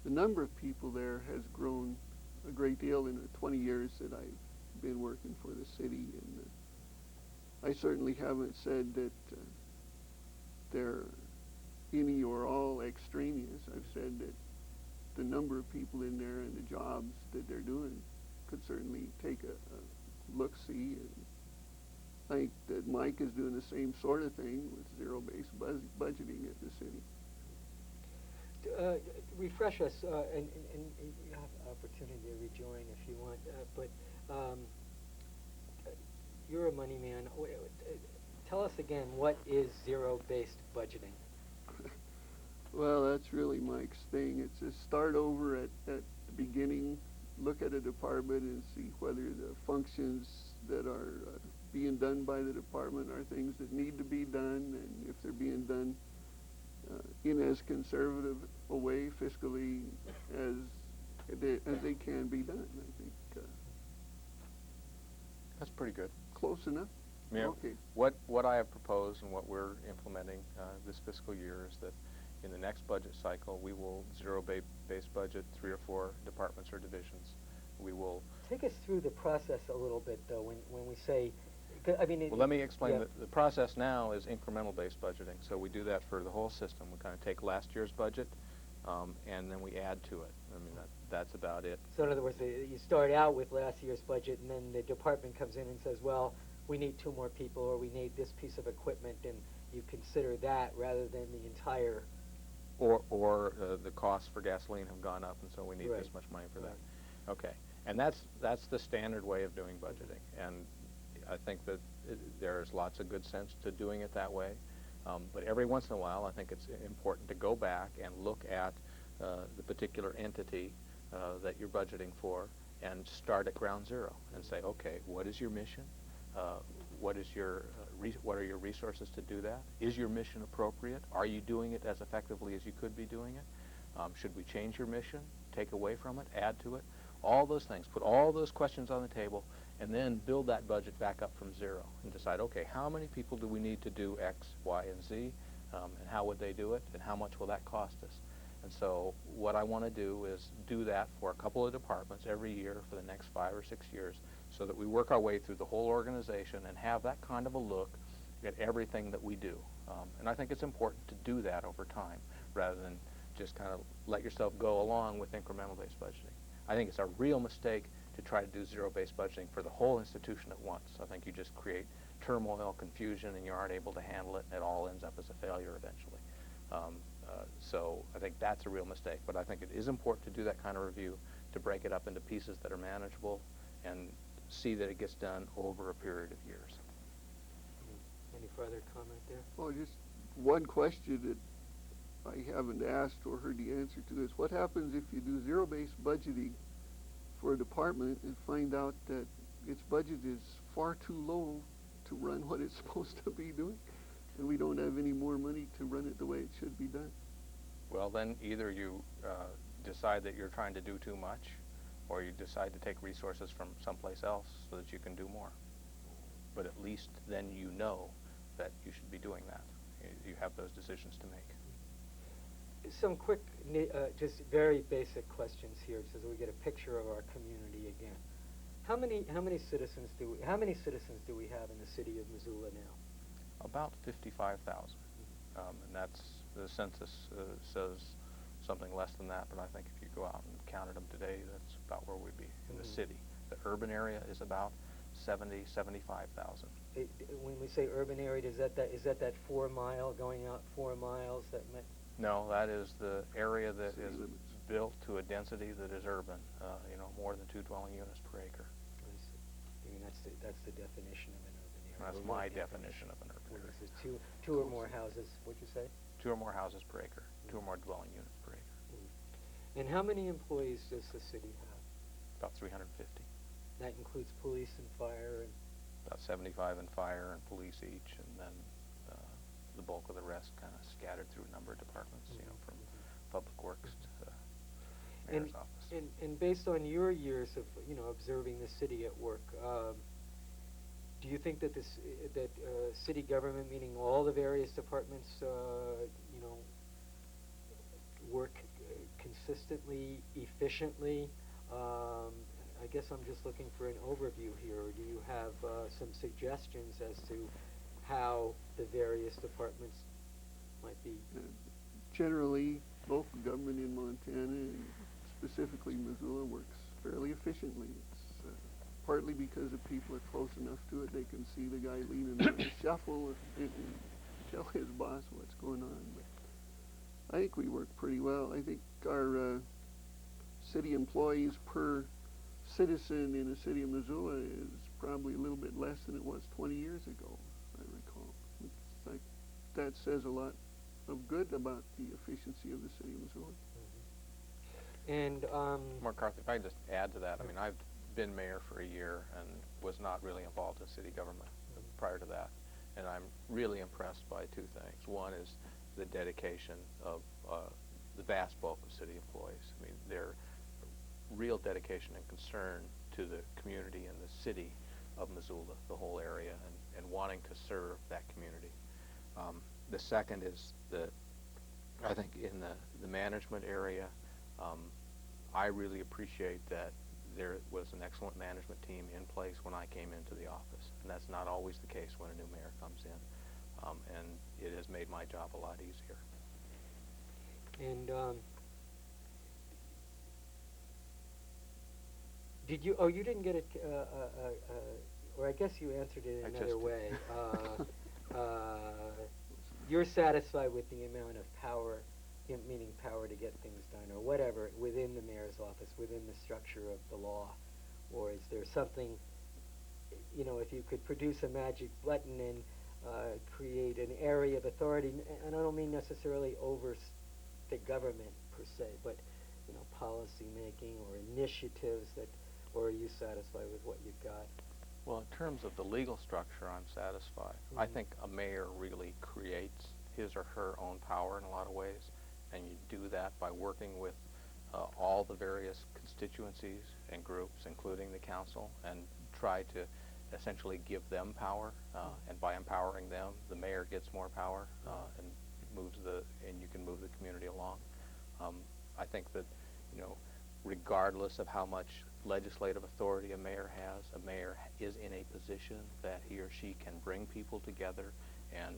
[SPEAKER 11] The number of people there has grown a great deal in the 20 years that I've been working for the city, and I certainly haven't said that they're any or all extraneous. I've said that the number of people in there and the jobs that they're doing could certainly take a look-see. And I think that Mike is doing the same sort of thing with zero-based budgeting at the city.
[SPEAKER 10] Refresh us, and you have opportunity to rejoin if you want, but you're a money man. Tell us again, what is zero-based budgeting?
[SPEAKER 11] Well, that's really Mike's thing. It's a start over at the beginning, look at a department and see whether the functions that are being done by the department are things that need to be done, and if they're being done in as conservative a way fiscally as they can be done. I think
[SPEAKER 12] that's pretty good.
[SPEAKER 11] Close enough.
[SPEAKER 12] Yeah.
[SPEAKER 11] Okay.
[SPEAKER 12] What I have proposed and what we're implementing this fiscal year is that in the next budget cycle, we will zero-based budget 3 or 4 departments or divisions. We will
[SPEAKER 10] take us through the process a little bit, though. When we say, I mean,
[SPEAKER 12] well, let me explain. Yeah. The process now is incremental-based budgeting. So we do that for the whole system. We kind of take last year's budget, and then we add to it. I mean, that's about it.
[SPEAKER 10] So in other words, you start out with last year's budget, and then the department comes in and says, well, we need 2 more people, or we need this piece of equipment, and you consider that rather than the entire.
[SPEAKER 12] Or the costs for gasoline have gone up, and so we need this much money for that. Okay, and that's the standard way of doing budgeting, and I think that there's lots of good sense to doing it that way. But every once in a while, I think it's important to go back and look at the particular entity that you're budgeting for and start at ground zero and say, okay, what is your mission? what are your resources to do that? Is your mission appropriate? Are you doing it as effectively as you could be doing it? Should we change your mission, take away from it, add to it? All those things. Put all those questions on the table, and then build that budget back up from zero and decide, okay, how many people do we need to do X, Y, and Z, and how would they do it, and how much will that cost us? And so what I want to do is do that for a couple of departments every year for the next 5 or 6 years, so that we work our way through the whole organization and have that kind of a look at everything that we do. And I think it's important to do that over time, rather than just kind of let yourself go along with incremental-based budgeting. I think it's a real mistake to try to do zero-based budgeting for the whole institution at once. I think you just create turmoil, confusion, and you aren't able to handle it, and it all ends up as a failure eventually. So I think that's a real mistake. But I think it is important to do that kind of review, to break it up into pieces that are manageable and see that it gets done over a period of years.
[SPEAKER 10] Any further comment there?
[SPEAKER 11] Well, just one question that I haven't asked or heard the answer to this. What happens if you do zero-based budgeting for a department and find out that its budget is far too low to run what it's supposed to be doing, and we don't have any more money to run it the way it should be done?
[SPEAKER 12] Well, then either you decide that you're trying to do too much, or you decide to take resources from someplace else so that you can do more. But at least then you know that you should be doing that. You have those decisions to make.
[SPEAKER 10] Some quick, just very basic questions here, so that we get a picture of our community again. How many citizens do we have in the city of Missoula now?
[SPEAKER 12] About 55,000, and that's the census says something less than that. But I think if you go out and counted them today, that's about where we'd be in the city. The urban area is about 75,000.
[SPEAKER 10] When we say urban area, is that that 4 mile going out 4 miles that meant?
[SPEAKER 12] No, that is the area that is built to a density that is urban. More than 2 dwelling units per acre.
[SPEAKER 10] I mean, that's the definition of an urban area.
[SPEAKER 12] That's my definition of an urban area.
[SPEAKER 10] Two or more houses. What'd you say?
[SPEAKER 12] 2 or more houses per acre. 2 or more dwelling units per acre.
[SPEAKER 10] And how many employees does the city have?
[SPEAKER 12] About 350.
[SPEAKER 10] That includes police and fire and.
[SPEAKER 12] About 75 in fire and police each, and then the bulk of the rest kind of scattered through a number of departments, from public works to mayor's office.
[SPEAKER 10] And based on your years of observing the city at work, do you think that city government, meaning all the various departments, work consistently, efficiently? I guess I'm just looking for an overview here. Do you have some suggestions as to how the various departments might be?
[SPEAKER 11] Generally, local government in Montana, and specifically Missoula, works fairly efficiently. It's partly because the people are close enough to it, they can see the guy leaning on the shuffle and tell his boss what's going on. But I think we work pretty well. I think our city employees per citizen in the city of Missoula is probably a little bit less than it was 20 years ago, I recall. It's like that says a lot of good about the efficiency of the city of Missoula.
[SPEAKER 10] And
[SPEAKER 12] McCarthy, if I can just add to that, I mean, I've been mayor for a year and was not really involved in city government prior to that, and I'm really impressed by 2 things. One is the dedication of the vast bulk of city employees. I mean, their real dedication and concern to the community and the city of Missoula, the whole area, and wanting to serve that community. The second is that I think in the management area, I really appreciate that there was an excellent management team in place when I came into the office, and that's not always the case when a new mayor comes in, and it has made my job a lot easier.
[SPEAKER 10] And did you? Oh, you didn't get it. Or I guess you answered it in another way. You're satisfied with the amount of power, meaning power to get things done, or whatever, within the mayor's office, within the structure of the law, or is there something? If you could produce a magic button and create an area of authority, and I don't mean necessarily over the government per se, but policy making or initiatives that, or are you satisfied with what you've got?
[SPEAKER 12] Well, in terms of the legal structure, I'm satisfied. I think a mayor really creates his or her own power in a lot of ways, and you do that by working with all the various constituencies and groups, including the council, and try to essentially give them power, and by empowering them, the mayor gets more power, and you can move the community along. I think that, regardless of how much legislative authority a mayor is in a position that he or she can bring people together and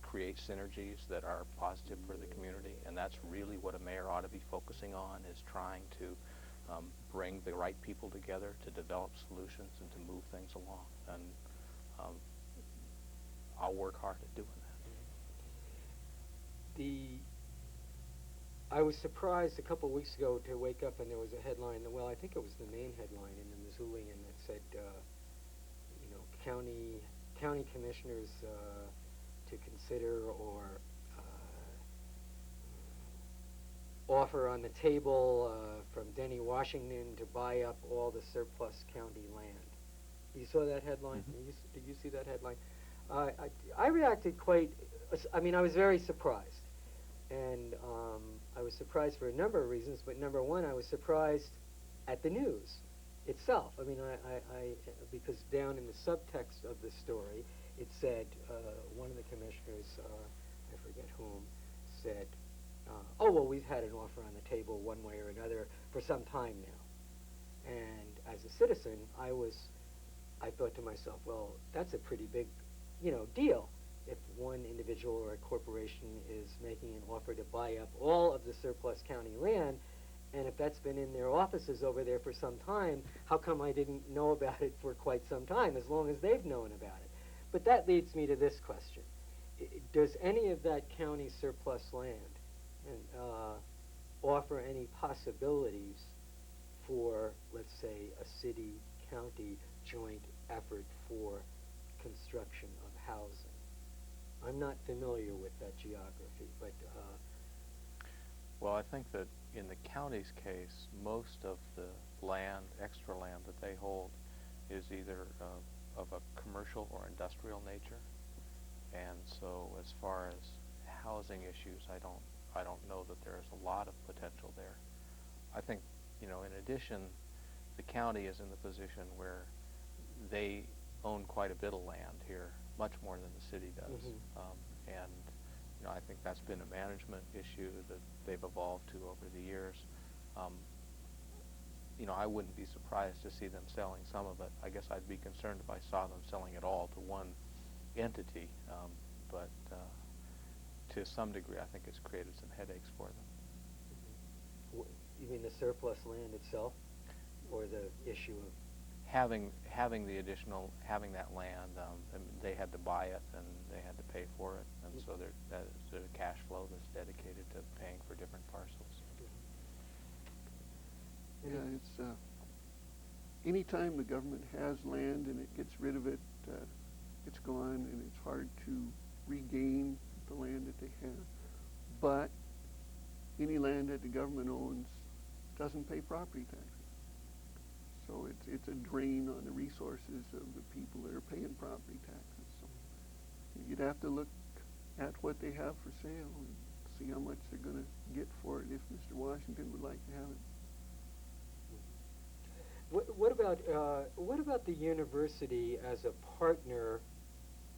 [SPEAKER 12] create synergies that are positive for the community, and that's really what a mayor ought to be focusing on, is trying to bring the right people together to develop solutions and to move things along. And I'll work hard at doing that.
[SPEAKER 10] I was surprised a couple of weeks ago to wake up and there was a headline, well, I think it was the main headline in the Missoulian that said, county commissioners to consider or offer on the table from Denny, Washington to buy up all the surplus county land. You saw that headline? Did you see that headline? I reacted I was very surprised. And I was surprised for a number of reasons, but number one, I was surprised at the news itself. I mean, because down in the subtext of the story, it said, one of the commissioners, I forget whom, said, oh, well, we've had an offer on the table one way or another for some time now. And as a citizen, I thought to myself, well, that's a pretty big, deal. If one individual or a corporation is making an offer to buy up all of the surplus county land, and if that's been in their offices over there for some time, how come I didn't know about it for quite some time, as long as they've known about it? But that leads me to this question. Does any of that county surplus land offer any possibilities for, let's say, a city-county joint effort for construction of housing? I'm not familiar with that geography, but...
[SPEAKER 12] Well, I think that in the county's case, most of the extra land that they hold, is either of a commercial or industrial nature. And so as far as housing issues, I don't know that there is a lot of potential there. I think, in addition, the county is in the position where they own quite a bit of land here, much more than the city does. And I think that's been a management issue that they've evolved to over the years. I wouldn't be surprised to see them selling some of it. I guess I'd be concerned if I saw them selling it all to one entity, but to some degree I think it's created some headaches for them.
[SPEAKER 10] You mean the surplus land itself, or the issue of
[SPEAKER 12] having that land? They had to buy it and they had to pay for it, and so there's a cash flow that's dedicated to paying for different parcels.
[SPEAKER 11] Yeah, it's anytime the government has land and it gets rid of it, it's gone, and it's hard to regain the land that they have. But any land that the government owns doesn't pay property taxes. So it's a drain on the resources of the people that are paying property taxes. So you'd have to look at what they have for sale and see how much they're going to get for it if Mr. Washington would like to have it.
[SPEAKER 10] What about the university as a partner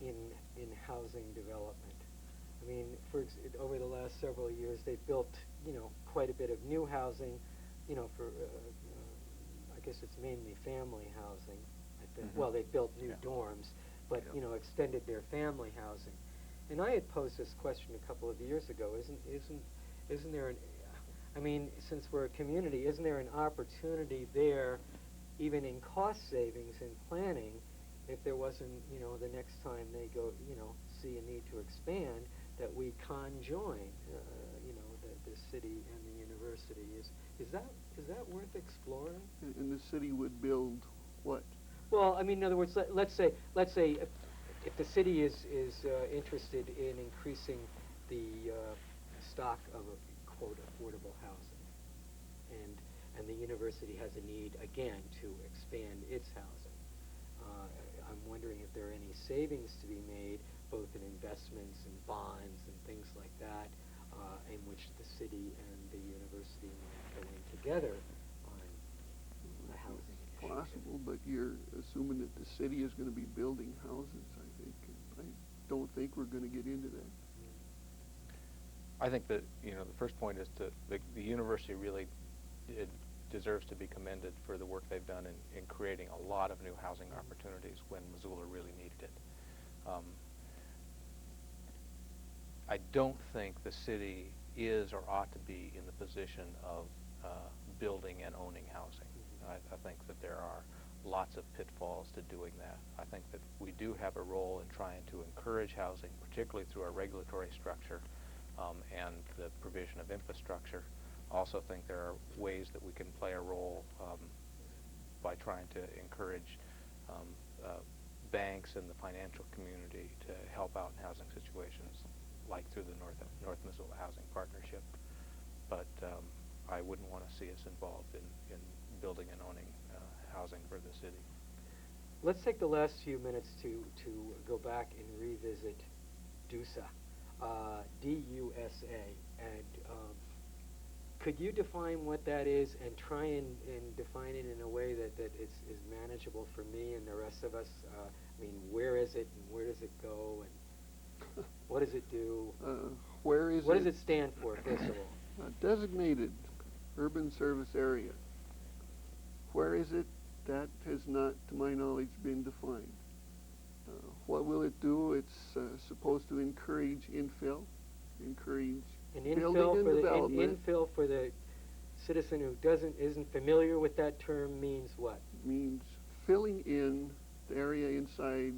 [SPEAKER 10] in housing development? I mean, over the last several years, they've built quite a bit of new housing, for I guess it's mainly family housing. I think. Well, they built new dorms, but extended their family housing. And I had posed this question a couple of years ago. Isn't there since we're a community, isn't there an opportunity there, even in cost savings and planning, if there wasn't, the next time they go, see a need to expand, that we conjoin, the city and the university? Is that worth exploring?
[SPEAKER 11] And the city would build what?
[SPEAKER 10] Well, I mean, in other words, let's say if the city is interested in increasing the stock of quote affordable housing, and the university has a need again to expand its housing. I'm wondering if there are any savings to be made, both in investments and bonds and things like that, in which the city and the university might go in together on a housing initiative.
[SPEAKER 11] Possible, but you're assuming that the city is going to be building houses, I think. I don't think we're going to get into that.
[SPEAKER 12] I think that, you know, the first point is the university really deserves to be commended for the work they've done in creating a lot of new housing opportunities when Missoula really needed it. I don't think the city is or ought to be in the position of building and owning housing. I think that there are lots of pitfalls to doing that. I think that we do have a role in trying to encourage housing, particularly through our regulatory structure and the provision of infrastructure. I also think there are ways that we can play a role by trying to encourage banks and the financial community to help out in housing situations, like through the North Missoula Housing Partnership. But I wouldn't want to see us involved in building and owning housing for the city.
[SPEAKER 10] Let's take the last few minutes to go back and revisit DUSA, D-U-S-A, and could you define what that is and try and define it in a way that is manageable for me and the rest of us? I mean, where is it and where does it go and what does it do? What does it stand for, first of all?
[SPEAKER 11] Designated urban service area. Where is it? That has not, to my knowledge, been defined. What will it do? It's supposed to encourage infill, encourage building and development.
[SPEAKER 10] Infill for the citizen who isn't familiar with that term means what?
[SPEAKER 11] Means filling in the area inside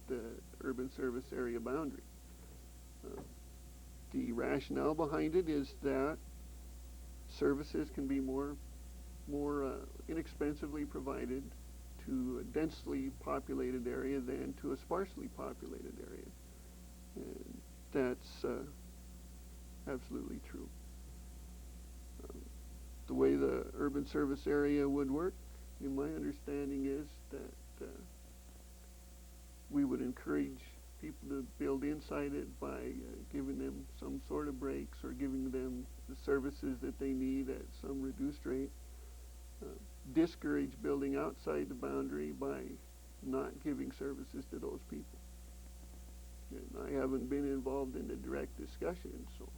[SPEAKER 11] the urban service area boundary. The rationale behind it is that services can be more inexpensively provided to a densely populated area than to a sparsely populated area. And that's absolutely true. The way the urban service area would work, in my understanding, is that we would encourage people to build inside it by giving them some sort of breaks or giving them the services that they need at some reduced rate. Discourage building outside the boundary by not giving services to those people. And I haven't been involved in the direct discussion, so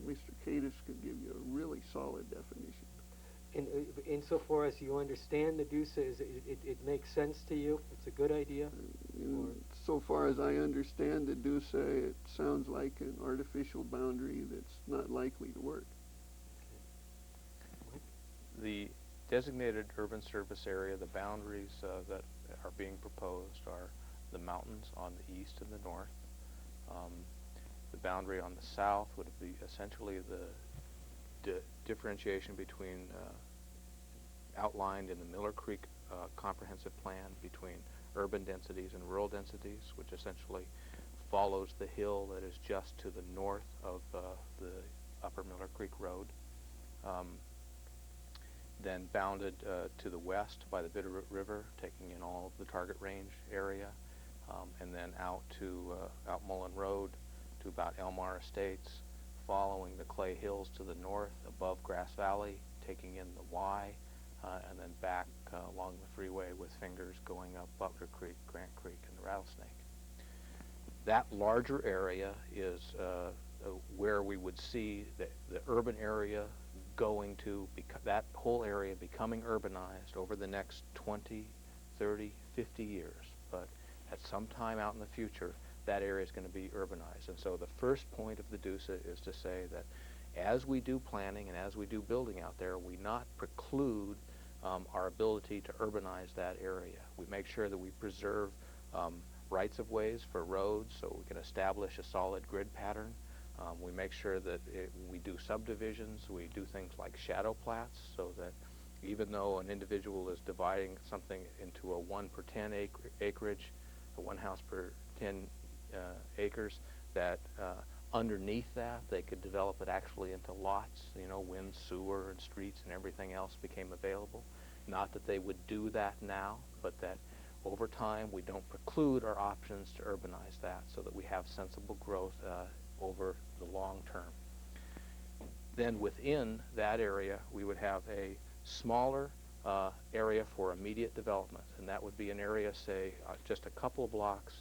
[SPEAKER 11] Mr. Kadas could give you a really solid definition.
[SPEAKER 10] And insofar as you understand the DUSA, it makes sense to you? It's a good idea?
[SPEAKER 11] So far as I understand the DUSA, it sounds like an artificial boundary that's not likely to work.
[SPEAKER 12] The designated urban service area, the boundaries that are being proposed are the mountains on the east and the north. The boundary on the south would be essentially the differentiation between outlined in the Miller Creek comprehensive plan between urban densities and rural densities, which essentially follows the hill that is just to the north of the upper Miller Creek Road. Then bounded to the west by the Bitterroot River, taking in all of the target range area, and then out to out Mullen Road to about Elmar Estates, following the Clay Hills to the north above Grass Valley, taking in the Y, and then back along the freeway with fingers going up Butler Creek, Grant Creek, and the Rattlesnake. That larger area is where we would see the urban area going to, that whole area becoming urbanized over the next 20, 30, 50 years. But at some time out in the future, that area is going to be urbanized. And so the first point of the DUSA is to say that as we do planning and as we do building out there, we not preclude our ability to urbanize that area. We make sure that we preserve rights of ways for roads so we can establish a solid grid pattern. We make sure that when we do subdivisions, we do things like shadow plats, so that even though an individual is dividing something into a 1 per 10 acreage, a 1 house per 10 acres, that underneath that they could develop it actually into lots, you know, when sewer and streets and everything else became available. Not that they would do that now, but that over time we don't preclude our options to urbanize that so that we have sensible growth over the long term. Then within that area, we would have a smaller area for immediate development, and that would be an area, say, just a couple of blocks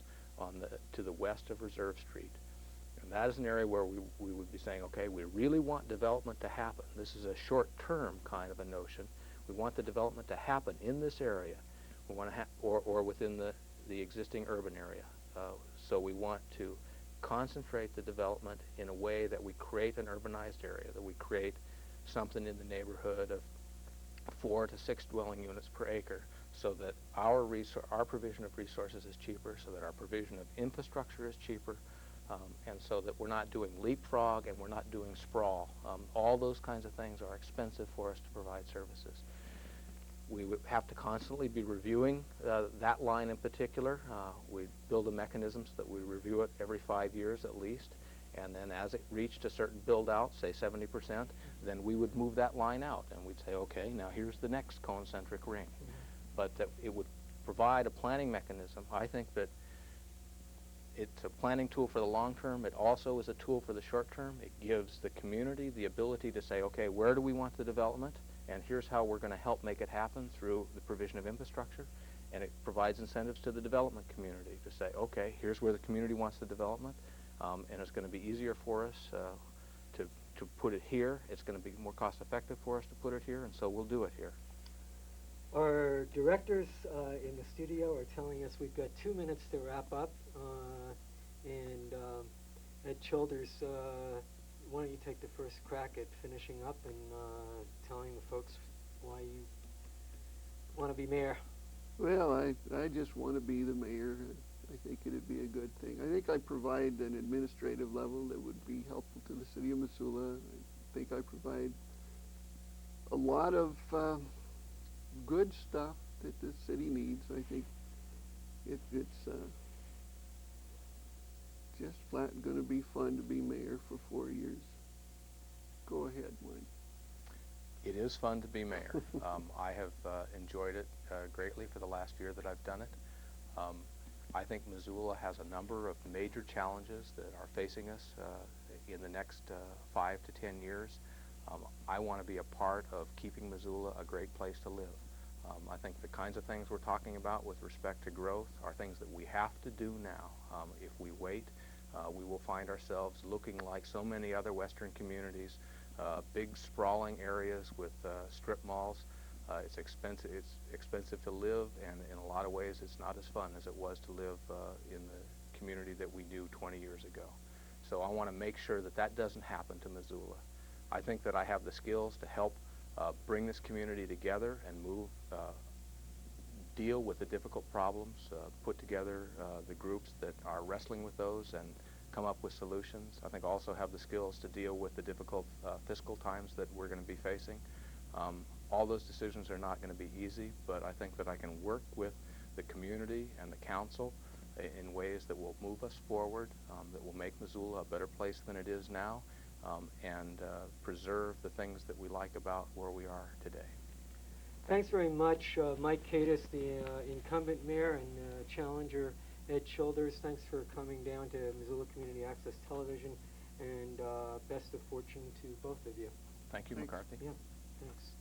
[SPEAKER 12] to the west of Reserve Street. And that is an area where we would be saying, okay, we really want development to happen. This is a short-term kind of a notion. We want the development to happen in this area. We want to or within the existing urban area. So we want to concentrate the development in a way that we create an urbanized area, that we create something in the neighborhood of 4 to 6 dwelling units per acre, so that our provision of resources is cheaper, so that our provision of infrastructure is cheaper, and so that we're not doing leapfrog and we're not doing sprawl. All those kinds of things are expensive for us to provide services. We would have to constantly be reviewing that line in particular. We build a mechanism so that we review it every 5 years at least, and then as it reached a certain build-out, say 70%, then we would move that line out, and we'd say, okay, now here's the next concentric ring. But that it would provide a planning mechanism. I think that it's a planning tool for the long term. It also is a tool for the short term. It gives the community the ability to say, okay, where do we want the development? And here's how we're going to help make it happen through the provision of infrastructure. And it provides incentives to the development community to say, okay, here's where the community wants the development, and it's going to be easier for us to put it here. It's going to be more cost effective for us to put it here, and so we'll do it here.
[SPEAKER 10] Our directors in the studio are telling us we've got 2 minutes to wrap up, and Ed Childers, why don't you take the first crack at finishing up and telling the folks why you want to be mayor?
[SPEAKER 11] Well, I just want to be the mayor. I think it'd be a good thing. I think I provide an administrative level that would be helpful to the city of Missoula. I think I provide a lot of good stuff that the city needs. I think it's just flat going to be fun to be mayor for 4 years. Go ahead, Mike.
[SPEAKER 12] It is fun to be mayor. I have enjoyed it greatly for the last year that I've done it. I think Missoula has a number of major challenges that are facing us in the next 5 to 10 years. I want to be a part of keeping Missoula a great place to live. I think the kinds of things we're talking about with respect to growth are things that we have to do now. If we wait, we will find ourselves looking like so many other Western communities, big sprawling areas with strip malls. It's expensive to live, and in a lot of ways it's not as fun as it was to live in the community that we knew 20 years ago. So I want to make sure that that doesn't happen to Missoula. I think that I have the skills to help bring this community together and deal with the difficult problems, put together the groups that are wrestling with those and come up with solutions. I think I also have the skills to deal with the difficult fiscal times that we're going to be facing. All those decisions are not going to be easy, but I think that I can work with the community and the council in ways that will move us forward, that will make Missoula a better place than it is now, and preserve the things that we like about where we are today.
[SPEAKER 10] Thanks very much, Mike Kadas, the incumbent mayor, and challenger Ed Childers. Thanks for coming down to Missoula Community Access Television, and best of fortune to both of you.
[SPEAKER 12] Thank you,
[SPEAKER 11] Thanks.
[SPEAKER 12] McCarthy.
[SPEAKER 10] Yeah, thanks.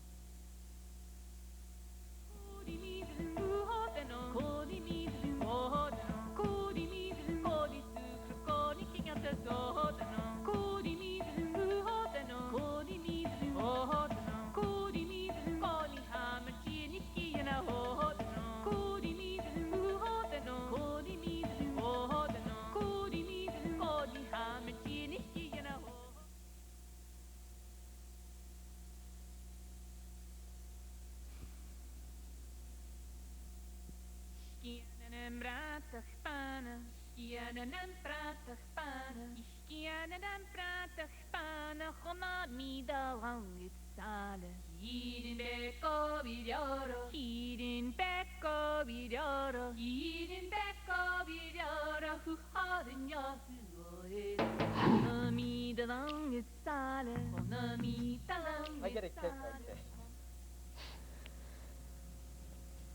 [SPEAKER 10] I get a kick, okay.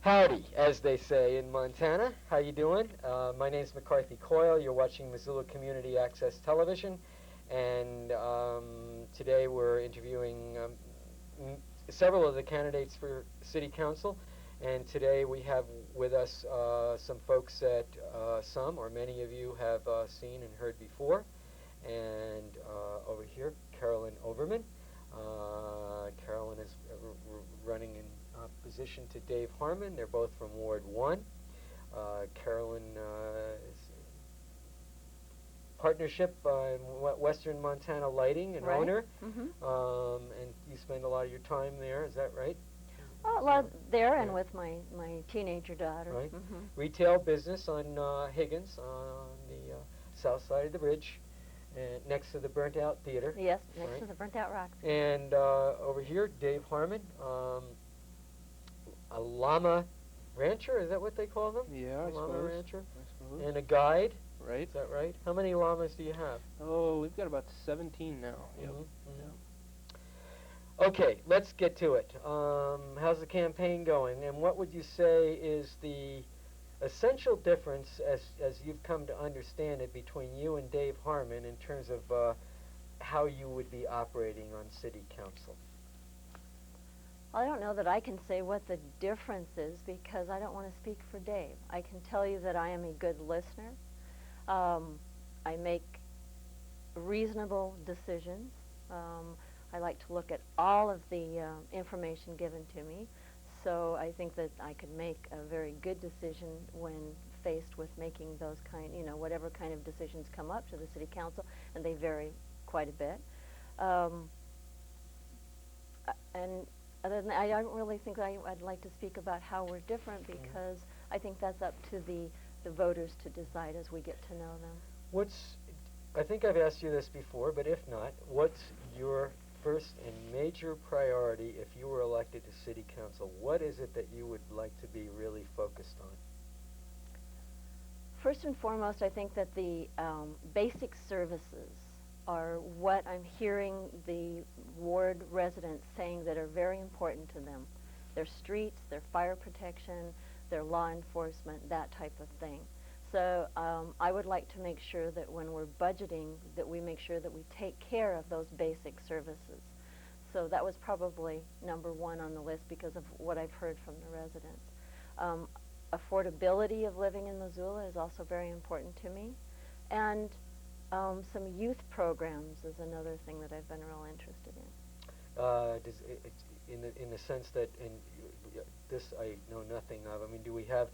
[SPEAKER 10] Howdy, as they say in Montana. How you doing? My name's McCarthy Coyle. You're watching Missoula Community Access Television, and today we're interviewing several of the candidates for City Council, and today we have with us some folks that some or many of you have seen and heard before, and over here, Carolyn Overman. Carolyn is running in opposition to Dave Harmon. They're both from Ward 1. Carolyn is partnership in Western Montana Lighting and
[SPEAKER 13] Right.
[SPEAKER 10] owner.
[SPEAKER 13] Mm-hmm.
[SPEAKER 10] And you spend a lot of your time there, is that right?
[SPEAKER 13] A lot there, and
[SPEAKER 10] Yeah.
[SPEAKER 13] with my teenager daughter.
[SPEAKER 10] Right.
[SPEAKER 13] Mm-hmm.
[SPEAKER 10] Retail business on Higgins, on the south side of the bridge, next to the Burnt Out Theater.
[SPEAKER 13] Yes, next
[SPEAKER 10] Right.
[SPEAKER 13] to the Burnt Out Rock.
[SPEAKER 10] And over here, Dave Harmon, a llama rancher, is that what they call them?
[SPEAKER 14] Yeah,
[SPEAKER 10] A
[SPEAKER 14] I
[SPEAKER 10] llama
[SPEAKER 14] suppose.
[SPEAKER 10] rancher.
[SPEAKER 14] I suppose.
[SPEAKER 10] And a guide,
[SPEAKER 14] Right.
[SPEAKER 10] is that right? How many llamas do you have?
[SPEAKER 14] Oh, we've got about 17 now. Yep.
[SPEAKER 10] Okay, let's get to it. How's the campaign going? And what would you say is the essential difference, as you've come to understand it, between you and Dave Harmon in terms of how you would be operating on City Council?
[SPEAKER 13] I don't know that I can say what the difference is because I don't want to speak for Dave. I can tell you that I am a good listener. I make reasonable decisions. I like to look at all of the information given to me. So I think that I could make a very good decision when faced with making those whatever kind of decisions come up to the City Council, and they vary quite a bit. And other than that, I don't really think I'd like to speak about how we're different because I think that's up to the voters to decide as we get to know them.
[SPEAKER 10] I think I've asked you this before, but if not, what's your first and major priority if you were elected to City Council? What is it that you would like to be really focused on?
[SPEAKER 13] First and foremost, I think that the basic services are what I'm hearing the ward residents saying that are very important to them. Their streets, their fire protection, their law enforcement, that type of thing. So I would like to make sure that when we're budgeting, that we make sure that we take care of those basic services. So that was probably number one on the list because of what I've heard from the residents. Affordability of living in Missoula is also very important to me. And some youth programs is another thing that I've been real interested in.
[SPEAKER 10] In the sense that, this I know nothing of, I mean, do we have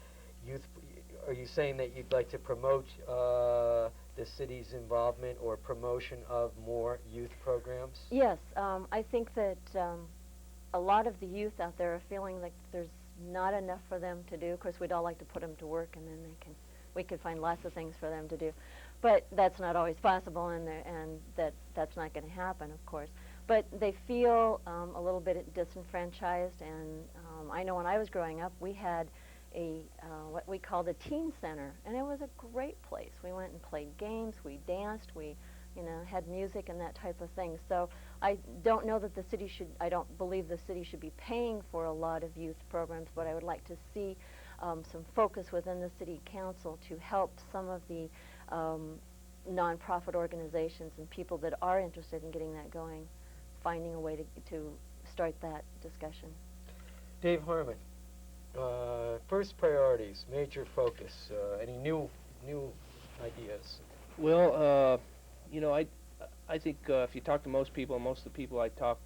[SPEAKER 10] youth, are you saying that you'd like to promote the city's involvement or promotion of more youth programs?
[SPEAKER 13] Yes, I think that a lot of the youth out there are feeling like there's not enough for them to do. Of course, we'd all like to put them to work and then we could find lots of things for them to do. But that's not always possible, and that's not going to happen, of course. But they feel a little bit disenfranchised, and I know when I was growing up, we had what we called a teen center, and it was a great place. We went and played games, we danced, we had music and that type of thing. So I don't know that I don't believe the city should be paying for a lot of youth programs, but I would like to see some focus within the City Council to help some of the nonprofit organizations and people that are interested in getting that going, finding a way to start that discussion.
[SPEAKER 10] Dave Harmon, first priorities, major focus, any new ideas?
[SPEAKER 14] Well, I think if you talk to most of the people I talk,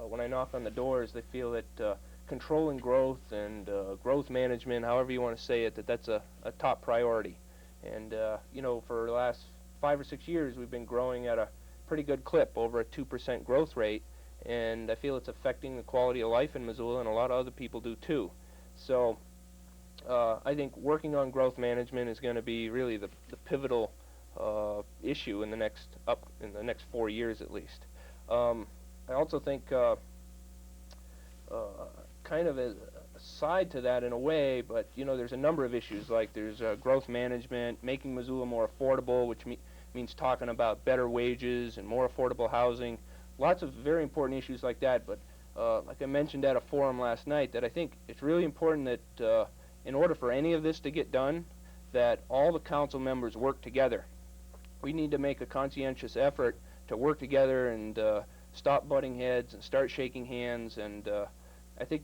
[SPEAKER 14] when I knock on the doors, they feel that controlling growth and growth management, however you want to say it, that's a top priority. And, for the last 5 or 6 years, we've been growing at a pretty good clip, over a 2% growth rate, and I feel it's affecting the quality of life in Missoula, and a lot of other people do too. So I think working on growth management is going to be really the pivotal issue in the next 4 years at least. I also think kind of a side to that in a way, but there's a number of issues, like there's growth management, making Missoula more affordable, which means talking about better wages and more affordable housing, lots of very important issues like that. But like I mentioned at a forum last night, that I think it's really important that in order for any of this to get done, that all the council members work together. We need to make a conscientious effort to work together and stop butting heads and start shaking hands. And I think,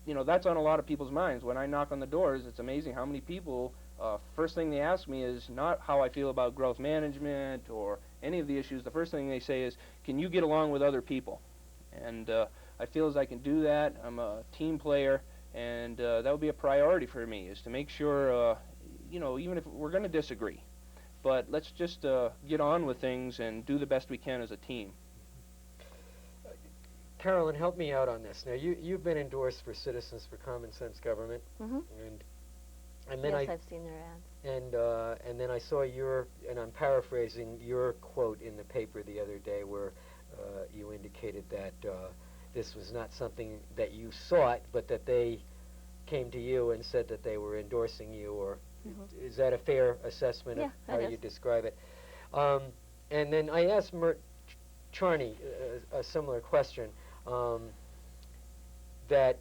[SPEAKER 14] you know, that's on a lot of people's minds. When I knock on the doors, it's amazing how many people, first thing they ask me is not how I feel about growth management or any of the issues. The first thing they say is, can you get along with other people? And I feel as I can do that. I'm a team player, and that would be a priority for me, is to make sure, you know, even if we're going to disagree, but let's just get on with things and do the best we can as a team.
[SPEAKER 10] Carolyn, help me out on this. Now, you've been endorsed for Citizens for Common Sense Government, and then
[SPEAKER 13] yes, I've seen their ads.
[SPEAKER 10] And then I saw your, and I'm paraphrasing, your quote in the paper the other day where you indicated that this was not something that you sought, but that they came to you and said that they were endorsing you, or is that a fair assessment of how you describe it? And then I asked Mert Charney a similar question, that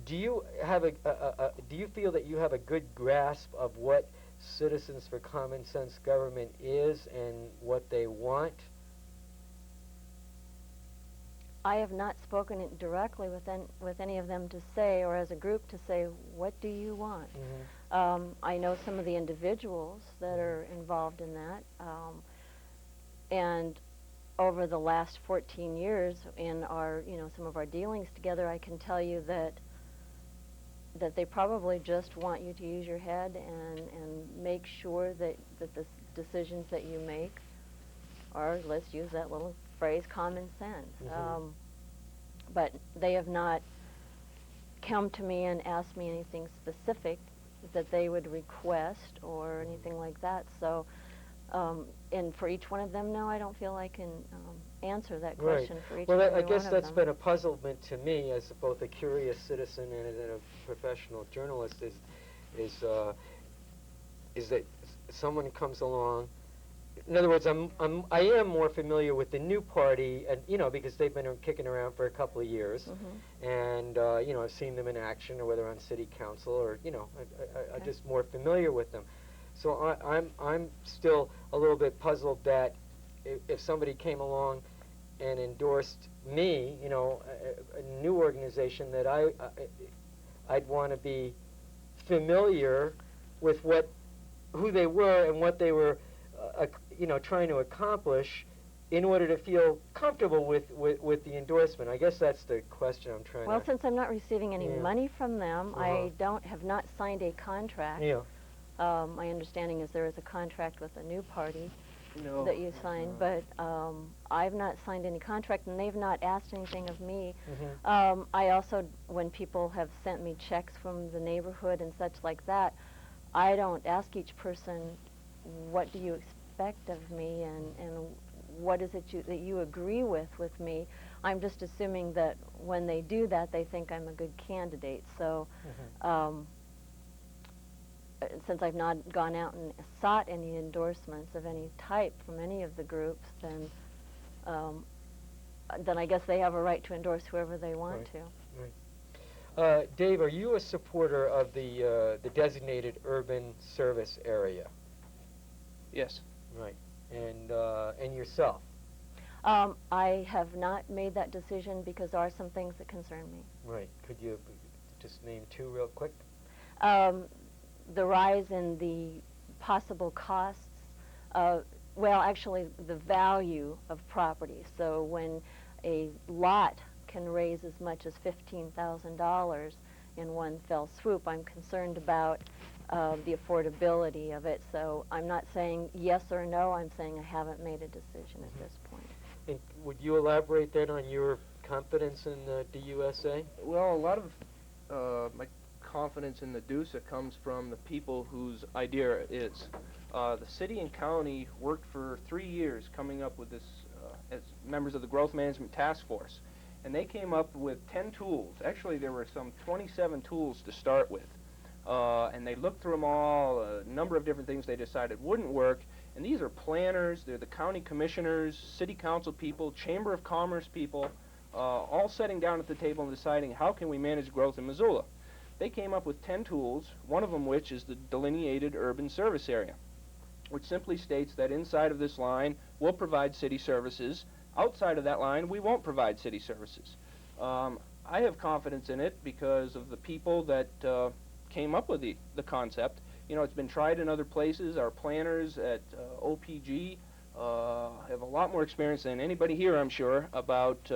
[SPEAKER 10] do you feel that you have a good grasp of what Citizens for Common Sense Government is and what they want?
[SPEAKER 13] I have not spoken it directly with any of them to say, or as a group to say, what do you want? I know some of the individuals that are involved in that, and over the last 14 years in our, you know, some of our dealings together, I can tell you that they probably just want you to use your head and make sure that the decisions that you make are, let's use that little phrase, common sense. But they have not come to me and asked me anything specific that they would request or anything like that. So, and for each one of them, no, I don't feel I can answer that question for each and every one of them.
[SPEAKER 10] Well, I guess that's been a puzzlement to me as both a curious citizen and a professional journalist, is that someone comes along. In other words, I am more familiar with the new party, and you know, because they've been kicking around for a couple of years, and you know, I've seen them in action, or whether on city council, or you know, I'm just more familiar with them. So I'm still a little bit puzzled that if somebody came along and endorsed me, you know, a new organization, that I'd want to be familiar with who they were and what they were, you know, trying to accomplish in order to feel comfortable with the endorsement. I guess that's the question I'm trying to...
[SPEAKER 13] Well, since I'm not receiving any money from them, I have not signed a contract. My understanding is there is a contract with a new party that you signed, but I've not signed any contract, and they've not asked anything of me. I also, when people have sent me checks from the neighborhood and such like that, I don't ask each person, what do you expect of me, and what is it that you agree with me. I'm just assuming that when they do that, they think I'm a good candidate. So since I've not gone out and sought any endorsements of any type from any of the groups, then I guess they have a right to endorse whoever they want to.
[SPEAKER 10] Dave, are you a supporter of the designated urban service area?
[SPEAKER 14] Yes.
[SPEAKER 10] Right. And yourself?
[SPEAKER 13] I have not made that decision because there are some things that concern me.
[SPEAKER 10] Right. Could you just name two real quick?
[SPEAKER 13] The rise in the possible costs, well, actually the value of property. So when a lot can raise as much as $15,000 in one fell swoop, I'm concerned about the affordability of it. So I'm not saying yes or no, I'm saying I haven't made a decision at this point.
[SPEAKER 10] And would you elaborate then on your confidence in the DUSA?
[SPEAKER 14] Well, a lot of my confidence in the DUSA comes from the people whose idea it is. The city and county worked for 3 years coming up with this as members of the Growth Management Task Force. And they came up with 10 tools. Actually, there were some 27 tools to start with. And they looked through them all, a number of different things they decided wouldn't work, And these are planners, they're the county commissioners, city council people, chamber of commerce people, all sitting down at the table and deciding how can we manage growth in Missoula. They came up with 10 tools, one of them which is the delineated urban service area, which simply states that inside of this line we'll provide city services, outside of that line we won't provide city services. I have confidence in it because of the people that came up with the concept. You know, it's been tried in other places. Our planners at OPG have a lot more experience than anybody here, I'm sure, about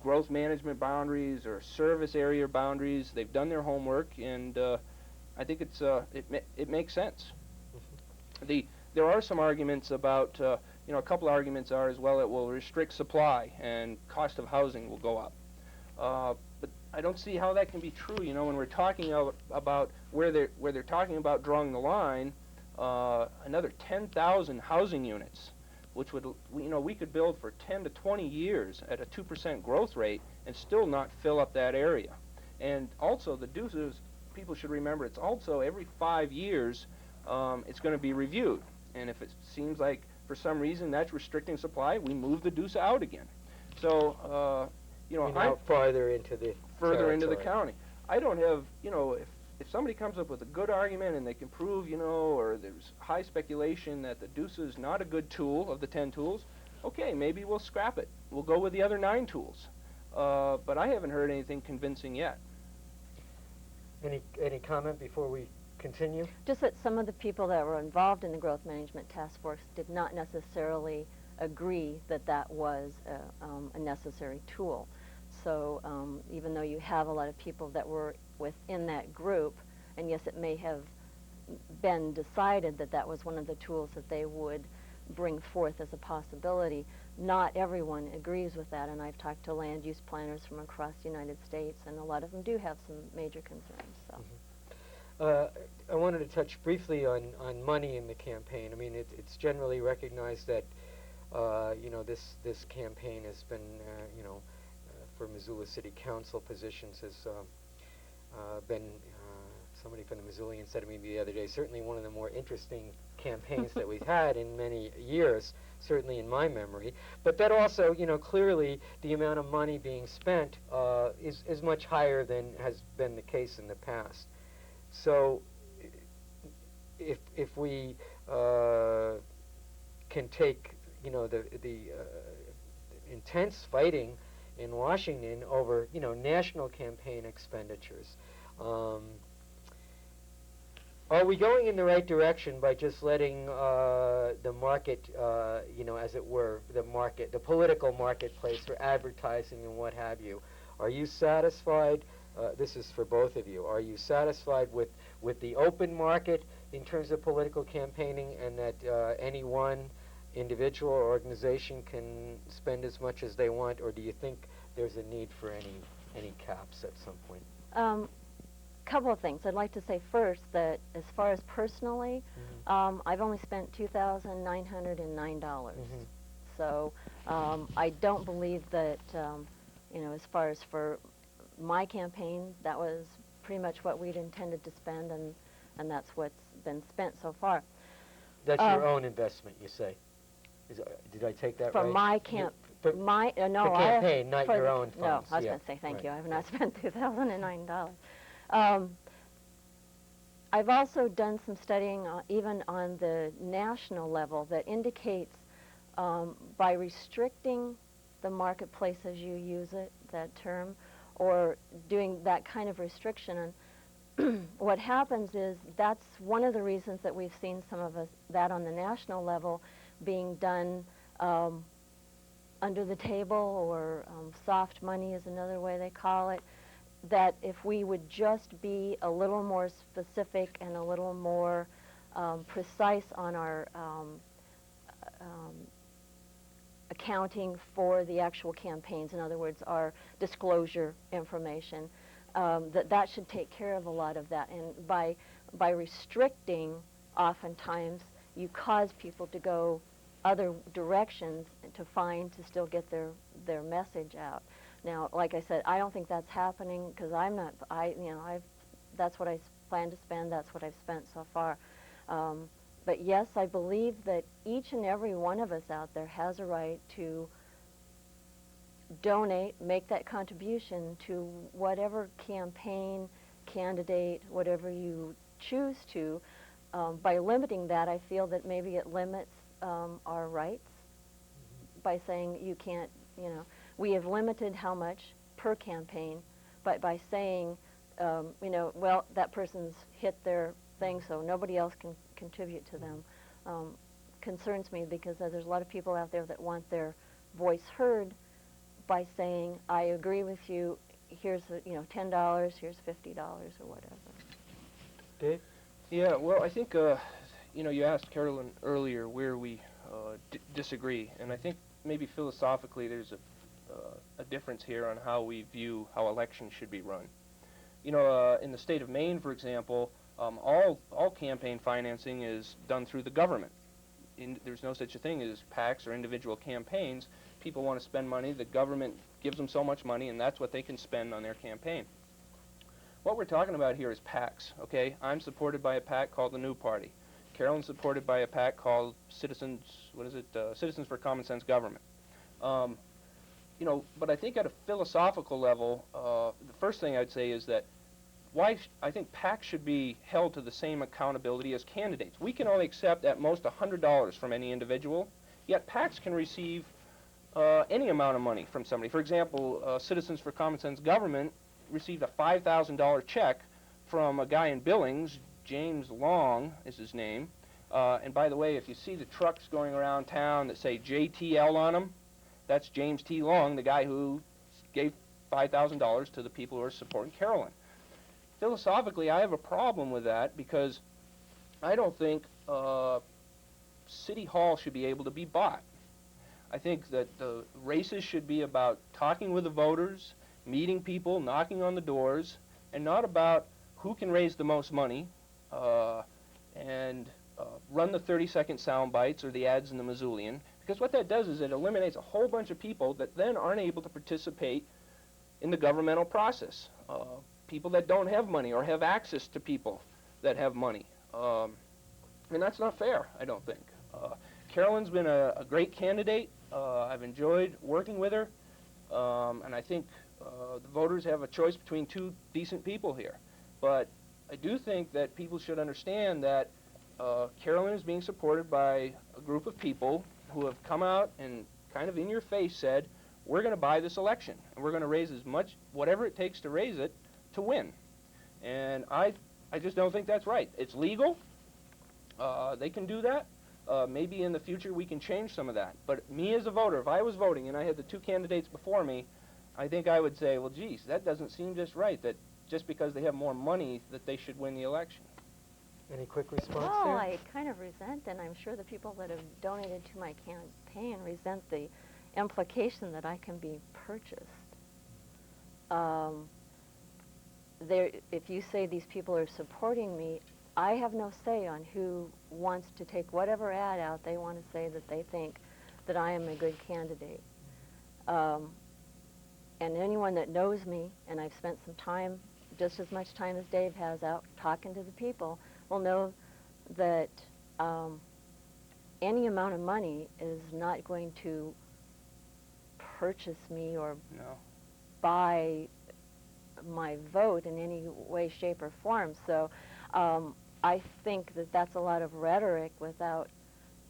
[SPEAKER 14] growth management boundaries or service area boundaries. They've done their homework, and I think it makes sense. There are some arguments about, you know, a couple of arguments are as well, it will restrict supply and cost of housing will go up. But I don't see how that can be true, you know, when we're talking about where they're talking about drawing the line, another 10,000 housing units, which would, you know, we could build for 10 to 20 years at a 2% growth rate and still not fill up that area. And also the deuces, people should remember, it's also every 5 years it's going to be reviewed. And if it seems like for some reason that's restricting supply, we move the deuce out again. So, you know,
[SPEAKER 10] I'm farther into the
[SPEAKER 14] into the county. I don't have, you know, if somebody comes up with a good argument and they can prove, you know, or there's high speculation that the deuce is not a good tool of the 10 tools, okay, maybe we'll scrap it. We'll go with the other 9 tools. But I haven't heard anything convincing yet.
[SPEAKER 10] Any comment before we continue?
[SPEAKER 13] Just that some of the people that were involved in the Growth Management Task Force did not necessarily agree that that was a necessary tool. So even though you have a lot of people that were within that group, and yes, it may have been decided that that was one of the tools that they would bring forth as a possibility, not everyone agrees with that, and I've talked to land use planners from across the United States, and a lot of them do have some major concerns. So.
[SPEAKER 10] I wanted to touch briefly on money in the campaign. I mean, it's generally recognized that you know, this campaign has been, you know, for Missoula City Council positions has been, somebody from the Missoulian said to me the other day, certainly one of the more interesting campaigns that we've had in many years, certainly in my memory. But that also, you know, clearly the amount of money being spent is much higher than has been the case in the past. So if we can take, you know, the intense fighting in Washington over, you know, national campaign expenditures, are we going in the right direction by just letting the market, you know, as it were, the political marketplace for advertising and what have you? Are you satisfied? This is for both of you. Are you satisfied with the open market in terms of political campaigning, and that any one individual or organization can spend as much as they want, or do you think there's a need for any caps at some point?
[SPEAKER 13] Couple of things. I'd like to say first that as far as personally, I've only spent $2,909. So I don't believe that, you know, as far as for my campaign, that was pretty much what we'd intended to spend, and that's what's been spent so far.
[SPEAKER 10] That's your own investment, you say? Did I take that right?
[SPEAKER 13] For my no,
[SPEAKER 10] the campaign, not your own funds.
[SPEAKER 13] No, I was going to say thank you. I have not spent $2,009. I've also done some studying even on the national level that indicates by restricting the marketplace, as you use it, that term, or doing that kind of restriction, and what happens is that's one of the reasons that we've seen some of that on the national level being done under the table, or soft money is another way they call it, that if we would just be a little more specific and a little more precise on our accounting for the actual campaigns, in other words, our disclosure information, that should take care of a lot of that. And by restricting, oftentimes, you cause people to go other directions to still get their message out. Now, like I said, I don't think that's happening because that's what I plan to spend. That's what I've spent so far. But yes, I believe that each and every one of us out there has a right to donate, make that contribution to whatever campaign, candidate, whatever you choose to. By limiting that, I feel that maybe it limits our rights by saying you can't, you know, we have limited how much per campaign, but by saying, you know, well, that person's hit their thing, so nobody else can contribute to them, concerns me, because there's a lot of people out there that want their voice heard by saying, I agree with you, here's, you know, $10, here's $50 or whatever.
[SPEAKER 10] Dave?
[SPEAKER 14] Yeah, well, I think, you know, you asked Carolyn earlier where we disagree, and I think maybe philosophically there's a difference here on how we view how elections should be run. You know, in the state of Maine, for example, all campaign financing is done through the government. There's no such a thing as PACs or individual campaigns. People want to spend money, the government gives them so much money, and that's what they can spend on their campaign. What we're talking about here is PACs, okay? I'm supported by a PAC called the New Party. Carolyn's supported by a PAC called Citizens for Common Sense Government. You know, but I think at a philosophical level, the first thing I'd say is that I think PACs should be held to the same accountability as candidates. We can only accept at most $100 from any individual, yet PACs can receive any amount of money from somebody. For example, Citizens for Common Sense Government received a $5,000 check from a guy in Billings, James Long is his name. And by the way, if you see the trucks going around town that say JTL on them, that's James T. Long, the guy who gave $5,000 to the people who are supporting Carolyn. Philosophically, I have a problem with that because I don't think City Hall should be able to be bought. I think that the races should be about talking with the voters, meeting people, knocking on the doors, and not about who can raise the most money and run the 30-second sound bites or the ads in the Missoulian. Because what that does is it eliminates a whole bunch of people that then aren't able to participate in the governmental process. People that don't have money or have access to people that have money. And that's not fair, I don't think. Carolyn's been a great candidate. I've enjoyed working with her. And I think the voters have a choice between two decent people here. But I do think that people should understand that Carolyn is being supported by a group of people who have come out and kind of in your face said, we're going to buy this election, and we're going to raise as much, whatever it takes to raise it, to win. And I just don't think that's right. It's legal. They can do that. Maybe in the future we can change some of that. But me as a voter, if I was voting and I had the two candidates before me, I think I would say, well, geez, that doesn't seem just right, that just because they have more money that they should win the election.
[SPEAKER 10] Any quick response
[SPEAKER 13] Well,
[SPEAKER 10] there?
[SPEAKER 13] I kind of resent, and I'm sure the people that have donated to my campaign resent the implication that I can be purchased. If you say these people are supporting me, I have no say on who wants to take whatever ad out they want to say that they think that I am a good candidate. And anyone that knows me, and I've spent some time, just as much time as Dave has out talking to the people, will know that any amount of money is not going to purchase me or buy my vote in any way, shape, or form. So I think that that's a lot of rhetoric without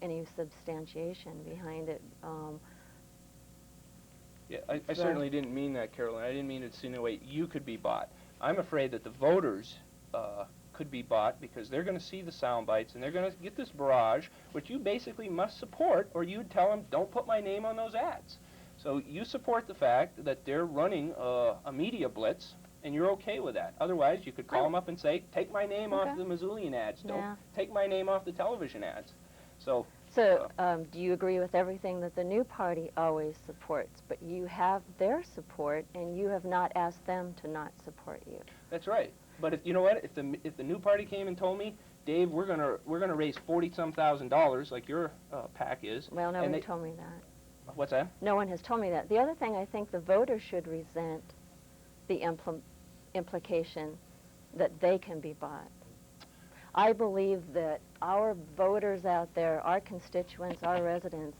[SPEAKER 13] any substantiation behind it.
[SPEAKER 14] Yeah, I certainly didn't mean that, Carolyn. I didn't mean to insinuate you could be bought. I'm afraid that the voters could be bought because they're going to see the sound bites and they're going to get this barrage, which you basically must support, or you'd tell them, don't put my name on those ads. So you support the fact that they're running a media blitz, and you're okay with that. Otherwise, you could call them up and say, take my name off the Missoulian ads. Don't take my name off the television ads. So
[SPEAKER 13] do you agree with everything that the New Party always supports, but you have their support, and you have not asked them to not support you?
[SPEAKER 14] That's right. But you know what? If the New Party came and told me, Dave, we're gonna raise $40-some thousand like your PAC is.
[SPEAKER 13] Well, nobody told me that.
[SPEAKER 14] What's that?
[SPEAKER 13] No one has told me that. The other thing, I think the voters should resent the implication that they can be bought. I believe that our voters out there, our constituents, our residents,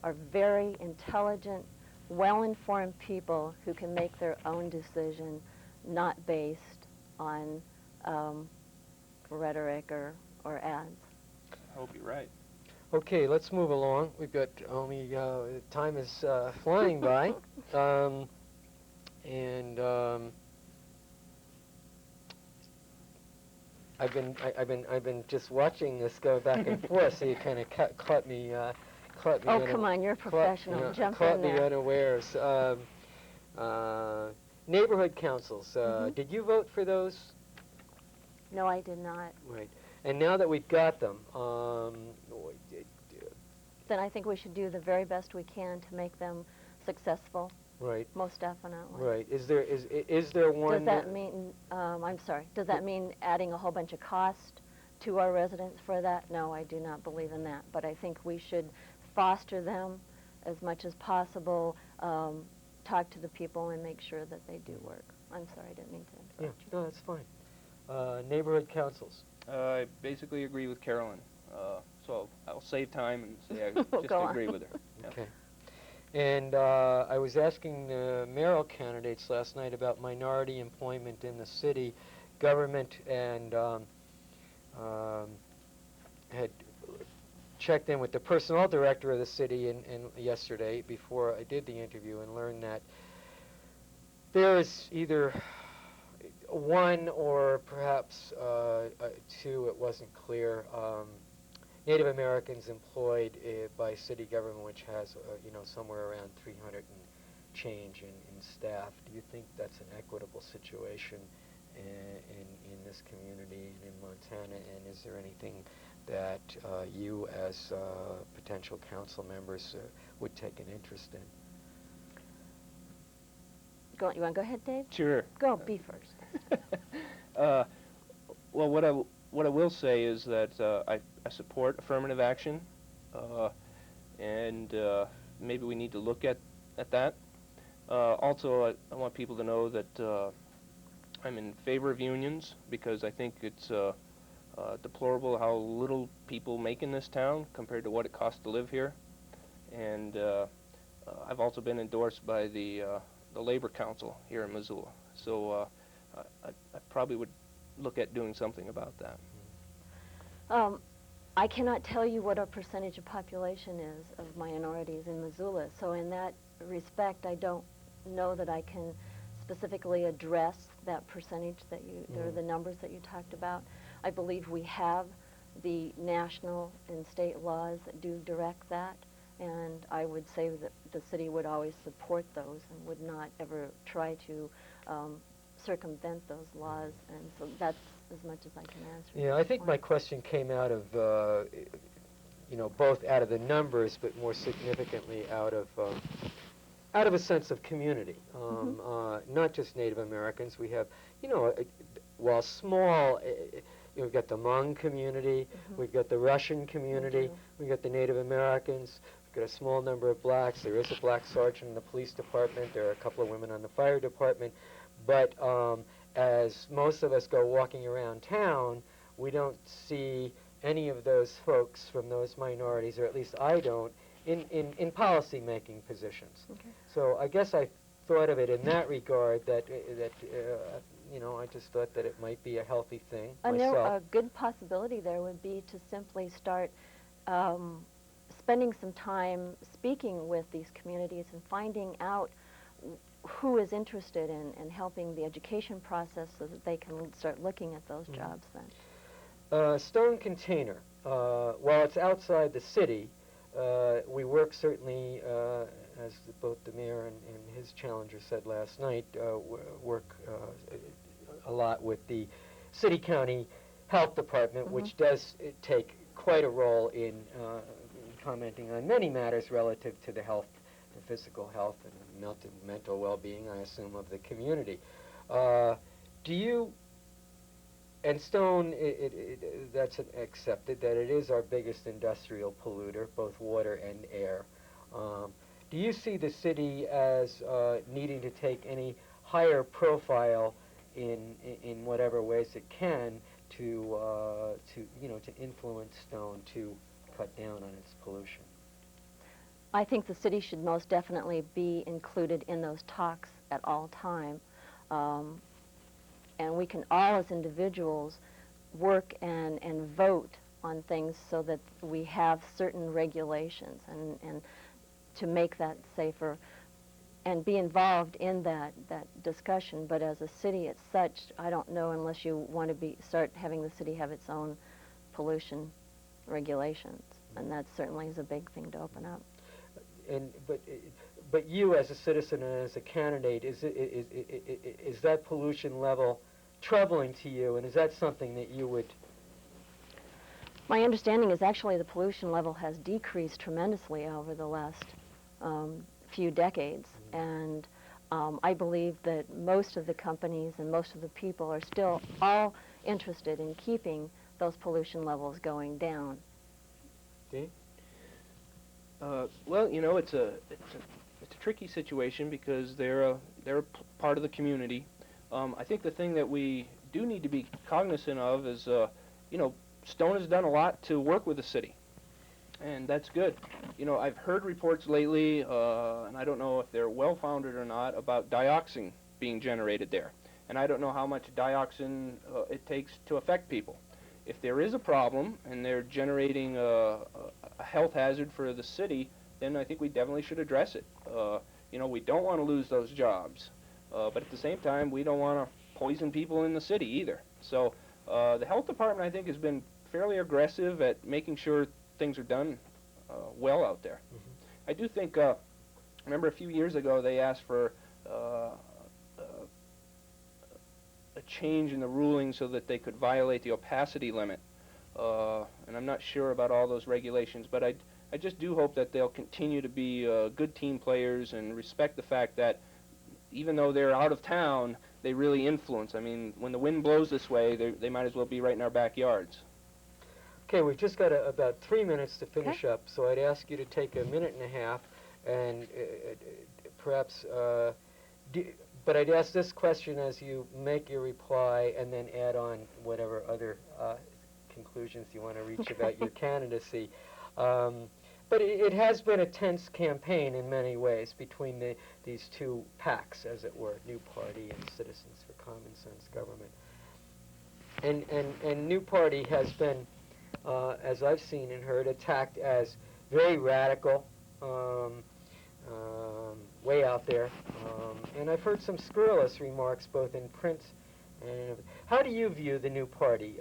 [SPEAKER 13] are very intelligent, well-informed people who can make their own decision, not based on rhetoric or ads.
[SPEAKER 14] I hope you're right.
[SPEAKER 10] Okay, let's move along. We've got only, time is flying by. I've been just watching this go back and forth, so you kind of caught me.
[SPEAKER 13] Oh, come on, you're a professional. Jump
[SPEAKER 10] caught
[SPEAKER 13] in
[SPEAKER 10] me
[SPEAKER 13] there.
[SPEAKER 10] unawares. Neighborhood councils. Did you vote for those?
[SPEAKER 13] No, I did not.
[SPEAKER 10] Right. And now that we've got them,
[SPEAKER 13] then I think we should do the very best we can to make them successful.
[SPEAKER 10] Right.
[SPEAKER 13] Most definitely.
[SPEAKER 10] Right. Is there one?
[SPEAKER 13] Does that mean? I'm sorry. Does that mean adding a whole bunch of cost to our residents for that? No, I do not believe in that. But I think we should foster them as much as possible. Talk to the people and make sure that they do work. I'm sorry, I didn't mean to interrupt you.
[SPEAKER 10] No, that's fine. Neighborhood councils.
[SPEAKER 14] I basically agree with Carolyn. So I'll save time and say I just agree with her. Yep.
[SPEAKER 10] Okay. And I was asking the mayoral candidates last night about minority employment in the city government, and had checked in with the personnel director of the city and yesterday before I did the interview, and learned that there is either one or perhaps two, it wasn't clear, Native Americans employed by city government, which has somewhere around 300 and change in staff. Do you think that's an equitable situation in this community and in Montana? And is there anything that you as potential council members would take an interest in?
[SPEAKER 13] You want to go ahead, Dave?
[SPEAKER 14] Sure.
[SPEAKER 13] Go, be first.
[SPEAKER 14] Well, what I will say is that I support affirmative action, and maybe we need to look at that. Also, I want people to know that I'm in favor of unions, because I think it's deplorable how little people make in this town compared to what it costs to live here. And I've also been endorsed by the Labor Council here in Missoula. So I probably would look at doing something about that.
[SPEAKER 13] I cannot tell you what our percentage of population is of minorities in Missoula. So in that respect, I don't know that I can specifically address that percentage that or the numbers that you talked about. I believe we have the national and state laws that do direct that, and I would say that the city would always support those and would not ever try to circumvent those laws, and so that's as much as I can answer.
[SPEAKER 10] Yeah, I think my question came out of, both out of the numbers, but more significantly out of a sense of community. Not just Native Americans. We have, while small, we've got the Hmong community, we've got the Russian community, we've got the Native Americans, we've got a small number of blacks. There is a black sergeant in the police department. There are a couple of women on the fire department. But as most of us go walking around town, we don't see any of those folks from those minorities, or at least I don't, in policy-making positions.
[SPEAKER 13] Okay.
[SPEAKER 10] So I guess I thought of it in that regard, that I just thought that it might be a healthy thing myself.
[SPEAKER 13] A good possibility there would be to simply start spending some time speaking with these communities and finding out who is interested in helping the education process so that they can start looking at those jobs then.
[SPEAKER 10] Stone Container, while it's outside the city, we work certainly, as both the mayor and his challenger said last night, work a lot with the city-county health department, which does take quite a role in commenting on many matters relative to the health, the physical health and mental well-being, I assume, of the community. Do you, and Stone, that's accepted that it is our biggest industrial polluter, both water and air. Do you see the city as needing to take any higher profile in whatever ways it can to influence Stone to cut down on its pollution?
[SPEAKER 13] I think the city should most definitely be included in those talks at all time. And we can all as individuals work and vote on things so that we have certain regulations and to make that safer and be involved in that discussion. But as a city as such, I don't know unless you want to start having the city have its own pollution regulations. And that certainly is a big thing to open up.
[SPEAKER 10] But you as a citizen and as a candidate, is that pollution level troubling to you, and is that something that you would?
[SPEAKER 13] My understanding is actually the pollution level has decreased tremendously over the last few decades, and I believe that most of the companies and most of the people are still all interested in keeping those pollution levels going down.
[SPEAKER 10] Dean?
[SPEAKER 14] Well, you know, it's a tricky situation because they're part of the community. I think the thing that we do need to be cognizant of is, you know, Stone has done a lot to work with the city, and that's good. You know, I've heard reports lately, and I don't know if they're well-founded or not, about dioxin being generated there, and I don't know how much dioxin it takes to affect people. If there is a problem and they're generating a health hazard for the city, then I think we definitely should address it. You know, we don't want to lose those jobs, but at the same time, we don't want to poison people in the city either. So the health department, I think, has been fairly aggressive at making sure things are done well out there. I do think, remember a few years ago, they asked for a change in the ruling so that they could violate the opacity limit. And I'm not sure about all those regulations, but I just do hope that they'll continue to be good team players and respect the fact that even though they're out of town, they really influence. I mean, when the wind blows this way, they might as well be right in our backyards.
[SPEAKER 10] Okay, we've just got about 3 minutes to finish up, so I'd ask you to take a minute and a half and perhaps, but I'd ask this question as you make your reply and then add on whatever other conclusions you want to reach about your candidacy. But it has been a tense campaign in many ways between these two PACs, as it were, New Party and Citizens for Common Sense Government. And New Party has been, as I've seen and heard, attacked as very radical, way out there. And I've heard some scurrilous remarks both in print and how do you view the New Party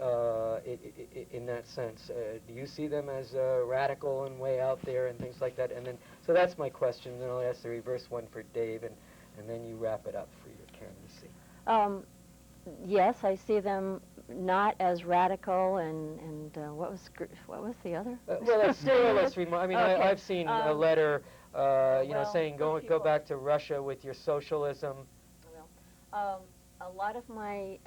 [SPEAKER 10] in that sense? Do you see them as radical and way out there and things like that? And then, so that's my question. Then I'll ask the reverse one for Dave, and then you wrap it up for your candidacy.
[SPEAKER 13] Yes, I see them not as radical and what was the other?
[SPEAKER 10] Well, that's scurrilous remark. I mean,
[SPEAKER 13] okay.
[SPEAKER 10] I've seen a letter, you know,
[SPEAKER 13] well,
[SPEAKER 10] saying go back to Russia with your socialism.
[SPEAKER 13] Well, a lot of my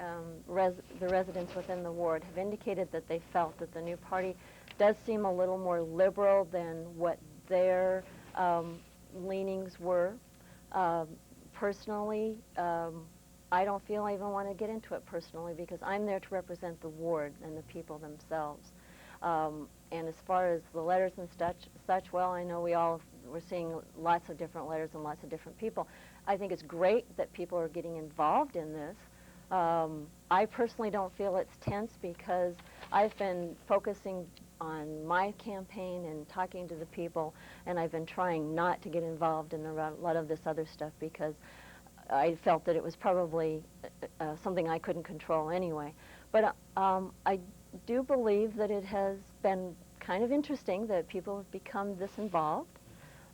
[SPEAKER 13] the residents within the ward have indicated that they felt that the New Party does seem a little more liberal than what their leanings were. Personally, I don't feel I even want to get into it personally because I'm there to represent the ward and the people themselves. And as far as the letters and such, well, I know we're seeing lots of different letters and lots of different people. I think it's great that people are getting involved in this. I personally don't feel it's tense because I've been focusing on my campaign and talking to the people, and I've been trying not to get involved in a lot of this other stuff because I felt that it was probably something I couldn't control anyway. But I do believe that it has been kind of interesting that people have become this involved.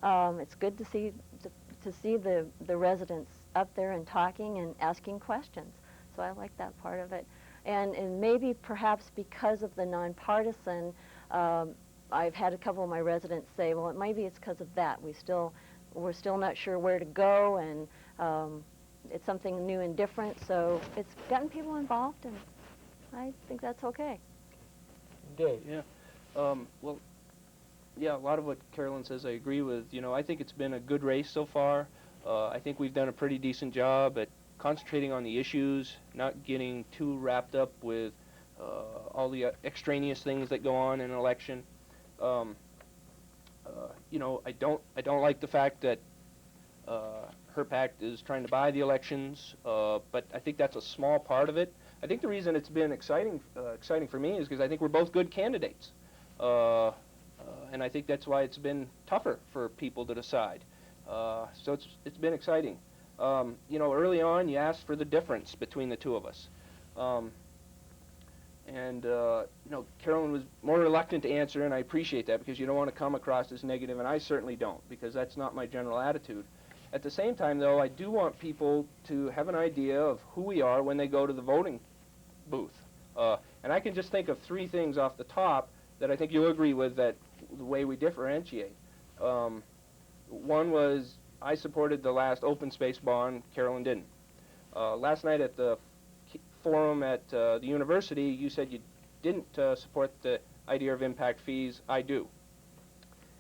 [SPEAKER 13] It's good to see the residents up there and talking and asking questions. So I like that part of it. And maybe perhaps because of the nonpartisan, I've had a couple of my residents say, well, maybe it's because of that. We're still not sure where to go, and it's something new and different. So it's gotten people involved, and I think that's okay.
[SPEAKER 10] Dave?
[SPEAKER 14] Yeah. Well, yeah, a lot of what Carolyn says I agree with. You know, I think it's been a good race so far. I think we've done a pretty decent job at concentrating on the issues, not getting too wrapped up with all the extraneous things that go on in an election. You know, I don't like the fact that her PAC is trying to buy the elections, but I think that's a small part of it. I think the reason it's been exciting for me is because I think we're both good candidates, and I think that's why it's been tougher for people to decide. So it's been exciting. You know, early on, you asked for the difference between the two of us. You know, Carolyn was more reluctant to answer, and I appreciate that because you don't want to come across as negative, and I certainly don't, because that's not my general attitude. At the same time, though, I do want people to have an idea of who we are when they go to the voting booth. And I can just think of 3 things off the top that I think you'll agree with, that the way we differentiate. One was I supported the last open space bond, Carolyn didn't. Last night at the forum at the university, you said you didn't support the idea of impact fees. I do.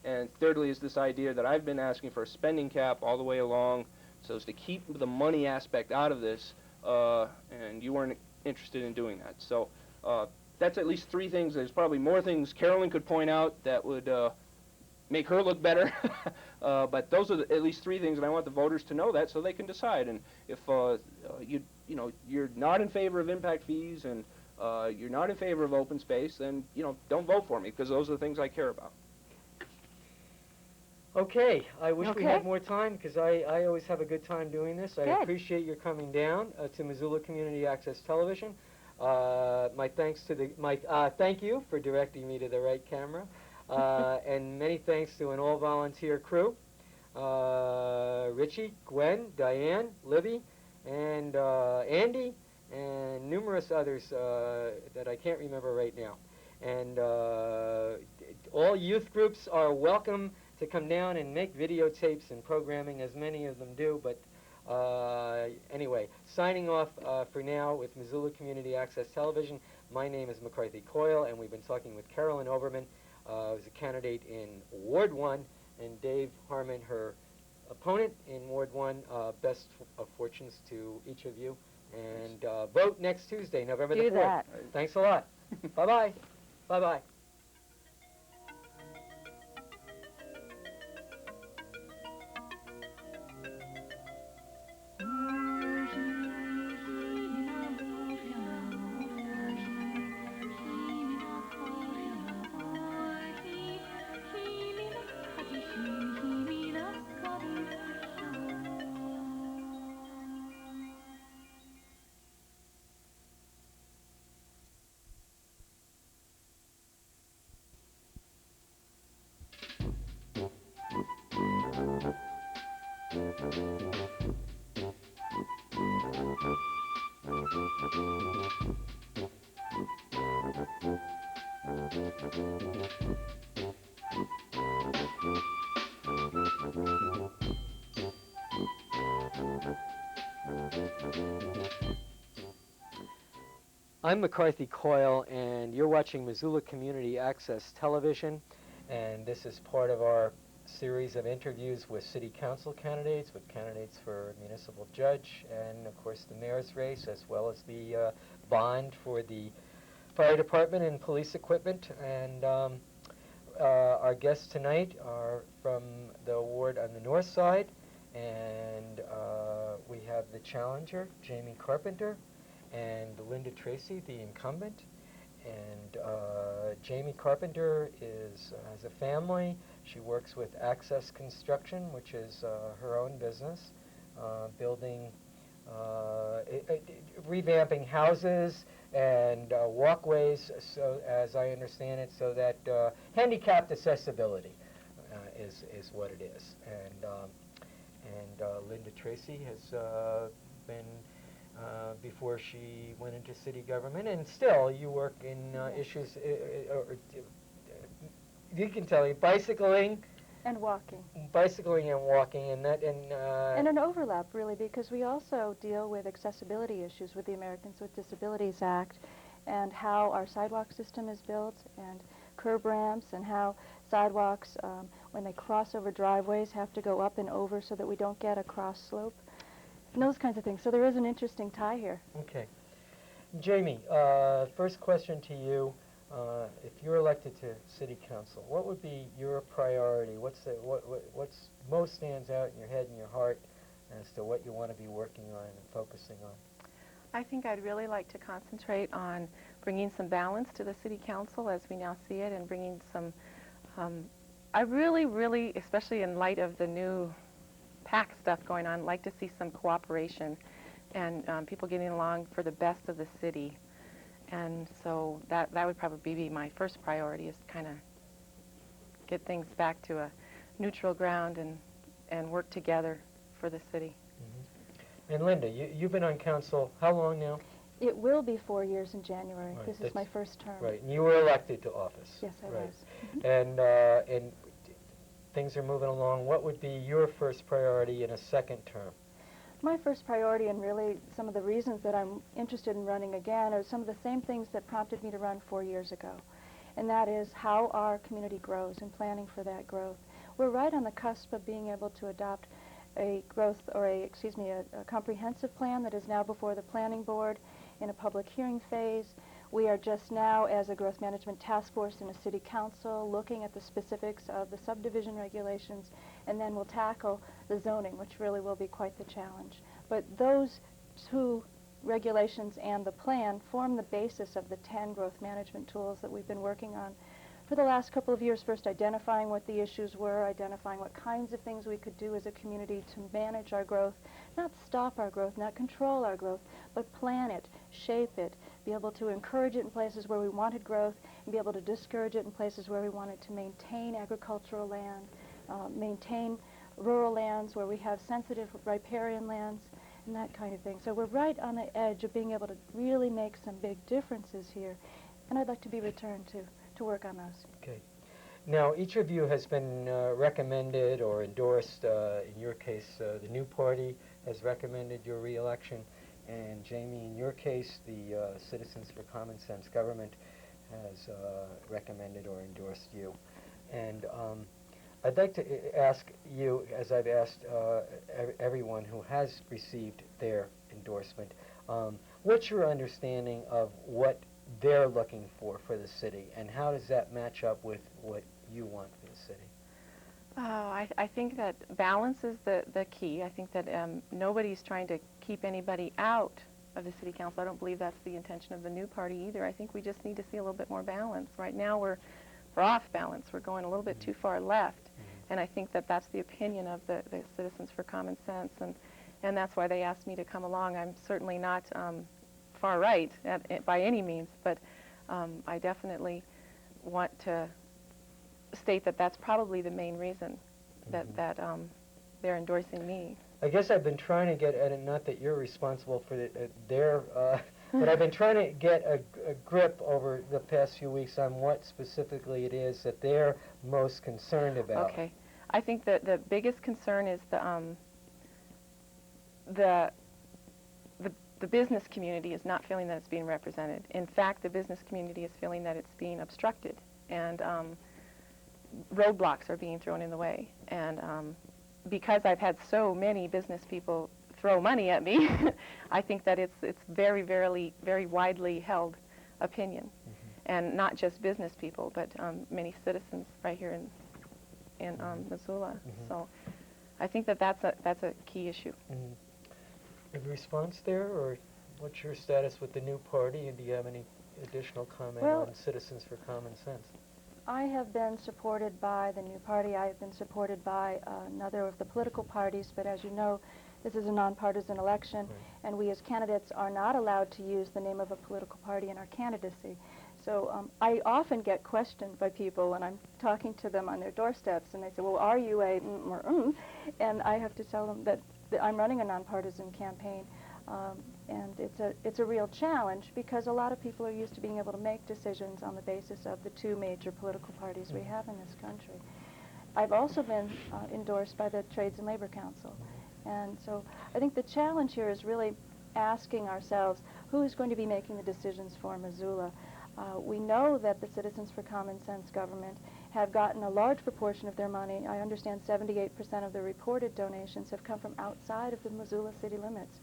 [SPEAKER 14] And thirdly is this idea that I've been asking for a spending cap all the way along so as to keep the money aspect out of this, and you weren't interested in doing that. So that's at least 3 things. There's probably more things Carolyn could point out that would make her look better, but those are at least 3 things, and I want the voters to know that so they can decide. And if you know, you're not in favor of impact fees and you're not in favor of open space, then, you know, don't vote for me, because those are the things I care about.
[SPEAKER 10] Okay, I wish we had more time, because I always have a good time doing this. I appreciate your coming down to Missoula Community Access Television. My thanks to thank you for directing me to the right camera, and many thanks to an all-volunteer crew, Richie, Gwen, Diane, Libby, and Andy, and numerous others that I can't remember right now. And all youth groups are welcome to come down and make videotapes and programming, as many of them do. But anyway, signing off for now with Missoula Community Access Television. My name is McCarthy Coyle, and we've been talking with Carolyn Overman, who's a candidate in Ward 1, and Dave Harmon, her opponent in Ward 1. Best of fortunes to each of you. And vote next Tuesday, November the 4th.
[SPEAKER 13] Do that.
[SPEAKER 10] Thanks a lot. Bye-bye. Bye-bye. I'm McCarthy Coyle, and you're watching Missoula Community Access Television, and this is part of our series of interviews with city council candidates, with candidates for municipal judge, and of course the mayor's race, as well as the bond for the fire department and police equipment. And our guests tonight are from the ward on the north side, and we have the challenger, Jamie Carpenter, and Linda Tracy, the incumbent. And Jamie Carpenter has a family. She works with Access Construction, which is her own business, building, revamping houses and walkways, so as I understand it, so that handicapped accessibility is what it is. And Linda Tracy has been before she went into city government, and still you work in issues, you can tell me, bicycling
[SPEAKER 5] and walking, and an overlap, really, because we also deal with accessibility issues with the Americans with Disabilities Act, and how our sidewalk system is built, and curb ramps, and how sidewalks, when they cross over driveways, have to go up and over so that we don't get a cross slope, and those kinds of things. So there is an interesting tie here.
[SPEAKER 10] Okay. Jamie, first question to you. If you're elected to City Council, what would be your priority? What's most stands out in your head and your heart as to what you want to be working on and focusing on?
[SPEAKER 9] I think I'd really like to concentrate on bringing some balance to the City Council as we now see it, and bringing some, I really, especially in light of the new PAC stuff going on, like to see some cooperation and people getting along for the best of the city. And so that would probably be my first priority, is to kind of get things back to a neutral ground and work together for the city.
[SPEAKER 10] Mm-hmm. And Linda, you've been on council how long now?
[SPEAKER 5] It will be 4 years in January.
[SPEAKER 10] Right,
[SPEAKER 5] This is my first term.
[SPEAKER 10] Right, and you were elected to office.
[SPEAKER 5] Yes, I
[SPEAKER 10] right.
[SPEAKER 5] was. Mm-hmm.
[SPEAKER 10] And things are moving along. What would be your first priority in a second term?
[SPEAKER 5] My first priority, and really some of the reasons that I'm interested in running again, are some of the same things that prompted me to run 4 years ago. And that is how our community grows and planning for that growth. We're right on the cusp of being able to adopt a growth, or a comprehensive plan that is now before the planning board in a public hearing phase. We are just now, as a growth management task force in a city council, looking at the specifics of the subdivision regulations, and then we'll tackle the zoning, which really will be quite the challenge. But those two regulations and the plan form the basis of the 10 growth management tools that we've been working on for the last couple of years. First, identifying what the issues were, identifying what kinds of things we could do as a community to manage our growth, not stop our growth, not control our growth, but plan it, shape it, be able to encourage it in places where we wanted growth, and be able to discourage it in places where we wanted to maintain agricultural land, maintain rural lands where we have sensitive riparian lands, and that kind of thing. So we're right on the edge of being able to really make some big differences here, and I'd like to be returned to work on those.
[SPEAKER 10] Okay. Now, each of you has been recommended or endorsed. In your case, the new party has recommended your re-election, and Jamie, in your case, the Citizens for Common Sense Government has recommended or endorsed you. And I'd like to ask you, as I've asked everyone who has received their endorsement, what's your understanding of what they're looking for the city, and how does that match up with what you want for the city?
[SPEAKER 9] Oh, I think that balance is the key. I think that nobody's trying to keep anybody out of the city council. I don't believe that's the intention of the new party either. I think we just need to see a little bit more balance. Right now we're off balance. We're going a little bit too far left, and I think that that's the opinion of the Citizens for Common Sense, and that's why they asked me to come along. I'm certainly not far right by any means, but I definitely want to state that that's probably the main reason that they're endorsing me.
[SPEAKER 10] I guess I've been trying to get at it, not that you're responsible for their, but I've been trying to get a grip over the past few weeks on what specifically it is that they're most concerned about.
[SPEAKER 9] Okay. I think that the biggest concern is the business community is not feeling that it's being represented. In fact, the business community is feeling that it's being obstructed, and roadblocks are being thrown in the way. And because I've had so many business people throw money at me, I think that it's very widely held opinion, and not just business people, but many citizens right here in Missoula. So I think that that's a key issue.
[SPEAKER 10] A response there, or what's your status with the new party, and do you have any additional comment on Citizens for Common Sense?
[SPEAKER 5] I have been supported by the new party. I have been supported by another of the political parties, but as you know, this is a nonpartisan election, and we as candidates are not allowed to use the name of a political party in our candidacy. So I often get questioned by people when I'm talking to them on their doorsteps, and they say, well, are you a or And I have to tell them that I'm running a nonpartisan campaign, and it's a real challenge, because a lot of people are used to being able to make decisions on the basis of the two major political parties we have in this country. I've also been endorsed by the Trades and Labor Council, and so I think the challenge here is really asking ourselves, who is going to be making the decisions for Missoula? We know that the Citizens for Common Sense government have gotten a large proportion of their money. I understand 78% of the reported donations have come from outside of the Missoula city limits.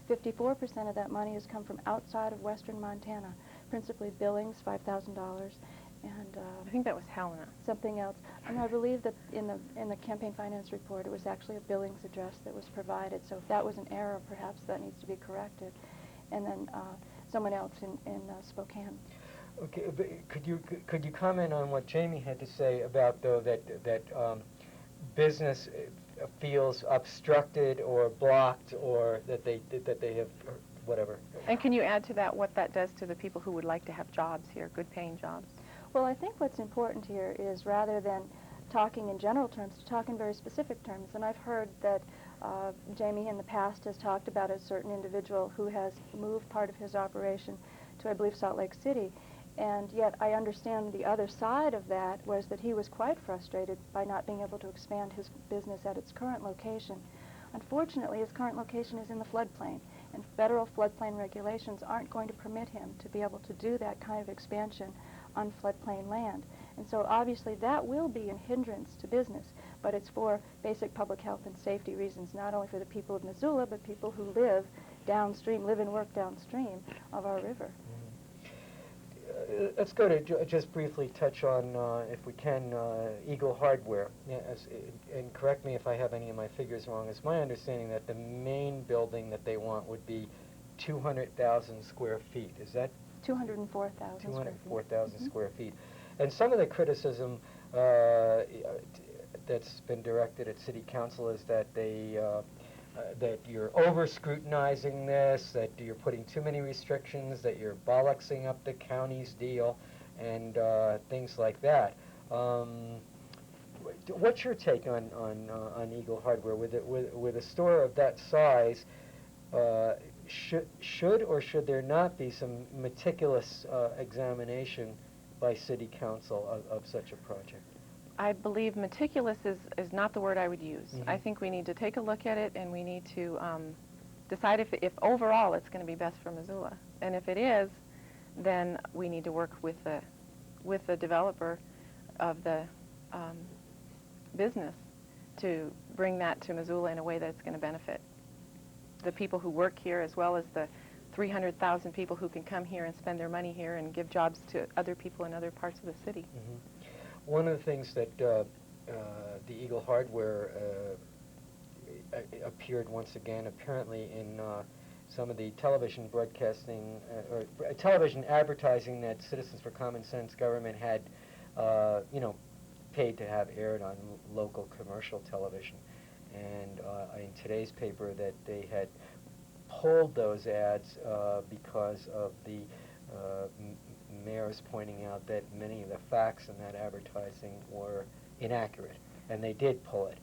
[SPEAKER 5] 54% of that money has come from outside of western Montana, principally Billings, $5,000, and
[SPEAKER 9] I think that was Helena.
[SPEAKER 5] something else. And I believe that in the campaign finance report, it was actually a Billings address that was provided. So if that was an error, perhaps that needs to be corrected. And then someone else in Spokane.
[SPEAKER 10] Okay, but could you comment on what Jamie had to say about, though, that business feels obstructed or blocked, or that they have, or whatever?
[SPEAKER 9] And can you add to that what that does to the people who would like to have jobs here, good-paying jobs?
[SPEAKER 5] Well, I think what's important here is, rather than talking in general terms, to talk in very specific terms. And I've heard that Jamie in the past has talked about a certain individual who has moved part of his operation to, I believe, Salt Lake City. And yet I understand the other side of that was that he was quite frustrated by not being able to expand his business at its current location. Unfortunately, his current location is in the floodplain, and federal floodplain regulations aren't going to permit him to be able to do that kind of expansion on floodplain land. And so obviously that will be a hindrance to business, but it's for basic public health and safety reasons, not only for the people of Missoula, but people who live downstream, live and work downstream of our river.
[SPEAKER 10] Let's go to just briefly touch on, if we can, Eagle Hardware. Yeah, and correct me if I have any of my figures wrong. It's my understanding that the main building that they want would be 200,000 square feet. Is that
[SPEAKER 5] 204,000
[SPEAKER 10] 204,000 square feet. And some of the criticism that's been directed at City Council is that that you're over-scrutinizing this, that you're putting too many restrictions, that you're bollocksing up the county's deal, and things like that. What's your take on Eagle Hardware? With a store of that size, should or should there not be some meticulous examination by City Council of such a project?
[SPEAKER 9] I believe meticulous is not the word I would use.
[SPEAKER 10] Mm-hmm.
[SPEAKER 9] I think we need to take a look at it, and we need to decide if overall it's going to be best for Missoula. And if it is, then we need to work with the developer of the business to bring that to Missoula in a way that's going to benefit the people who work here, as well as the 300,000 people who can come here and spend their money here and give jobs to other people in other parts of the city.
[SPEAKER 10] Mm-hmm. One of the things that the Eagle Hardware appeared once again, apparently, in some of the television broadcasting or television advertising that Citizens for Common Sense government had, paid to have aired on local commercial television. And in today's paper, that they had pulled those ads because of the mayor's pointing out that many of the facts in that advertising were inaccurate, and they did pull it.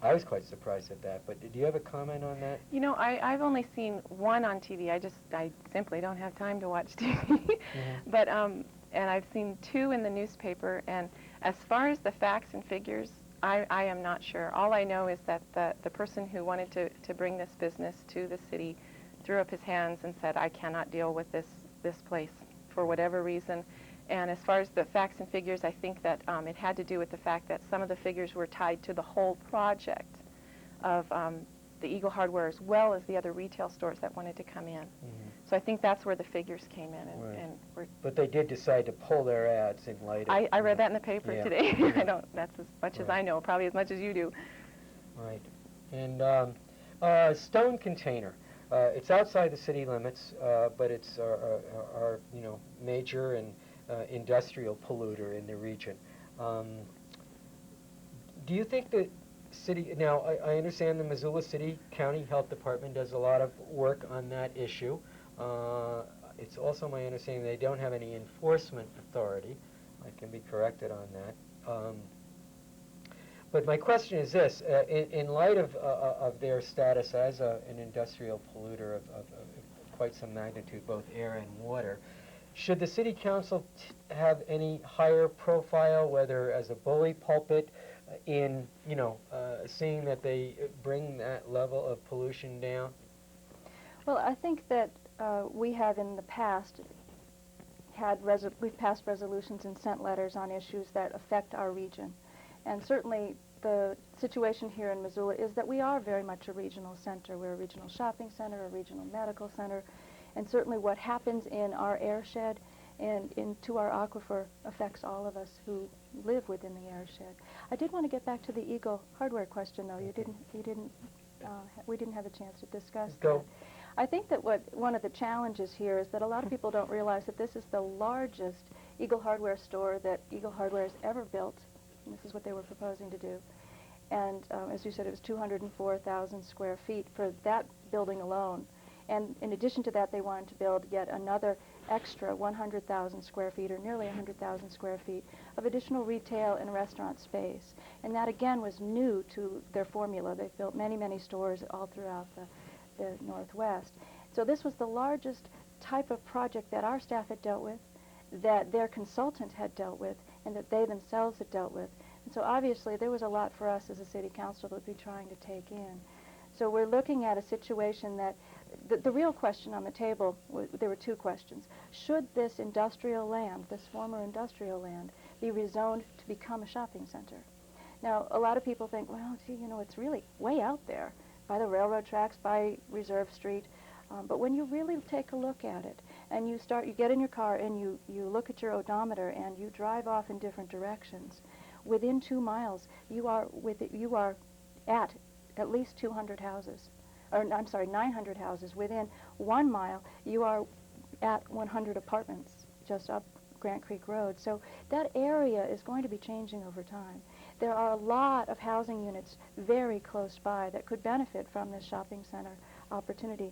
[SPEAKER 10] I was quite surprised at that, but do you have a comment on that?
[SPEAKER 9] You know, I've only seen one on TV. I simply don't have time to watch TV. Mm-hmm. But, and I've seen two in the newspaper, and as far as the facts and figures, I am not sure. All I know is that the person who wanted to bring this business to the city threw up his hands and said, I cannot deal with this place for whatever reason. And as far as the facts and figures, I think that it had to do with the fact that some of the figures were tied to the whole project of the Eagle Hardware, as well as the other retail stores that wanted to come in. Mm-hmm. So I think that's where the figures came in.
[SPEAKER 10] Right. But they did decide to pull their ads in light of...
[SPEAKER 9] I read that in the paper today.
[SPEAKER 10] Yeah.
[SPEAKER 9] That's as much as I know, probably as much as you do.
[SPEAKER 10] Right. And Stone Container. It's outside the city limits, but it's our major and industrial polluter in the region. Do you think that city, now I understand the Missoula City County Health Department does a lot of work on that issue. It's also my understanding they don't have any enforcement authority. I can be corrected on that. But my question is this, in light of their status as an industrial polluter of quite some magnitude, both air and water, should the City Council have any higher profile, whether as a bully pulpit, in, seeing that they bring that level of pollution down?
[SPEAKER 5] Well, I think that we have in the past we've passed resolutions and sent letters on issues that affect our region. And certainly the situation here in Missoula is that we are very much a regional center. We're a regional shopping center, a regional medical center, and certainly what happens in our airshed and into our aquifer affects all of us who live within the airshed. I did want to get back to the Eagle hardware question, though. We didn't have a chance to discuss that. I think that one of the challenges here is that a lot of people don't realize that this is the largest Eagle hardware store that Eagle Hardware has ever built. And this is what they were proposing to do. And as you said, it was 204,000 square feet for that building alone. And in addition to that, they wanted to build yet another extra 100,000 square feet, or nearly 100,000 square feet, of additional retail and restaurant space. And that, again, was new to their formula. They've built many, many stores all throughout the Northwest. So this was the largest type of project that our staff had dealt with, that their consultant had dealt with, and that they themselves had dealt with. And so obviously there was a lot for us as a city council to be trying to take in. So we're looking at a situation that the real question on the table, there were two questions. Should this industrial land, this former industrial land, be rezoned to become a shopping center? Now, a lot of people think, well, gee, you know, it's really way out there by the railroad tracks, by Reserve Street. But when you really take a look at it, and you get in your car and you look at your odometer and you drive off in different directions, within 2 miles, you are at least 200 houses. Or, I'm sorry, 900 houses. Within 1 mile, you are at 100 apartments just up Grant Creek Road. So that area is going to be changing over time. There are a lot of housing units very close by that could benefit from this shopping center opportunity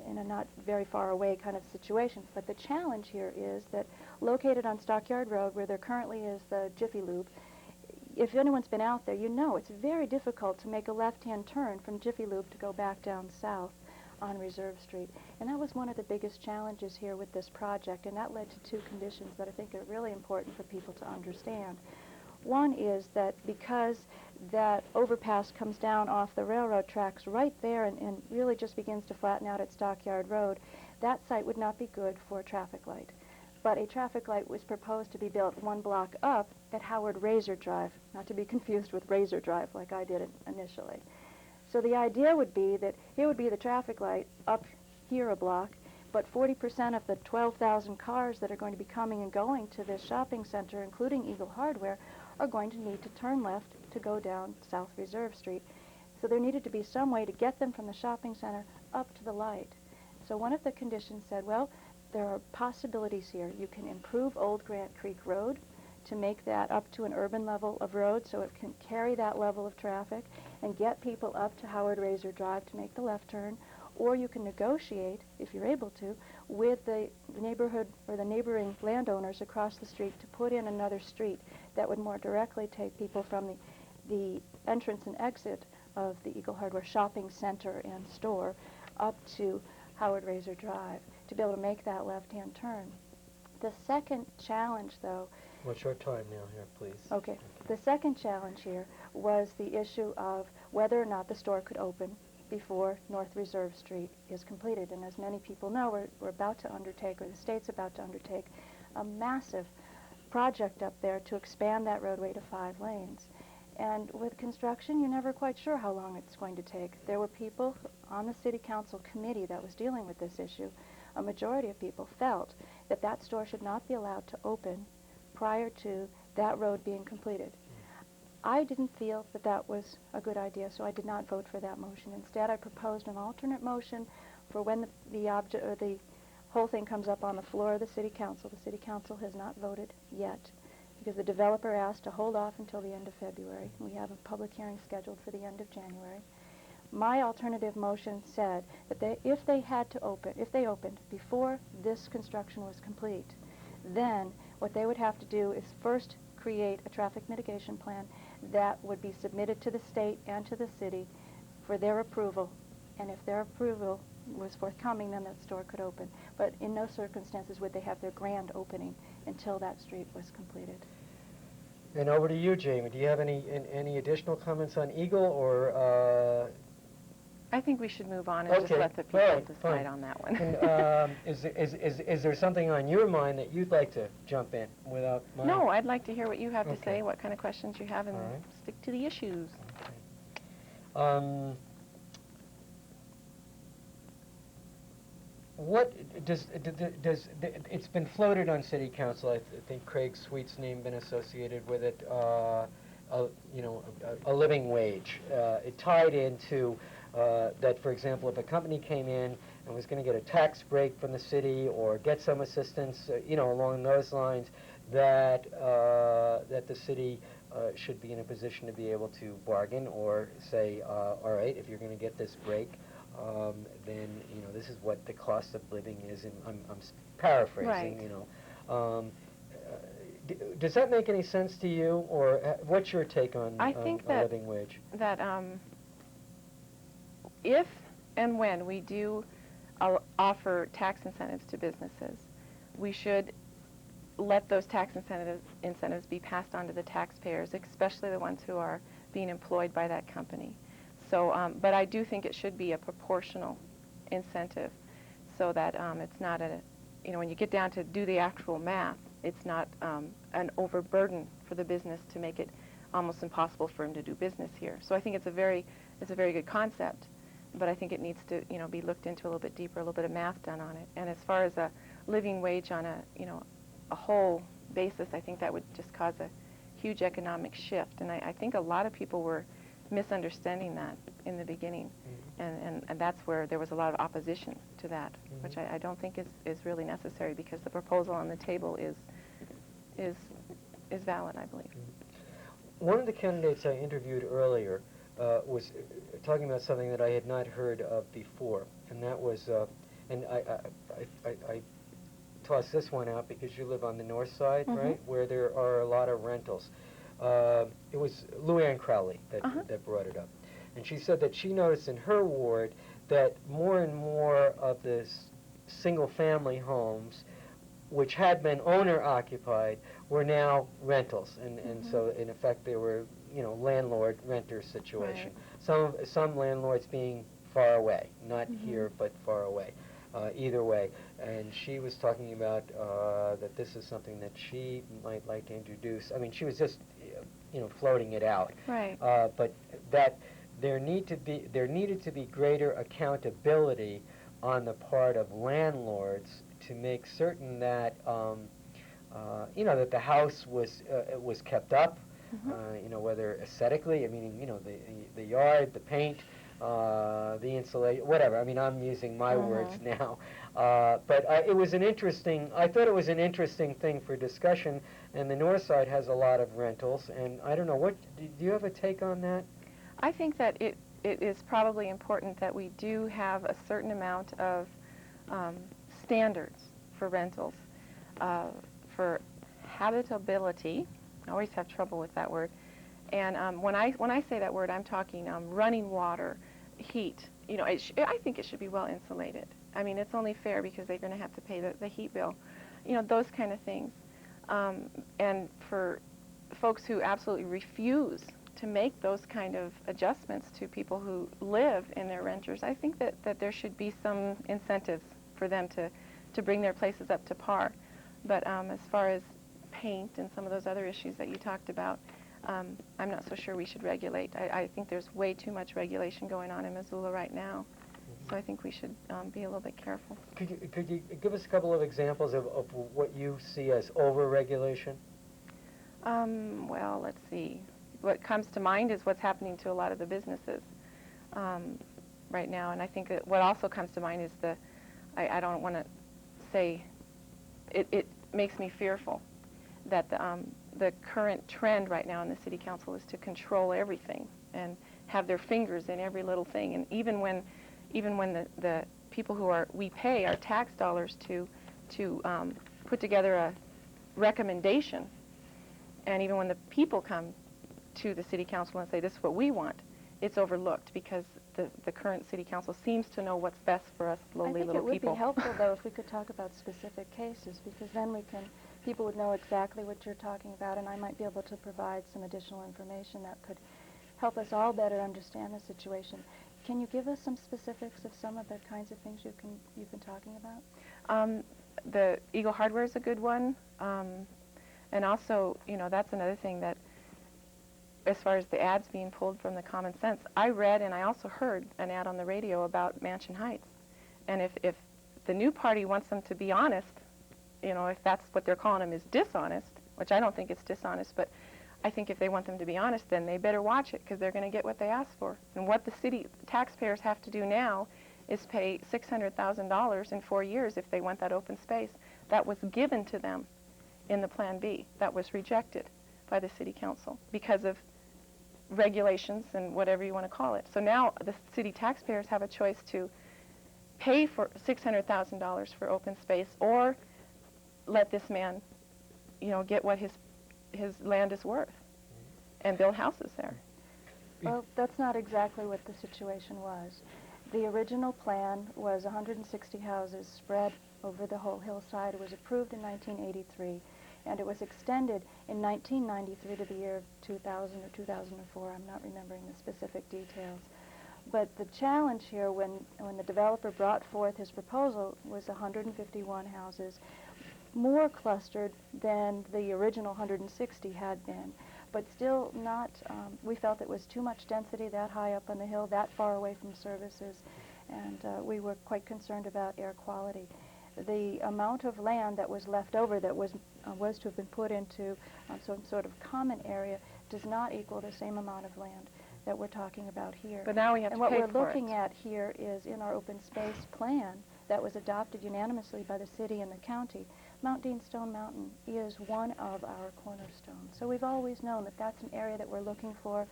[SPEAKER 5] in a not very far away kind of situation. But the challenge here is that located on Stockyard Road, where there currently is the Jiffy Lube, if anyone's been out there, you know it's very difficult to make a left-hand turn from Jiffy Lube to go back down south on Reserve Street. And that was one of the biggest challenges here with this project, and that led to two conditions that I think are really important for people to understand. One is that because that overpass comes down off the railroad tracks right there and really just begins to flatten out at Stockyard Road, that site would not be good for a traffic light. But a traffic light was proposed to be built 1 block up at Howard Razor Drive, not to be confused with Razor Drive like I did it initially. So the idea would be that here would be the traffic light up here a block, but 40% of the 12,000 cars that are going to be coming and going to this shopping center, including Eagle Hardware, are going to need to turn left to go down South Reserve Street. So there needed to be some way to get them from the shopping center up to the light. So one of the conditions said, well, there are possibilities here. You can improve Old Grant Creek Road to make that up to an urban level of road so it can carry that level of traffic and get people up to Howard Razor Drive to make the left turn. Or you can negotiate, if you're able to, with the neighborhood or the neighboring landowners across the street to put in another street that would more directly take people from the entrance and exit of the Eagle Hardware shopping center and store up to Howard Razor Drive to be able to make that left-hand turn. The second challenge, though...
[SPEAKER 10] What's your time now here, please?
[SPEAKER 5] Okay. The second challenge here was the issue of whether or not the store could open before North Reserve Street is completed. And as many people know, we're about to undertake, or the state's about to undertake, a massive project up there to expand that roadway to 5 lanes. And with construction, you're never quite sure how long it's going to take. There were people on the city council committee that was dealing with this issue. A majority of people felt that that store should not be allowed to open prior to that road being completed. I didn't feel that that was a good idea, so I did not vote for that motion. Instead, I proposed an alternate motion for when the whole thing comes up on the floor of the city council. The city council has not voted yet because the developer asked to hold off until the end of February. We have a public hearing scheduled for the end of January. My alternative motion said that if they opened before this construction was complete, then what they would have to do is first create a traffic mitigation plan that would be submitted to the state and to the city for their approval. And if their approval was forthcoming, then that store could open. But in no circumstances would they have their grand opening until that street was completed.
[SPEAKER 10] And over to you, Jamie. Do you have any additional comments on Eagle, or
[SPEAKER 9] I think we should move on and just
[SPEAKER 10] Okay.
[SPEAKER 9] let the people
[SPEAKER 10] All right,
[SPEAKER 9] decide
[SPEAKER 10] fine.
[SPEAKER 9] on that one.
[SPEAKER 10] And, is there something on your mind that you'd like to jump in without my...
[SPEAKER 9] No, I'd like to hear what you have to
[SPEAKER 10] Okay.
[SPEAKER 9] say, what kind of questions you have, and
[SPEAKER 10] All right.
[SPEAKER 9] stick to the issues.
[SPEAKER 10] What does it's been floated on City Council? I think Craig Sweet's name been associated with it. A living wage. It tied into that, for example, if a company came in and was going to get a tax break from the city or get some assistance, along those lines, that the city should be in a position to be able to bargain or say, all right, if you're going to get this break, then this is what the cost of living is, and I'm paraphrasing.
[SPEAKER 9] Right.
[SPEAKER 10] Does that make any sense to you, or what's your take on
[SPEAKER 9] I think
[SPEAKER 10] a living wage?
[SPEAKER 9] That if and when we do offer tax incentives to businesses, we should let those tax incentives be passed on to the taxpayers, especially the ones who are being employed by that company. So, but I do think it should be a proportional incentive, so that it's not when you get down to do the actual math, it's not an overburden for the business to make it almost impossible for him to do business here. So I think it's a very good concept, but I think it needs to be looked into a little bit deeper, a little bit of math done on it. And as far as a living wage on a whole basis, I think that would just cause a huge economic shift. And I think a lot of people were misunderstanding that in the beginning, and that's where there was a lot of opposition to that, which I don't think is really necessary, because the proposal on the table is valid, I believe.
[SPEAKER 10] One of the candidates I interviewed earlier was talking about something that I had not heard of before, and that was, and I toss this one out because you live on the north side, right, where there are a lot of rentals. It was Luann Crowley that brought it up. And she said that she noticed in her ward that more and more of the single-family homes, which had been owner-occupied, were now rentals. And so, in effect, they were, landlord-renter situation. Right. Some landlords being far away, not here, but far away. Either way. And she was talking about that this is something that she might like to introduce. I mean, she was just, floating it out.
[SPEAKER 9] Right.
[SPEAKER 10] But that there needed to be greater accountability on the part of landlords to make certain that, that the house was kept up. Whether aesthetically, I mean, the yard, the paint, the insulation, whatever. I mean, I'm using my words now. But I thought it was an interesting thing for discussion, and the north side has a lot of rentals, and I don't know, do you have a take on that?
[SPEAKER 9] I think that it is probably important that we do have a certain amount of standards for rentals, for habitability. I always have trouble with that word. And when I say that word, I'm talking running water, heat. I think it should be well insulated. I mean, it's only fair because they're going to have to pay the heat bill. Those kind of things. And for folks who absolutely refuse to make those kind of adjustments to people who live in their renters, I think that there should be some incentives for them to bring their places up to par. But as far as paint and some of those other issues that you talked about, I'm not so sure we should regulate. I think there's way too much regulation going on in Missoula right now. So I think we should be a little bit careful.
[SPEAKER 10] Could you give us a couple of examples of what you see as over-regulation?
[SPEAKER 9] Well, let's see. What comes to mind is what's happening to a lot of the businesses right now. And I think that what also comes to mind is I don't want to say, it makes me fearful that the current trend right now in the city council is to control everything and have their fingers in every little thing. And even when the people we pay our tax dollars to put together a recommendation, and even when the people come to the city council and say, this is what we want, it's overlooked because the current city council seems to know what's best for us lowly little people.
[SPEAKER 5] I think it would be helpful, though, if we could talk about specific cases, because then people would know exactly what you're talking about, and I might be able to provide some additional information that could help us all better understand the situation. Can you give us some specifics of some of the kinds of things you've been talking about?
[SPEAKER 9] The Eagle Hardware is a good one, and also, you know, that's another thing that, as far as the ads being pulled from the Common Sense, I read and I also heard an ad on the radio about Mansion Heights, and if the new party wants them to be honest, you know, if that's what they're calling them is dishonest, which I don't think it's dishonest, but I think if they want them to be honest, then they better watch it, because they're going to get what they asked for. And what the city taxpayers have to do now is pay $600,000 in 4 years if they want that open space. That was given to them in the Plan B. That was rejected by the city council because of regulations and whatever you want to call it. So now the city taxpayers have a choice to pay for $600,000 for open space, or let this man, you know, get what his land is worth and build houses there.
[SPEAKER 5] Well, that's not exactly what the situation was. The original plan was 160 houses spread over the whole hillside. It was approved in 1983, and it was extended in 1993 to the year 2000 or 2004. I'm not remembering the specific details. But the challenge here, when the developer brought forth his proposal, was 151 houses, more clustered than the original 160 had been, but still not, we felt it was too much density that high up on the hill, that far away from services, and we were quite concerned about air quality. The amount of land that was left over that was to have been put into some sort of common area does not equal the same amount of land that we're talking about here.
[SPEAKER 9] But now we have to pay for it.
[SPEAKER 5] And what we're looking at here is in our open space plan that was adopted unanimously by the city and the county. Mount Dean Stone Mountain is one of our cornerstones. So we've always known that that's an area that we're looking for,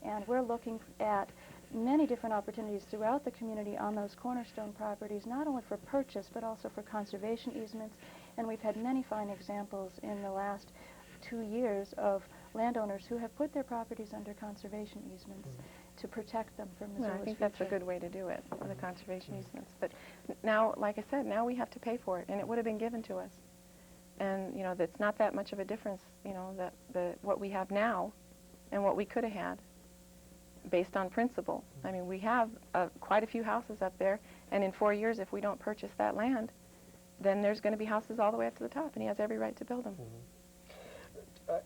[SPEAKER 5] and we're looking at many different opportunities throughout the community on those cornerstone properties, not only for purchase but also for conservation easements. And we've had many fine examples in the last 2 years of landowners who have put their properties under conservation easements to protect them from Missoula's
[SPEAKER 9] I think
[SPEAKER 5] future.
[SPEAKER 9] that's a good way to do it, the conservation easements. But now, like I said, now we have to pay for it, and it would have been given to us. And, you know, that's not that much of a difference, you know, that what we have now and what we could have had based on principle. I mean, we have quite a few houses up there, and in 4 years, if we don't purchase that land, then there's going to be houses all the way up to the top, and he has every right to build them.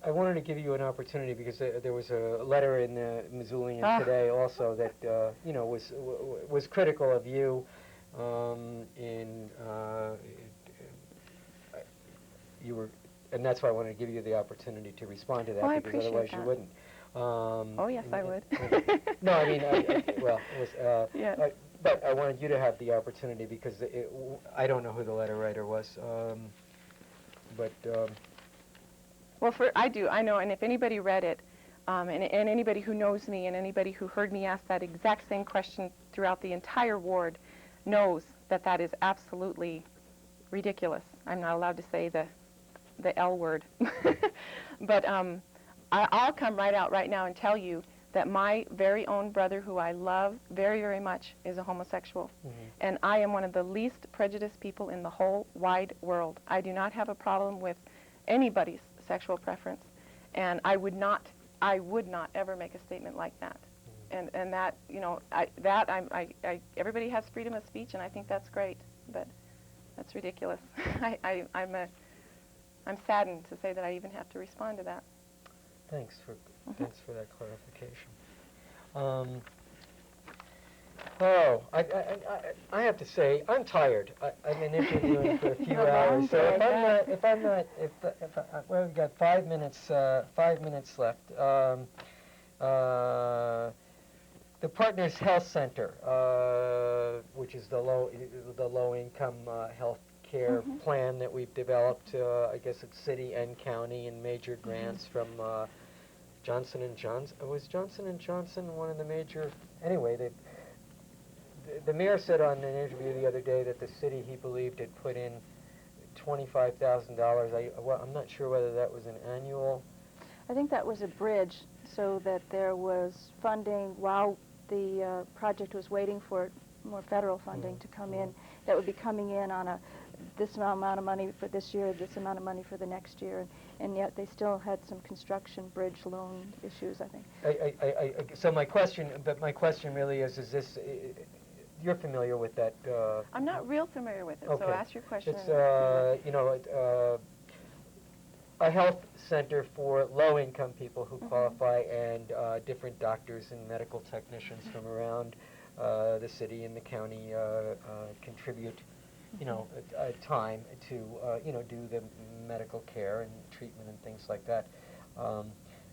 [SPEAKER 10] I wanted to give you an opportunity because there was a letter in the Missoulian today also that you know was critical of you you were, and that's why I wanted to give you the opportunity to respond to that,
[SPEAKER 9] I
[SPEAKER 10] because otherwise
[SPEAKER 9] appreciate
[SPEAKER 10] you
[SPEAKER 9] that.
[SPEAKER 10] wouldn't.
[SPEAKER 9] Oh yes, I would.
[SPEAKER 10] No, I mean, well, it was.
[SPEAKER 9] Yeah.
[SPEAKER 10] But I wanted you to have the opportunity because I don't know who the letter writer was, but.
[SPEAKER 9] Well, I do. I know, and if anybody read it, and anybody who knows me and anybody who heard me ask that exact same question throughout the entire ward knows that that is absolutely ridiculous. I'm not allowed to say the L word. But I'll come right out right now and tell you that my very own brother, who I love very, very much, is a homosexual. And I am one of the least prejudiced people in the whole wide world. I do not have a problem with anybody's sexual preference, and I would not ever make a statement like that. And that, you know, everybody has freedom of speech, and I think that's great, but that's ridiculous. I'm saddened to say that I even have to respond to that.
[SPEAKER 10] Thanks for that clarification. I have to say, I'm tired. I've been interviewing for a few hours, so well, we've got 5 minutes left. The Partners Health Center, which is the low-income health care plan that we've developed, I guess it's city and county, and major grants from Johnson & Johnson. Was Johnson & Johnson one of the major? Anyway, the mayor said on an interview the other day that the city, he believed, had put in $25,000. I'm not sure whether that was an annual.
[SPEAKER 5] I think that was a bridge, so that there was funding while the project was waiting for more federal funding to come in. That would be coming in on a this amount of money for this year, this amount of money for the next year, and yet they still had some construction bridge loan issues, I think.
[SPEAKER 10] So my question really is this, you're familiar with that?
[SPEAKER 9] I'm not real familiar with it,
[SPEAKER 10] okay.
[SPEAKER 9] so ask your question.
[SPEAKER 10] It's, a health center for low-income people who qualify, and different doctors and medical technicians from around the city and the county contribute, time to, do the medical care and treatment and things like that.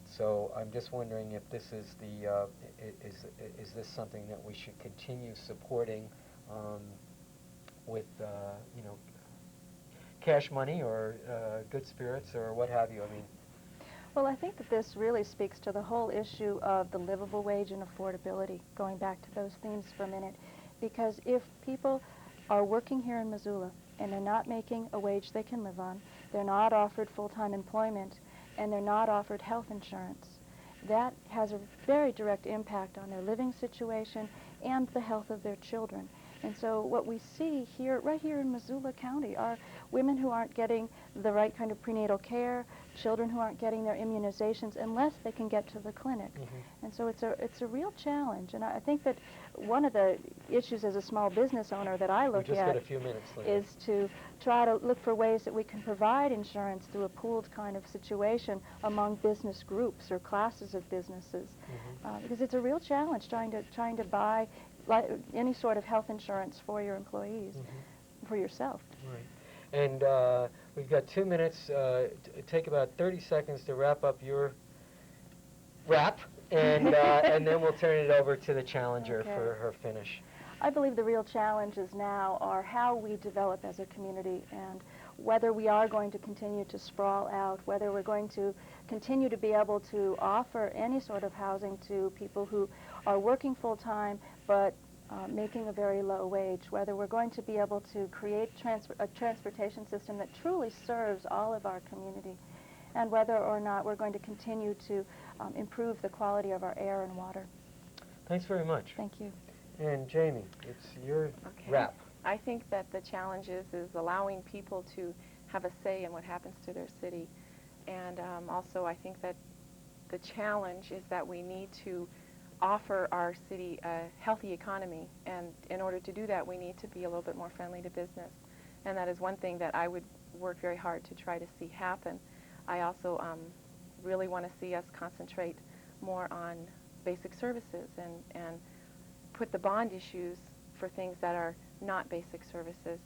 [SPEAKER 10] So I'm just wondering if this is the, is this something that we should continue supporting with, cash money or good spirits or what have you? I mean,
[SPEAKER 5] well, I think that this really speaks to the whole issue of the livable wage and affordability, going back to those themes for a minute, because if people are working here in Missoula and they're not making a wage they can live on, they're not offered full-time employment, and they're not offered health insurance, that has a very direct impact on their living situation and the health of their children. And so what we see here, right here in Missoula County, are women who aren't getting the right kind of prenatal care, children who aren't getting their immunizations unless they can get to the clinic. And so it's a real challenge. And I think that one of the issues as a small business owner that I look
[SPEAKER 10] we just
[SPEAKER 5] at
[SPEAKER 10] got a few minutes left.
[SPEAKER 5] is to try to look for ways that we can provide insurance through a pooled kind of situation among business groups or classes of businesses, because it's a real challenge trying to buy any sort of health insurance for your employees, for yourself.
[SPEAKER 10] Right. And we've got 2 minutes. Take about 30 seconds to wrap up your wrap, and and then we'll turn it over to the challenger for her finish.
[SPEAKER 5] I believe the real challenges now are how we develop as a community, and whether we are going to continue to sprawl out, whether we're going to continue to be able to offer any sort of housing to people who are working full-time but making a very low wage, whether we're going to be able to create a transportation system that truly serves all of our community, and whether or not we're going to continue to improve the quality of our air and water.
[SPEAKER 10] Thanks very much.
[SPEAKER 5] Thank you.
[SPEAKER 10] And Jamie, it's your wrap.
[SPEAKER 9] I think that the challenge is allowing people to have a say in what happens to their city. And also I think that the challenge is that we need to offer our city a healthy economy. And in order to do that, we need to be a little bit more friendly to business. And that is one thing that I would work very hard to try to see happen. I also really want to see us concentrate more on basic services and put the bond issues for things that are not basic services.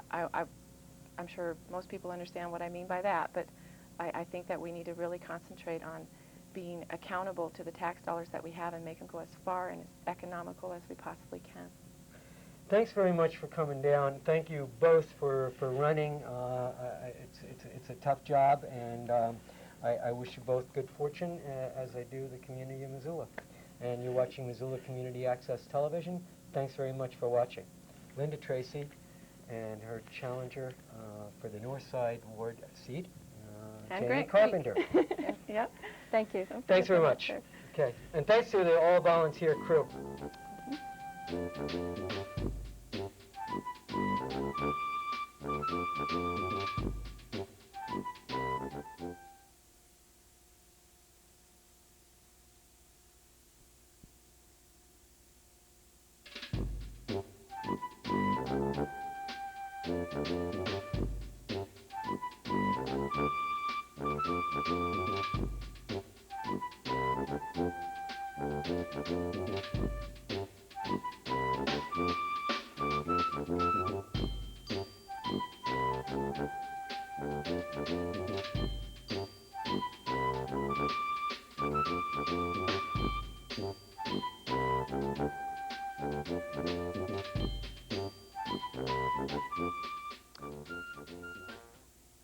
[SPEAKER 9] I'm sure most people understand what I mean by that, but I think that we need to really concentrate on being accountable to the tax dollars that we have and make them go as far and as economical as we possibly can.
[SPEAKER 10] Thanks very much for coming down. Thank you both for running. It's a tough job, and I wish you both good fortune, as I do the community of Missoula. And you're watching Missoula Community Access Television. Thanks very much for watching. Linda Tracy and her challenger for the North Side Ward seat, Jamie Carpenter.
[SPEAKER 5] Yep. Thank you.
[SPEAKER 10] Thanks very much. Okay. And thanks to the all-volunteer crew.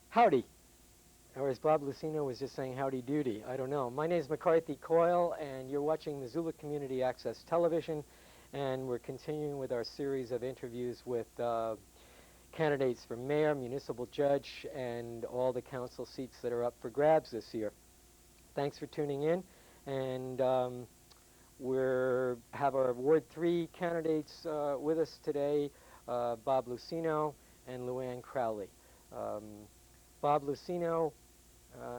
[SPEAKER 10] Howdy. Or as Bob Lucino was just saying, howdy doody. I don't know. My name is McCarthy Coyle, and you're watching Missoula Community Access Television, and we're continuing with our series of interviews with candidates for mayor, municipal judge, and all the council seats that are up for grabs this year. Thanks for tuning in, and we have our Ward 3 candidates with us today. Bob Lucino and Luann Crowley. Bob Lucino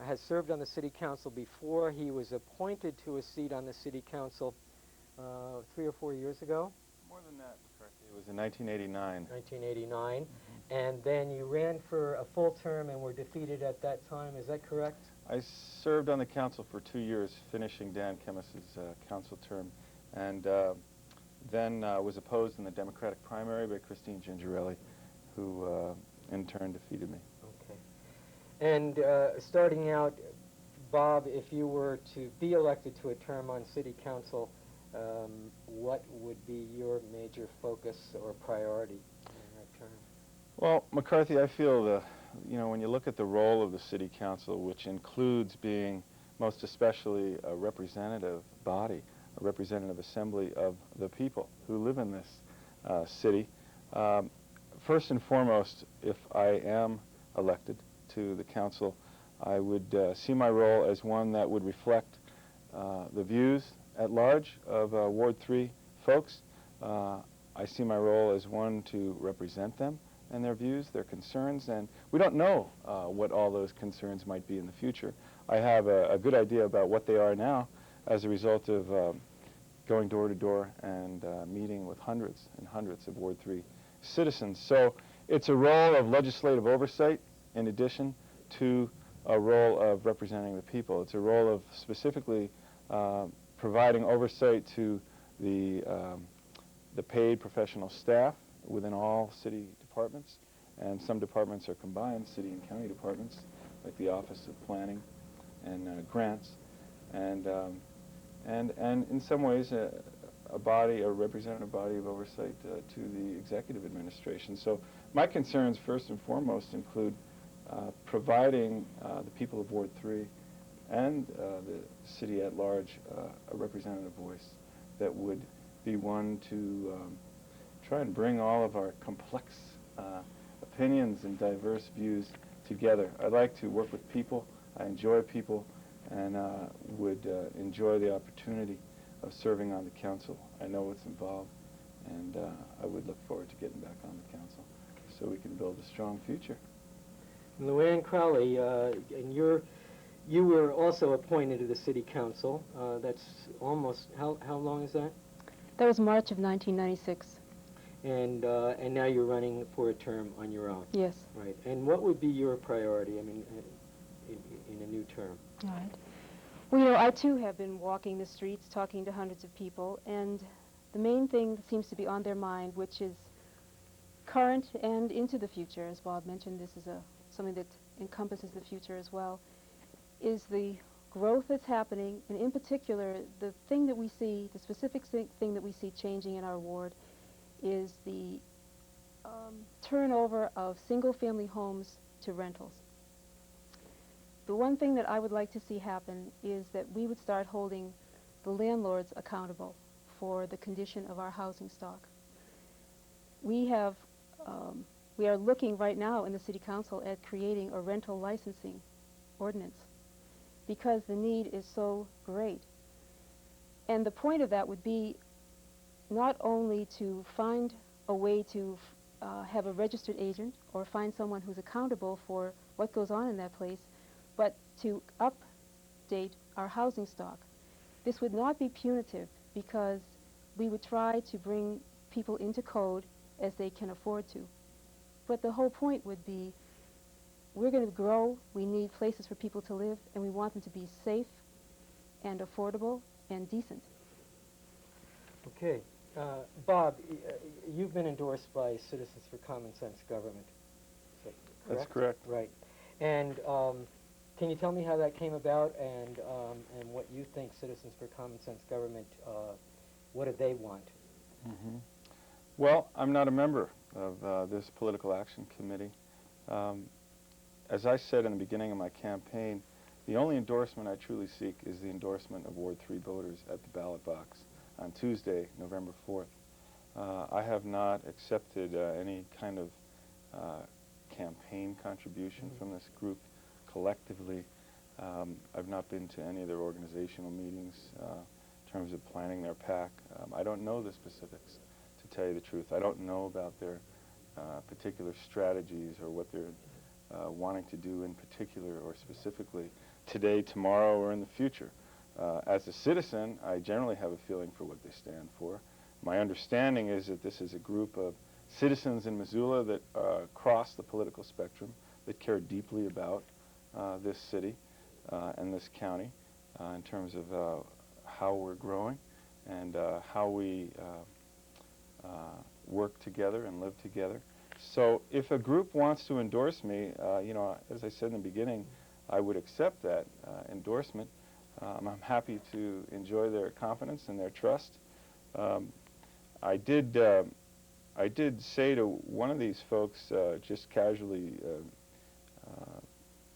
[SPEAKER 10] has served on the City Council before. He was appointed to a seat on the City Council 3 or 4 years ago.
[SPEAKER 4] More than that, McCarthy. It was in 1989.
[SPEAKER 10] 1989. And then you ran for a full term and were defeated at that time. Is that correct?
[SPEAKER 4] I served on the council for 2 years, finishing Dan Kemmis's council term, and then was opposed in the Democratic primary by Christine Gingerelli, who in turn defeated me.
[SPEAKER 10] Okay. And starting out, Bob, if you were to be elected to a term on City Council, what would be your major focus or priority in that term?
[SPEAKER 4] Well, McCarthy, I feel when you look at the role of the City Council, which includes being most especially a representative body, a representative assembly of the people who live in this city, first and foremost, if I am elected to the council, I would see my role as one that would reflect the views at large of Ward 3 folks. I see my role as one to represent them and their views, their concerns, and we don't know what all those concerns might be in the future. I have a good idea about what they are now as a result of going door to door and meeting with hundreds and hundreds of Ward 3 citizens. So it's a role of legislative oversight in addition to a role of representing the people. It's a role of specifically providing oversight to the paid professional staff within all city departments, and some departments are combined, city and county departments, like the Office of Planning and Grants, and in some ways a representative body of oversight to the executive administration. So my concerns first and foremost include providing the people of Ward 3 and the city at large a representative voice that would be one to try and bring all of our complex opinions and diverse views together. I like to work with people. I enjoy people, and would enjoy the opportunity of serving on the council. I know what's involved, and I would look forward to getting back on the council so we can build a strong future.
[SPEAKER 10] Luann Crowley, and you were also appointed to the City Council. That's almost, how long is that?
[SPEAKER 3] That was March of 1996.
[SPEAKER 10] And now you're running for a term on your own.
[SPEAKER 3] Yes.
[SPEAKER 10] Right. And what would be your priority, I mean, in a new term?
[SPEAKER 3] All right. Well, I too have been walking the streets, talking to hundreds of people, and the main thing that seems to be on their mind, which is current and into the future, as Bob mentioned, this is something that encompasses the future as well, is the growth that's happening, and in particular, the thing that we see, the specific thing that we see changing in our ward is the turnover of single-family homes to rentals. The one thing that I would like to see happen is that we would start holding the landlords accountable for the condition of our housing stock. We are looking right now in the City Council at creating a rental licensing ordinance because the need is so great. And the point of that would be not only to find a way to have a registered agent or find someone who's accountable for what goes on in that place, but to update our housing stock. This would not be punitive because we would try to bring people into code as they can afford to. But the whole point would be, we're going to grow, we need places for people to live, and we want them to be safe and affordable and decent.
[SPEAKER 10] Okay. Bob, you've been endorsed by Citizens for Common Sense Government. Is that correct?
[SPEAKER 4] That's correct.
[SPEAKER 10] Right. And can you tell me how that came about and what you think Citizens for Common Sense Government, what do they want?
[SPEAKER 4] Mm-hmm. Well, I'm not a member of this political action committee. As I said in the beginning of my campaign, the only endorsement I truly seek is the endorsement of Ward 3 voters at the ballot box on Tuesday, November 4th. I have not accepted any kind of campaign contribution from this group collectively. I've not been to any of their organizational meetings in terms of planning their PAC. I don't know the specifics, to tell you the truth. I don't know about their particular strategies or what they're wanting to do in particular or specifically today, tomorrow, or in the future. As a citizen, I generally have a feeling for what they stand for. My understanding is that this is a group of citizens in Missoula that cross the political spectrum, that care deeply about this city and this county in terms of how we're growing and how we work together and live together. So if a group wants to endorse me, you know, as I said in the beginning, I would accept that endorsement. I'm happy to enjoy their confidence and their trust. I did say to one of these folks, just casually,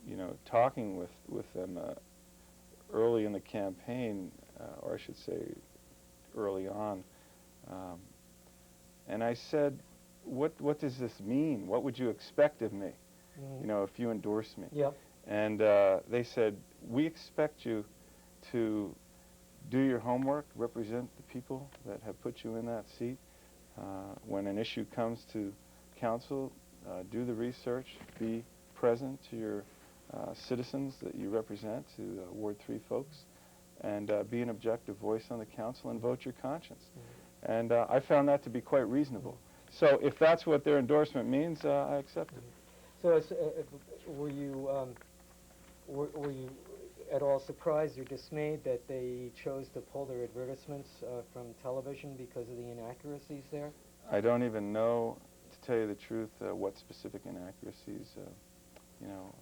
[SPEAKER 4] you know, talking with them early in the campaign, or I should say early on, and I said, what does this mean? What would you expect of me, you know, if you endorse me?
[SPEAKER 10] Yep.
[SPEAKER 4] And they said, we expect you to do your homework, represent the people that have put you in that seat. When an issue comes to council, do the research, be present to your citizens that you represent, to Ward 3 folks, and be an objective voice on the council and vote your conscience. And I found that to be quite reasonable. So if that's what their endorsement means, I accept it.
[SPEAKER 10] So were you at all surprised or dismayed that they chose to pull their advertisements from television because of the inaccuracies there?
[SPEAKER 4] I don't even know, to tell you the truth, what specific inaccuracies, you know,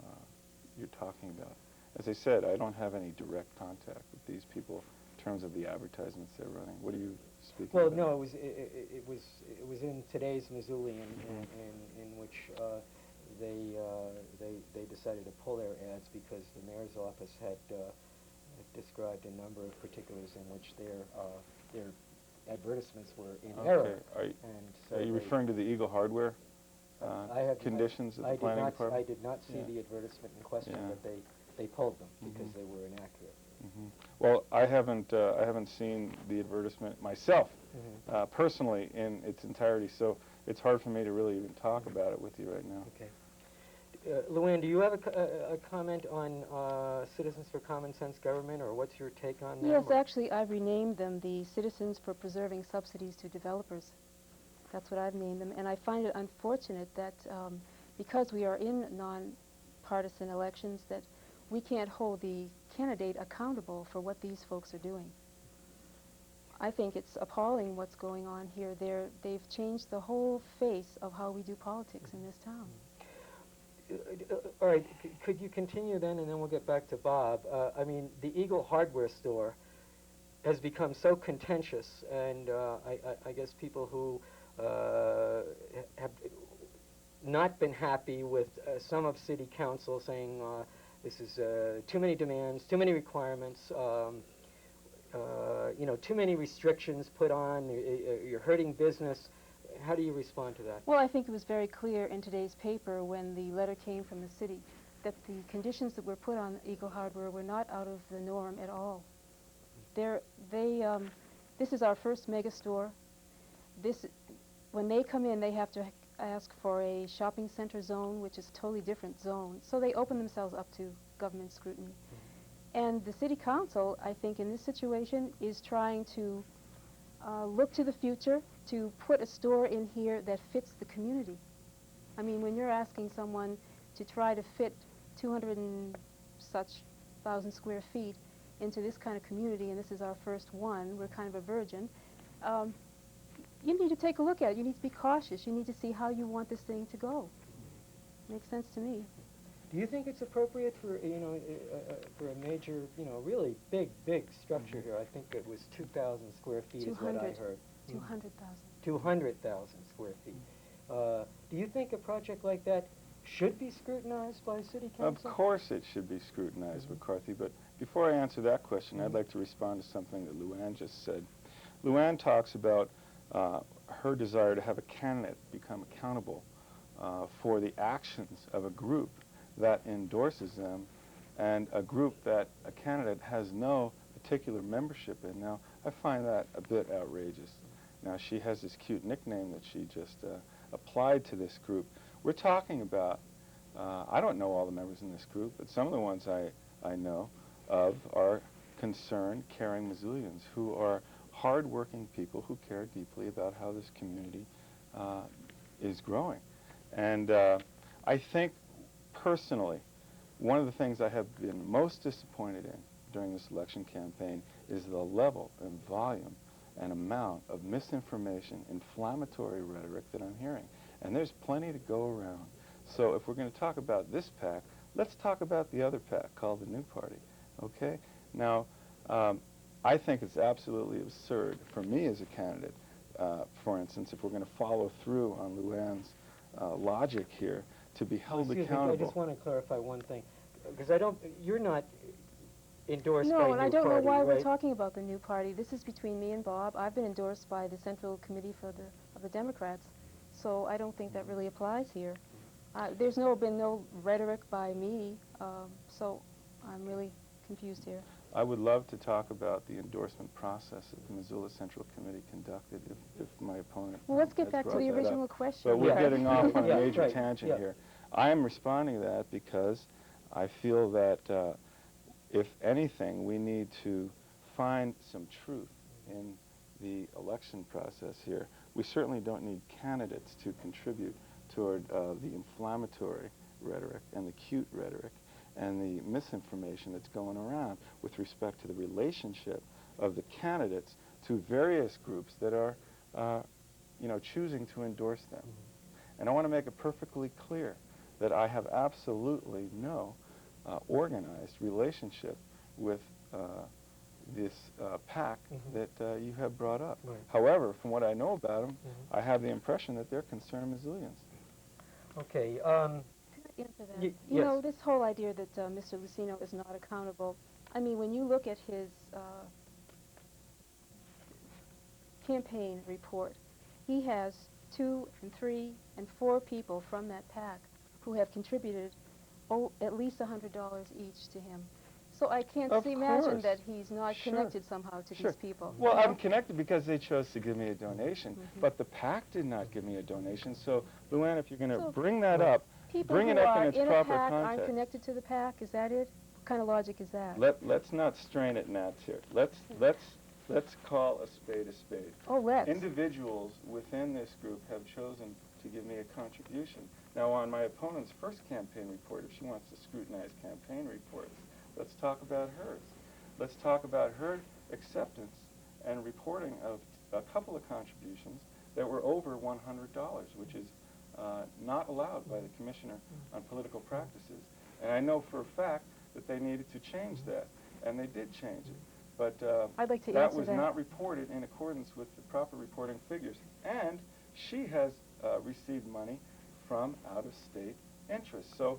[SPEAKER 4] you're talking about. As I said, I don't have any direct contact with these people in terms of the advertisements they're running. What are you speaking
[SPEAKER 10] well,
[SPEAKER 4] about?
[SPEAKER 10] no, it was in today's Missoulian, in which they decided to pull their ads because the mayor's office had described a number of particulars in which their advertisements were in error.
[SPEAKER 4] Are you referring to the Eagle Hardware conditions of the planning department?
[SPEAKER 10] I did not see the advertisement in question, but they pulled them because they were inaccurate.
[SPEAKER 4] Well, I haven't seen the advertisement myself, personally, in its entirety, so it's hard for me to really even talk about it with you right now.
[SPEAKER 10] Okay. Luann, do you have a comment on Citizens for Common Sense Government, or what's your take on that?
[SPEAKER 3] Yes, actually, I've renamed them the Citizens for Preserving Subsidies to Developers. That's what I've named them, and I find it unfortunate that because we are in non-partisan elections, that we can't hold the candidate accountable for what these folks are doing. I think it's appalling what's going on here. They've changed the whole face of how we do politics in this town.
[SPEAKER 10] All right, could you continue then, and then we'll get back to Bob. I mean, the Eagle Hardware store has become so contentious, and I guess people who have not been happy with some of City Council saying this is too many demands, too many requirements, you know, too many restrictions put on, you're hurting business. How do you respond to that?
[SPEAKER 3] Well, I think it was very clear in today's paper when the letter came from the city that the conditions that were put on Eagle Hardware were not out of the norm at all. This is our first mega store. When they come in, they have to ask for a shopping center zone, which is a totally different zone. So they open themselves up to government scrutiny. And the city council, I think, in this situation is trying to look to the future to put a store in here that fits the community. I mean, when you're asking someone to try to fit 200 and such thousand square feet into this kind of community, and this is our first one, we're kind of a virgin, you need to take a look at it. You need to be cautious. You need to see how you want this thing to go. Makes sense to me.
[SPEAKER 10] Do you think it's appropriate for, you know, for a major, you know, really big structure here? I think it was 2,000 square feet is what I heard.
[SPEAKER 3] 200,000.
[SPEAKER 10] 200,000 square feet. Do you think a project like that should be scrutinized by City Council?
[SPEAKER 4] Of course it should be scrutinized, McCarthy, but before I answer that question, I'd like to respond to something that Luann just said. Luann talks about her desire to have a candidate become accountable for the actions of a group that endorses them and a group that a candidate has no particular membership in. Now, I find that a bit outrageous. Now, she has this cute nickname that she just applied to this group. We're talking about, I don't know all the members in this group, but some of the ones I know of are concerned, caring Missoulians who are hard-working people who care deeply about how this community is growing. And I think, personally, one of the things I have been most disappointed in during this election campaign is the level and volume and amount of misinformation, inflammatory rhetoric that I'm hearing. And there's plenty to go around. So if we're going to talk about this PAC, let's talk about the other PAC called the New Party, okay? Now, I think it's absolutely absurd for me as a candidate, for instance, if we're going to follow through on Luann's logic here, to be held accountable.
[SPEAKER 10] I just want to clarify one thing, because you're not endorsed by
[SPEAKER 3] No,
[SPEAKER 10] New
[SPEAKER 3] and I don't know
[SPEAKER 10] Party,
[SPEAKER 3] why we're
[SPEAKER 10] right?
[SPEAKER 3] talking about the New Party. This is between me and Bob. I've been endorsed by the Central Committee of the Democrats, so I don't think that really applies here. There's been no rhetoric by me, so I'm really confused here.
[SPEAKER 4] I would love to talk about the endorsement process that the Missoula Central Committee conducted if my opponent
[SPEAKER 3] Well, let's get
[SPEAKER 4] has
[SPEAKER 3] back to
[SPEAKER 4] brought
[SPEAKER 3] the
[SPEAKER 4] that
[SPEAKER 3] original
[SPEAKER 4] up.
[SPEAKER 3] question.
[SPEAKER 4] But we're getting off on a major
[SPEAKER 10] right,
[SPEAKER 4] tangent here. I am responding to that because I feel that if anything, we need to find some truth in the election process here. We certainly don't need candidates to contribute toward the inflammatory rhetoric and the cute rhetoric and the misinformation that's going around with respect to the relationship of the candidates to various groups that are, choosing to endorse them. And I want to make it perfectly clear that I have absolutely no organized relationship with this PAC that you have brought up.
[SPEAKER 10] Right.
[SPEAKER 4] However, from what I know about them, I have the impression that they're concerned Missoulians.
[SPEAKER 10] Okay.
[SPEAKER 3] Answer that.
[SPEAKER 10] Y-
[SPEAKER 3] You
[SPEAKER 10] yes.
[SPEAKER 3] know, this whole idea that Mr. Lucino is not accountable, I mean, when you look at his campaign report, he has 2 and 3 and 4 people from that PAC who have contributed at least $100 each to him. So I can't imagine
[SPEAKER 4] course.
[SPEAKER 3] that he's not
[SPEAKER 4] Sure.
[SPEAKER 3] connected somehow to these people.
[SPEAKER 4] Well,
[SPEAKER 3] you know?
[SPEAKER 4] I'm connected because they chose to give me a donation, but the PAC did not give me a donation. So, Luann, if you're going to
[SPEAKER 3] So
[SPEAKER 4] bring that up,
[SPEAKER 3] People
[SPEAKER 4] bring
[SPEAKER 3] who
[SPEAKER 4] it up
[SPEAKER 3] are
[SPEAKER 4] in its
[SPEAKER 3] in a
[SPEAKER 4] proper
[SPEAKER 3] PAC aren't
[SPEAKER 4] context.
[SPEAKER 3] connected to the PAC, is that it? What kind of logic is that?
[SPEAKER 4] Let's not strain at gnats here. Let's call a spade a spade.
[SPEAKER 3] Oh, let's.
[SPEAKER 4] Individuals within this group have chosen to give me a contribution. Now, on my opponent's first campaign report, if she wants to scrutinize campaign reports, let's talk about hers. Let's talk about her acceptance and reporting of a couple of contributions that were over $100, which is not allowed by the Commissioner on Political Practices. And I know for a fact that they needed to change that, and they did change it. But
[SPEAKER 3] I'd like to
[SPEAKER 4] that
[SPEAKER 3] answer
[SPEAKER 4] was
[SPEAKER 3] that.
[SPEAKER 4] not reported in accordance with the proper reporting figures. And she has received money from out-of-state interests. So,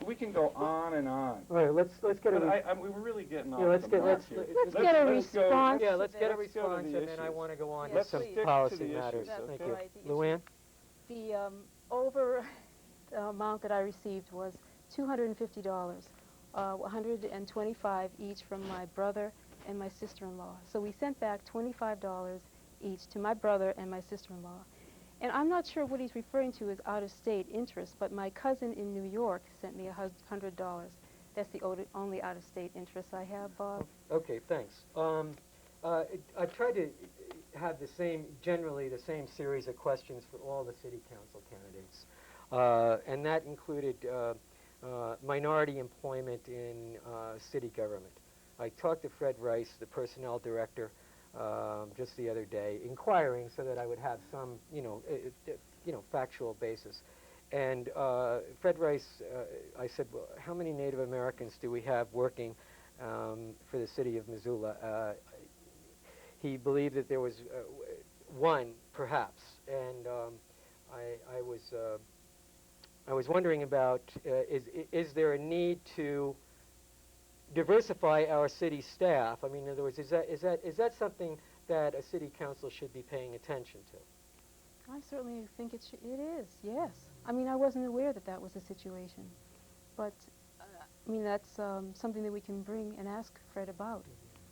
[SPEAKER 4] we can go on and on.
[SPEAKER 10] All right, let's get
[SPEAKER 4] But we were really getting off
[SPEAKER 10] let's
[SPEAKER 4] the
[SPEAKER 10] get
[SPEAKER 4] mark
[SPEAKER 10] let's
[SPEAKER 4] here.
[SPEAKER 3] Let's get a
[SPEAKER 4] let us go-
[SPEAKER 3] response.
[SPEAKER 10] yeah, let's get a
[SPEAKER 4] Let's go to
[SPEAKER 10] response,
[SPEAKER 4] the
[SPEAKER 10] and then I
[SPEAKER 4] issues.
[SPEAKER 10] want to go on
[SPEAKER 3] Yes,
[SPEAKER 10] to some
[SPEAKER 3] please. Stick to
[SPEAKER 10] policy
[SPEAKER 4] the issues,
[SPEAKER 10] matters.
[SPEAKER 3] That's
[SPEAKER 10] Thank
[SPEAKER 3] right,
[SPEAKER 10] you,
[SPEAKER 3] the
[SPEAKER 10] Luann.
[SPEAKER 3] The over amount that I received was $250, 125 each from my brother and my sister-in-law. So we sent back $25 each to my brother and my sister-in-law. And I'm not sure what he's referring to as out-of-state interest, but my cousin in New York sent me $100. That's the only out-of-state interest I have, Bob.
[SPEAKER 10] Okay, thanks. I tried to have generally the same series of questions for all the city council candidates, and that included minority employment in city government. I talked to Fred Rice, the personnel director, just the other day, inquiring so that I would have some, factual basis. And Fred Rice, I said, well, how many Native Americans do we have working for the city of Missoula? He believed that there was one, perhaps, and I was wondering about is there a need to diversify our city staff? I mean, in other words, is that something that a city council should be paying attention to?
[SPEAKER 3] I certainly think it is, yes. I mean, I wasn't aware that that was the situation. But, I mean, that's something that we can bring and ask Fred about.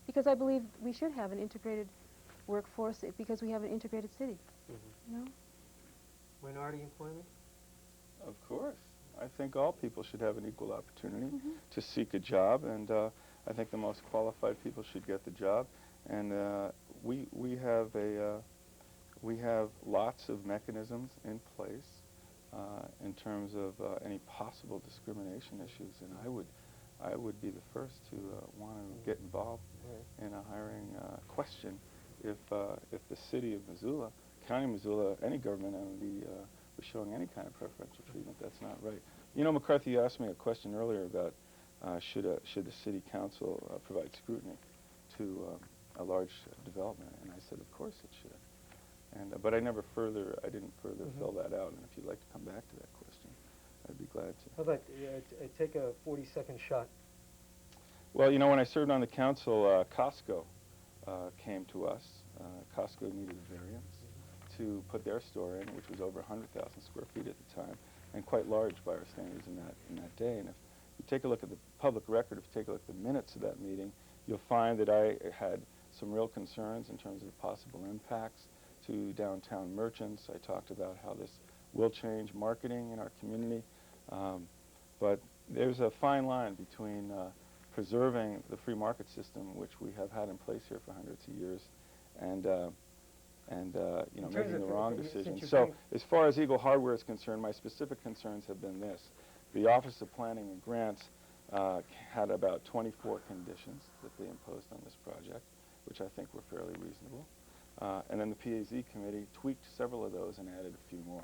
[SPEAKER 3] Because I believe we should have an integrated workforce because we have an integrated city, you know?
[SPEAKER 10] minority employment?
[SPEAKER 4] Of course. I think all people should have an equal opportunity to seek a job, and I think the most qualified people should get the job. And we have lots of mechanisms in place in terms of any possible discrimination issues, and I would be the first to want to get involved in a hiring question if the city of Missoula, County of Missoula, any government entity was showing any kind of preferential treatment. That's not right. You know, McCarthy, you asked me a question earlier about should the city council provide scrutiny to a large development, and I said, of course it should. And but I didn't further fill that out. And if you'd like to come back to that question, I'd be glad to.
[SPEAKER 10] How about take a 40-second shot?
[SPEAKER 4] Well, you know, when I served on the council, Costco came to us. Costco needed a variance to put their store in, which was over 100,000 square feet at the time, and quite large by our standards in that day. And if you take a look at the public record, if you take a look at the minutes of that meeting, you'll find that I had some real concerns in terms of possible impacts to downtown merchants. I talked about how this will change marketing in our community. But there's a fine line between preserving the free market system, which we have had in place here for hundreds of years, and you know, making the wrong decision. So as far as Eagle Hardware is concerned, my specific concerns have been this. The Office of Planning and Grants had about 24 conditions that they imposed on this project, which I think were fairly reasonable. And then the PAZ committee tweaked several of those and added a few more.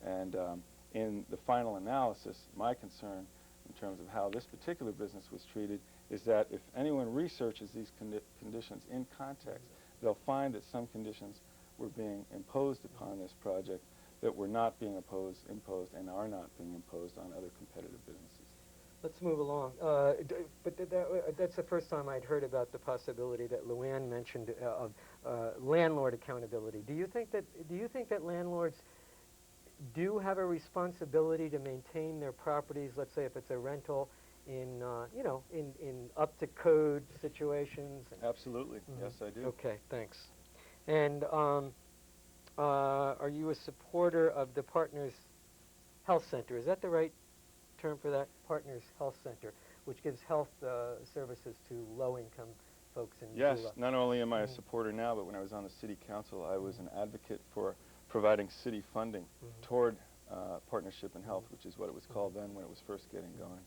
[SPEAKER 4] And in the final analysis, my concern in terms of how this particular business was treated is that if anyone researches these conditions in context, they'll find that some conditions were being imposed upon this project that were not being imposed and are not being imposed on other competitive businesses.
[SPEAKER 10] Let's move along. But that's the first time I'd heard about the possibility that Luann mentioned of landlord accountability. Do you think that landlords do have a responsibility to maintain their properties? Let's say if it's a rental, in you know, in up to code situations.
[SPEAKER 4] Absolutely. Yes, I do.
[SPEAKER 10] Okay, thanks. And are you a supporter of the Partners Health Center? Is that the right term for that? Partners Health Center, which gives health services to low-income folks in
[SPEAKER 4] Yes,
[SPEAKER 10] Missoula.
[SPEAKER 4] not only am I a supporter now, but when I was on the city council, I was an advocate for providing city funding toward Partnership in Health, which is what it was called then when it was first getting going.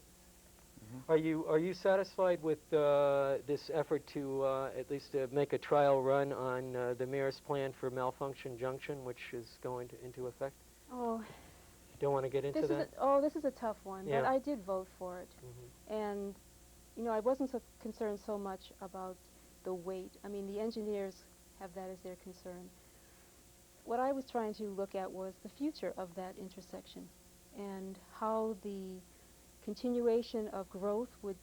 [SPEAKER 10] Are you satisfied with this effort to at least make a trial run on the mayor's plan for Malfunction Junction, which is going into effect?
[SPEAKER 3] Oh,
[SPEAKER 10] Don't want to get into that?
[SPEAKER 3] This is a tough one,
[SPEAKER 10] Yeah.
[SPEAKER 3] but I did vote for it. And, you know, I wasn't so concerned so much about the weight. I mean, the engineers have that as their concern. What I was trying to look at was the future of that intersection and how the continuation of growth would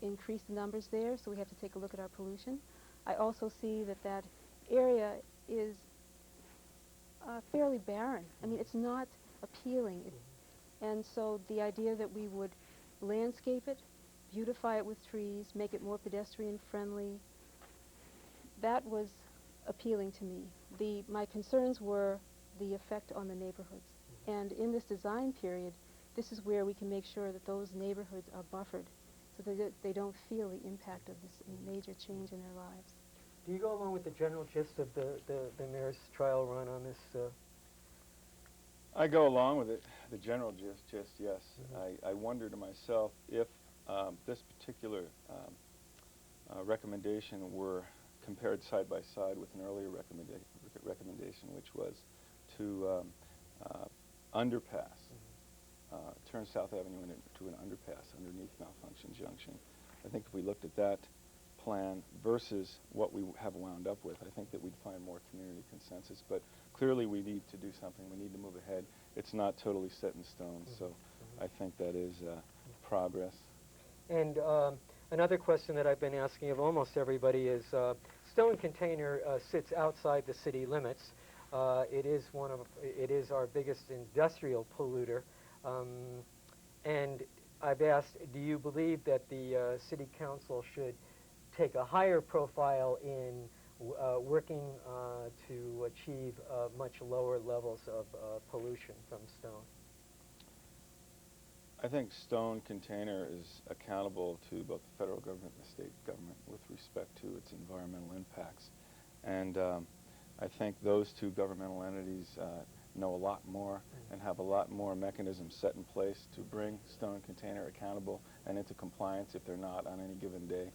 [SPEAKER 3] increase the numbers there, so we have to take a look at our pollution. I also see that that area is fairly barren. I mean, it's not appealing. And so the idea that we would landscape it, beautify it with trees, make it more pedestrian friendly, that was appealing to me. My concerns were the effect on the neighborhoods. And in this design period, this is where we can make sure that those neighborhoods are buffered so that they don't feel the impact of this major change in their lives.
[SPEAKER 10] Do you go along with the general gist of the mayor's trial run on this?
[SPEAKER 4] I go along with it, the general gist, yes. I wonder to myself if this particular recommendation were compared side by side with an earlier recommendation, which was to underpass, turn South Avenue into an underpass underneath Malfunction Junction. I think if we looked at that plan versus what we have wound up with, I think that we'd find more community consensus. But clearly we need to do something. We need to move ahead. It's not totally set in stone, so I think that is progress.
[SPEAKER 10] And another question that I've been asking of almost everybody is, Stone Container sits outside the city limits. It is our biggest industrial polluter. And I've asked, do you believe that the city council should take a higher profile in working to achieve much lower levels of pollution from stone?
[SPEAKER 4] I think Stone Container is accountable to both the federal government and the state government with respect to its environmental impacts. And I think those two governmental entities know a lot more and have a lot more mechanisms set in place to bring Stone Container accountable and into compliance if they're not on any given day.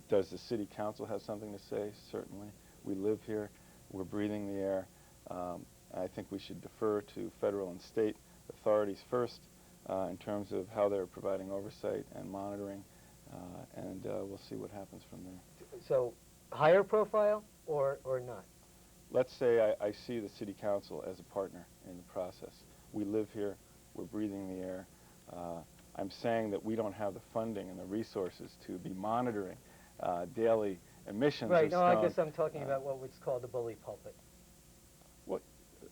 [SPEAKER 4] Does the city council have something to say? Certainly. We live here. We're breathing the air. I think we should defer to federal and state authorities first in terms of how they're providing oversight and monitoring, and we'll see what happens from there.
[SPEAKER 10] So higher profile or not?
[SPEAKER 4] Let's say I see the city council as a partner in the process. We live here. We're breathing the air. I'm saying that we don't have the funding and the resources to be monitoring daily emissions
[SPEAKER 10] Right.
[SPEAKER 4] of
[SPEAKER 10] No,
[SPEAKER 4] stone.
[SPEAKER 10] I guess I'm talking about what's called the bully pulpit.
[SPEAKER 4] Well,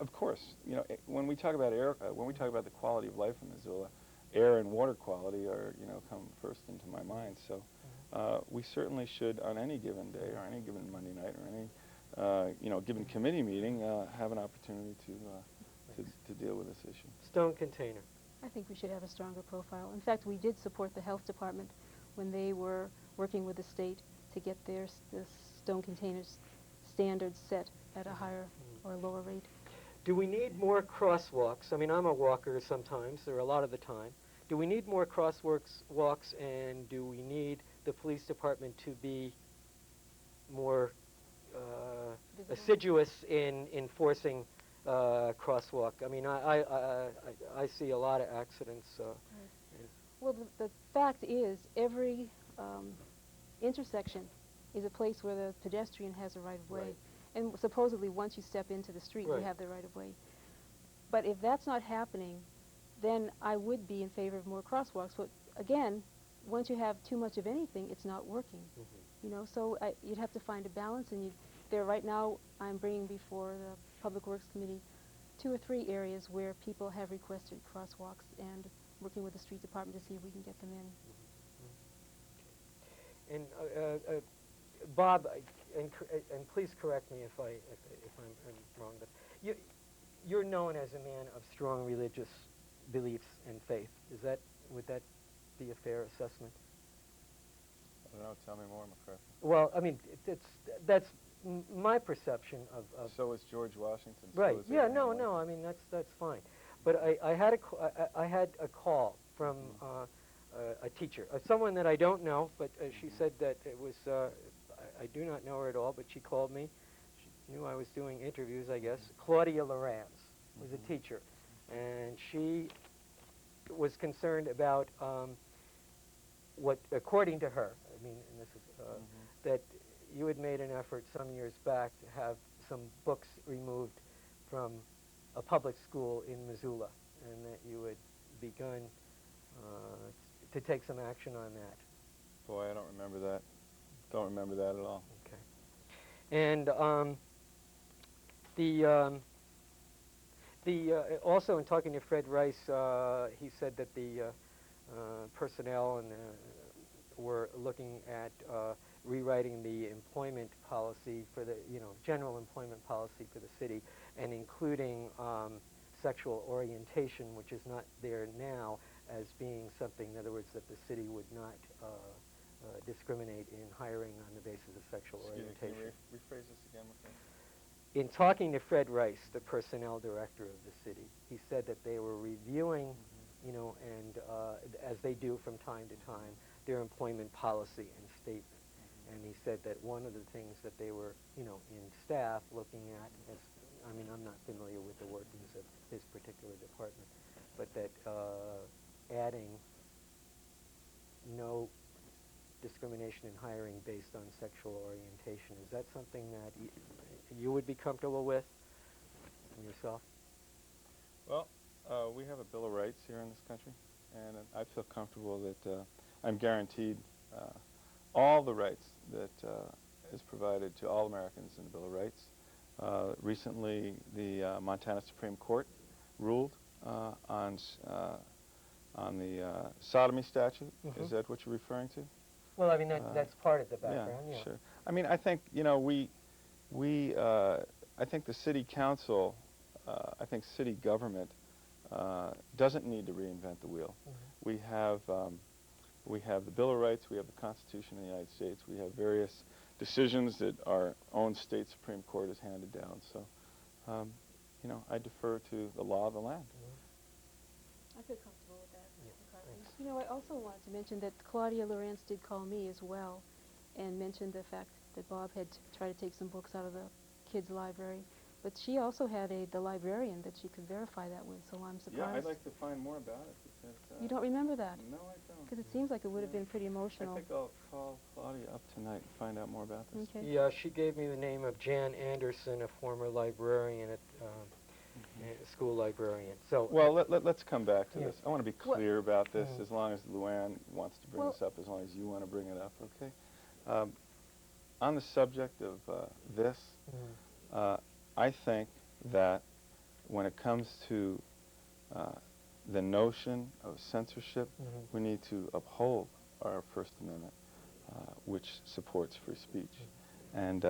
[SPEAKER 4] of course, you know, when we talk about air, when we talk about the quality of life in Missoula, air and water quality are, you know, come first into my mind. So we certainly should, on any given day or any given Monday night or any, you know, given committee meeting, have an opportunity to deal with this issue.
[SPEAKER 10] Stone Container.
[SPEAKER 3] I think we should have a stronger profile. In fact, we did support the health department when they were working with the state to get the stone containers standards set at a higher or lower rate.
[SPEAKER 10] Do we need more crosswalks? I mean, I'm a walker sometimes, or a lot of the time. Do we need more walks, and do we need the police department to be more assiduous in enforcing crosswalk? I mean, I see a lot of accidents.
[SPEAKER 3] Well, the fact is, every intersection is a place where the pedestrian has a right-of-way.
[SPEAKER 10] Right.
[SPEAKER 3] And supposedly, once you step into the street,
[SPEAKER 10] Right.
[SPEAKER 3] you have the right-of-way. But if that's not happening, then I would be in favor of more crosswalks. But again, once you have too much of anything, it's not working. You know, so you'd have to find a balance. And right now, I'm bringing before the Public Works Committee 2 or 3 areas where people have requested crosswalks, and working with the street department to see if we can get them in.
[SPEAKER 10] And Bob, and please correct me if I'm wrong, but you're known as a man of strong religious beliefs and faith. Would that be a fair assessment?
[SPEAKER 4] I don't know. Tell me more, McCarthy.
[SPEAKER 10] Well, I mean, that's my perception of.
[SPEAKER 4] So is George Washington.
[SPEAKER 10] Right.
[SPEAKER 4] So is
[SPEAKER 10] Yeah.
[SPEAKER 4] Abraham
[SPEAKER 10] No.
[SPEAKER 4] Lincoln.
[SPEAKER 10] I mean, that's fine. But I had a call from a teacher, someone that I don't know, but she said that it was. I do not know her at all, but she called me. She knew I was doing interviews, I guess. Claudia Lorenz was a teacher, and she was concerned about what, according to her, I mean, and this is that you had made an effort some years back to have some books removed from a public school in Missoula, and that you had begun to take some action on that.
[SPEAKER 4] Boy, I don't remember that. Don't remember that at all.
[SPEAKER 10] Okay. And also in talking to Fred Rice, he said that the personnel and were looking at rewriting the employment policy for the, general employment policy for the city, and including sexual orientation, which is not there now, as being something, in other words, that the city would not discriminate in hiring on the basis of sexual orientation.
[SPEAKER 4] Can you rephrase this again, McCarthy?
[SPEAKER 10] In talking to Fred Rice, the personnel director of the city, he said that they were reviewing, and as they do from time to time, their employment policy and statement. And he said that one of the things that they were, in staff looking at, I'm not familiar with the workings of his particular department, but that adding no discrimination in hiring based on sexual orientation. Is that something that you would be comfortable with yourself?
[SPEAKER 4] Well, we have a Bill of Rights here in this country, and I feel comfortable that I'm guaranteed all the rights that is provided to all Americans in the Bill of Rights. Recently, the Montana Supreme Court ruled on the sodomy statute. Is that what you're referring to?
[SPEAKER 10] Well, I mean, that's part of the background,
[SPEAKER 4] yeah. Sure. I mean, I think, you know, I think the city council, I think city government doesn't need to reinvent the wheel. We have the Bill of Rights, we have the Constitution of the United States, we have various decisions that our own state Supreme Court has handed down. So, you know, I defer to the law of the land.
[SPEAKER 3] I feel comfortable with that, McCarthy. You know, I also wanted to mention that Claudia Lawrence did call me as well and mentioned the fact that Bob had tried to take some books out of the kids' library. But she also had the librarian that she could verify that with, so I'm surprised.
[SPEAKER 4] Yeah, I'd like to find more about it. Because,
[SPEAKER 3] you don't remember that?
[SPEAKER 4] No, I don't.
[SPEAKER 3] Because it seems like it would have been pretty emotional.
[SPEAKER 4] I think I'll call Claudia up tonight and find out more about this.
[SPEAKER 3] Okay.
[SPEAKER 10] Yeah, she gave me the name of Jan Anderson, a former librarian at school librarian. So
[SPEAKER 4] well, let's come back to this. I want to be clear about this, as long as Luann wants to bring this up, as long as you want to bring it up, okay? On the subject of this, I think that when it comes to the notion of censorship, we need to uphold our First Amendment, which supports free speech. And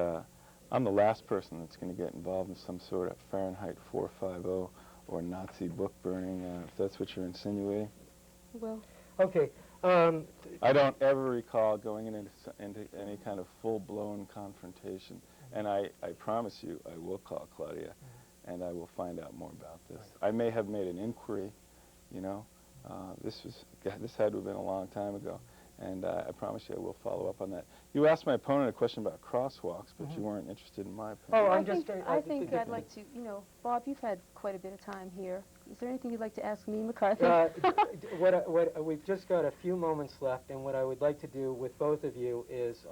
[SPEAKER 4] I'm the last person that's going to get involved in some sort of Fahrenheit 450 or Nazi book burning, if that's what you're insinuating.
[SPEAKER 3] Well,
[SPEAKER 10] okay.
[SPEAKER 4] I don't ever recall going into any kind of full-blown confrontation. And I promise you, I will call Claudia, and I will find out more about this. I may have made an inquiry, you know. This had to have been a long time ago, and I promise you I will follow up on that. You asked my opponent a question about crosswalks, but you weren't interested in my opinion.
[SPEAKER 10] Oh,
[SPEAKER 3] I think I'd like to, you know, Bob, you've had quite a bit of time here. Is there anything you'd like to ask me, McCarthy?
[SPEAKER 10] We've just got a few moments left, and what I would like to do with both of you is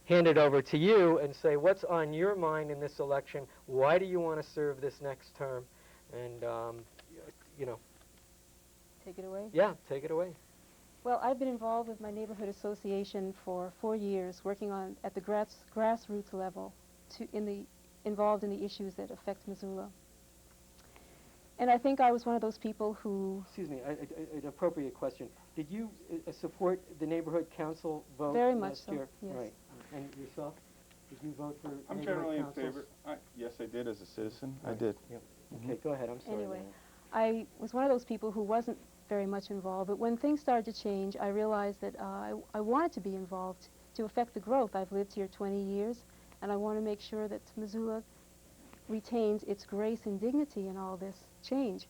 [SPEAKER 10] hand it over to you and say what's on your mind in this election. Why do you want to serve this next term? And, you know.
[SPEAKER 3] Take it away?
[SPEAKER 10] Yeah, take it away.
[SPEAKER 3] Well, I've been involved with my neighborhood association for 4 years, working at the grassroots level, involved in the issues that affect Missoula. And I think I was one of those people who...
[SPEAKER 10] Excuse me, an appropriate question. Did you support the neighborhood council vote
[SPEAKER 3] Very much
[SPEAKER 10] last
[SPEAKER 3] so,
[SPEAKER 10] year?
[SPEAKER 3] yes.
[SPEAKER 10] Right. And yourself? Did you vote for
[SPEAKER 4] I'm
[SPEAKER 10] neighborhood
[SPEAKER 4] generally in
[SPEAKER 10] councils?
[SPEAKER 4] favor. Yes, I did as a citizen.
[SPEAKER 10] Right.
[SPEAKER 4] I did.
[SPEAKER 10] Yep. Okay, go ahead. I'm sorry.
[SPEAKER 3] Anyway, I was one of those people who wasn't very much involved, but when things started to change, I realized that I wanted to be involved to affect the growth. I've lived here 20 years, and I want to make sure that Missoula retains its grace and dignity in all this change.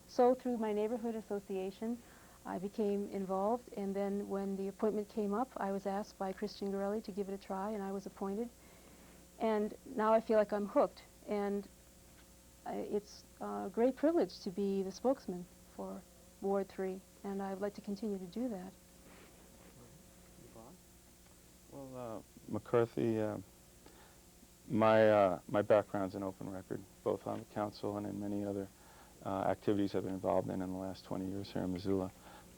[SPEAKER 3] So through my neighborhood association, I became involved, and then when the appointment came up, I was asked by Christian Gorelli to give it a try, and I was appointed. And now I feel like I'm hooked, and it's a great privilege to be the spokesman for Ward 3, and I'd like to continue to do that.
[SPEAKER 4] Well, McCarthy, my background's in open record, both on the council and in many other activities I've been involved in the last 20 years here in Missoula.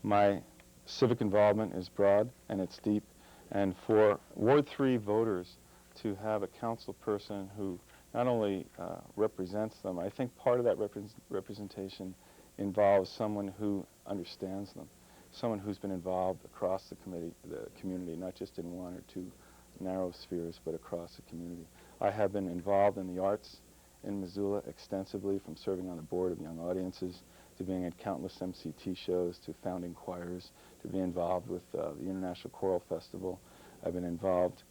[SPEAKER 4] My civic involvement is broad and it's deep, and for Ward 3 voters to have a council person who not only represents them, I think part of that representation involves someone who understands them, someone who's been involved across the community, not just in one or two narrow spheres, but across the community. I have been involved in the arts in Missoula extensively, from serving on the board of Young Audiences, to being at countless MCT shows, to founding choirs, to being involved with the International Choral Festival. I've been involved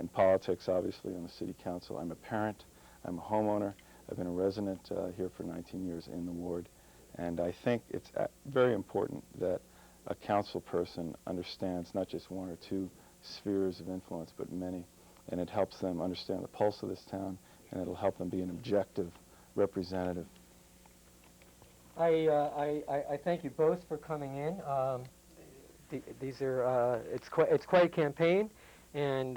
[SPEAKER 4] in politics, obviously, on the city council. I'm a parent. I'm a homeowner. I've been a resident here for 19 years in the ward. And I think it's very important that a council person understands not just one or two spheres of influence, but many. And it helps them understand the pulse of this town, and it'll help them be an objective representative.
[SPEAKER 10] I thank you both for coming in. These are it's quite a campaign, and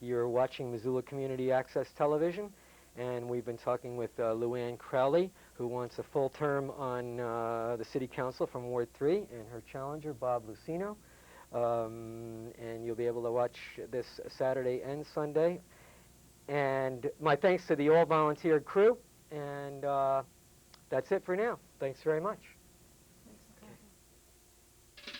[SPEAKER 10] you're watching Missoula Community Access Television, and we've been talking with Luann Crowley, who wants a full term on the City Council from Ward 3, and her challenger, Bob Lucino. And you'll be able to watch this Saturday and Sunday. And my thanks to the all-volunteer crew, and that's it for now. Thanks very much.
[SPEAKER 3] Thanks, okay.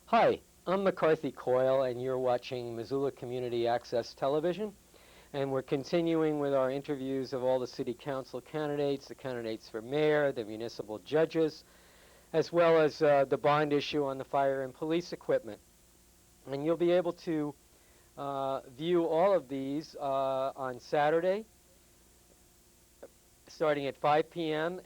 [SPEAKER 10] Hi, I'm McCarthy Coyle, and you're watching Missoula Community Access Television. And we're continuing with our interviews of all the city council candidates, the candidates for mayor, the municipal judges, as well as the bond issue on the fire and police equipment. And you'll be able to view all of these on Saturday, starting at 5 p.m.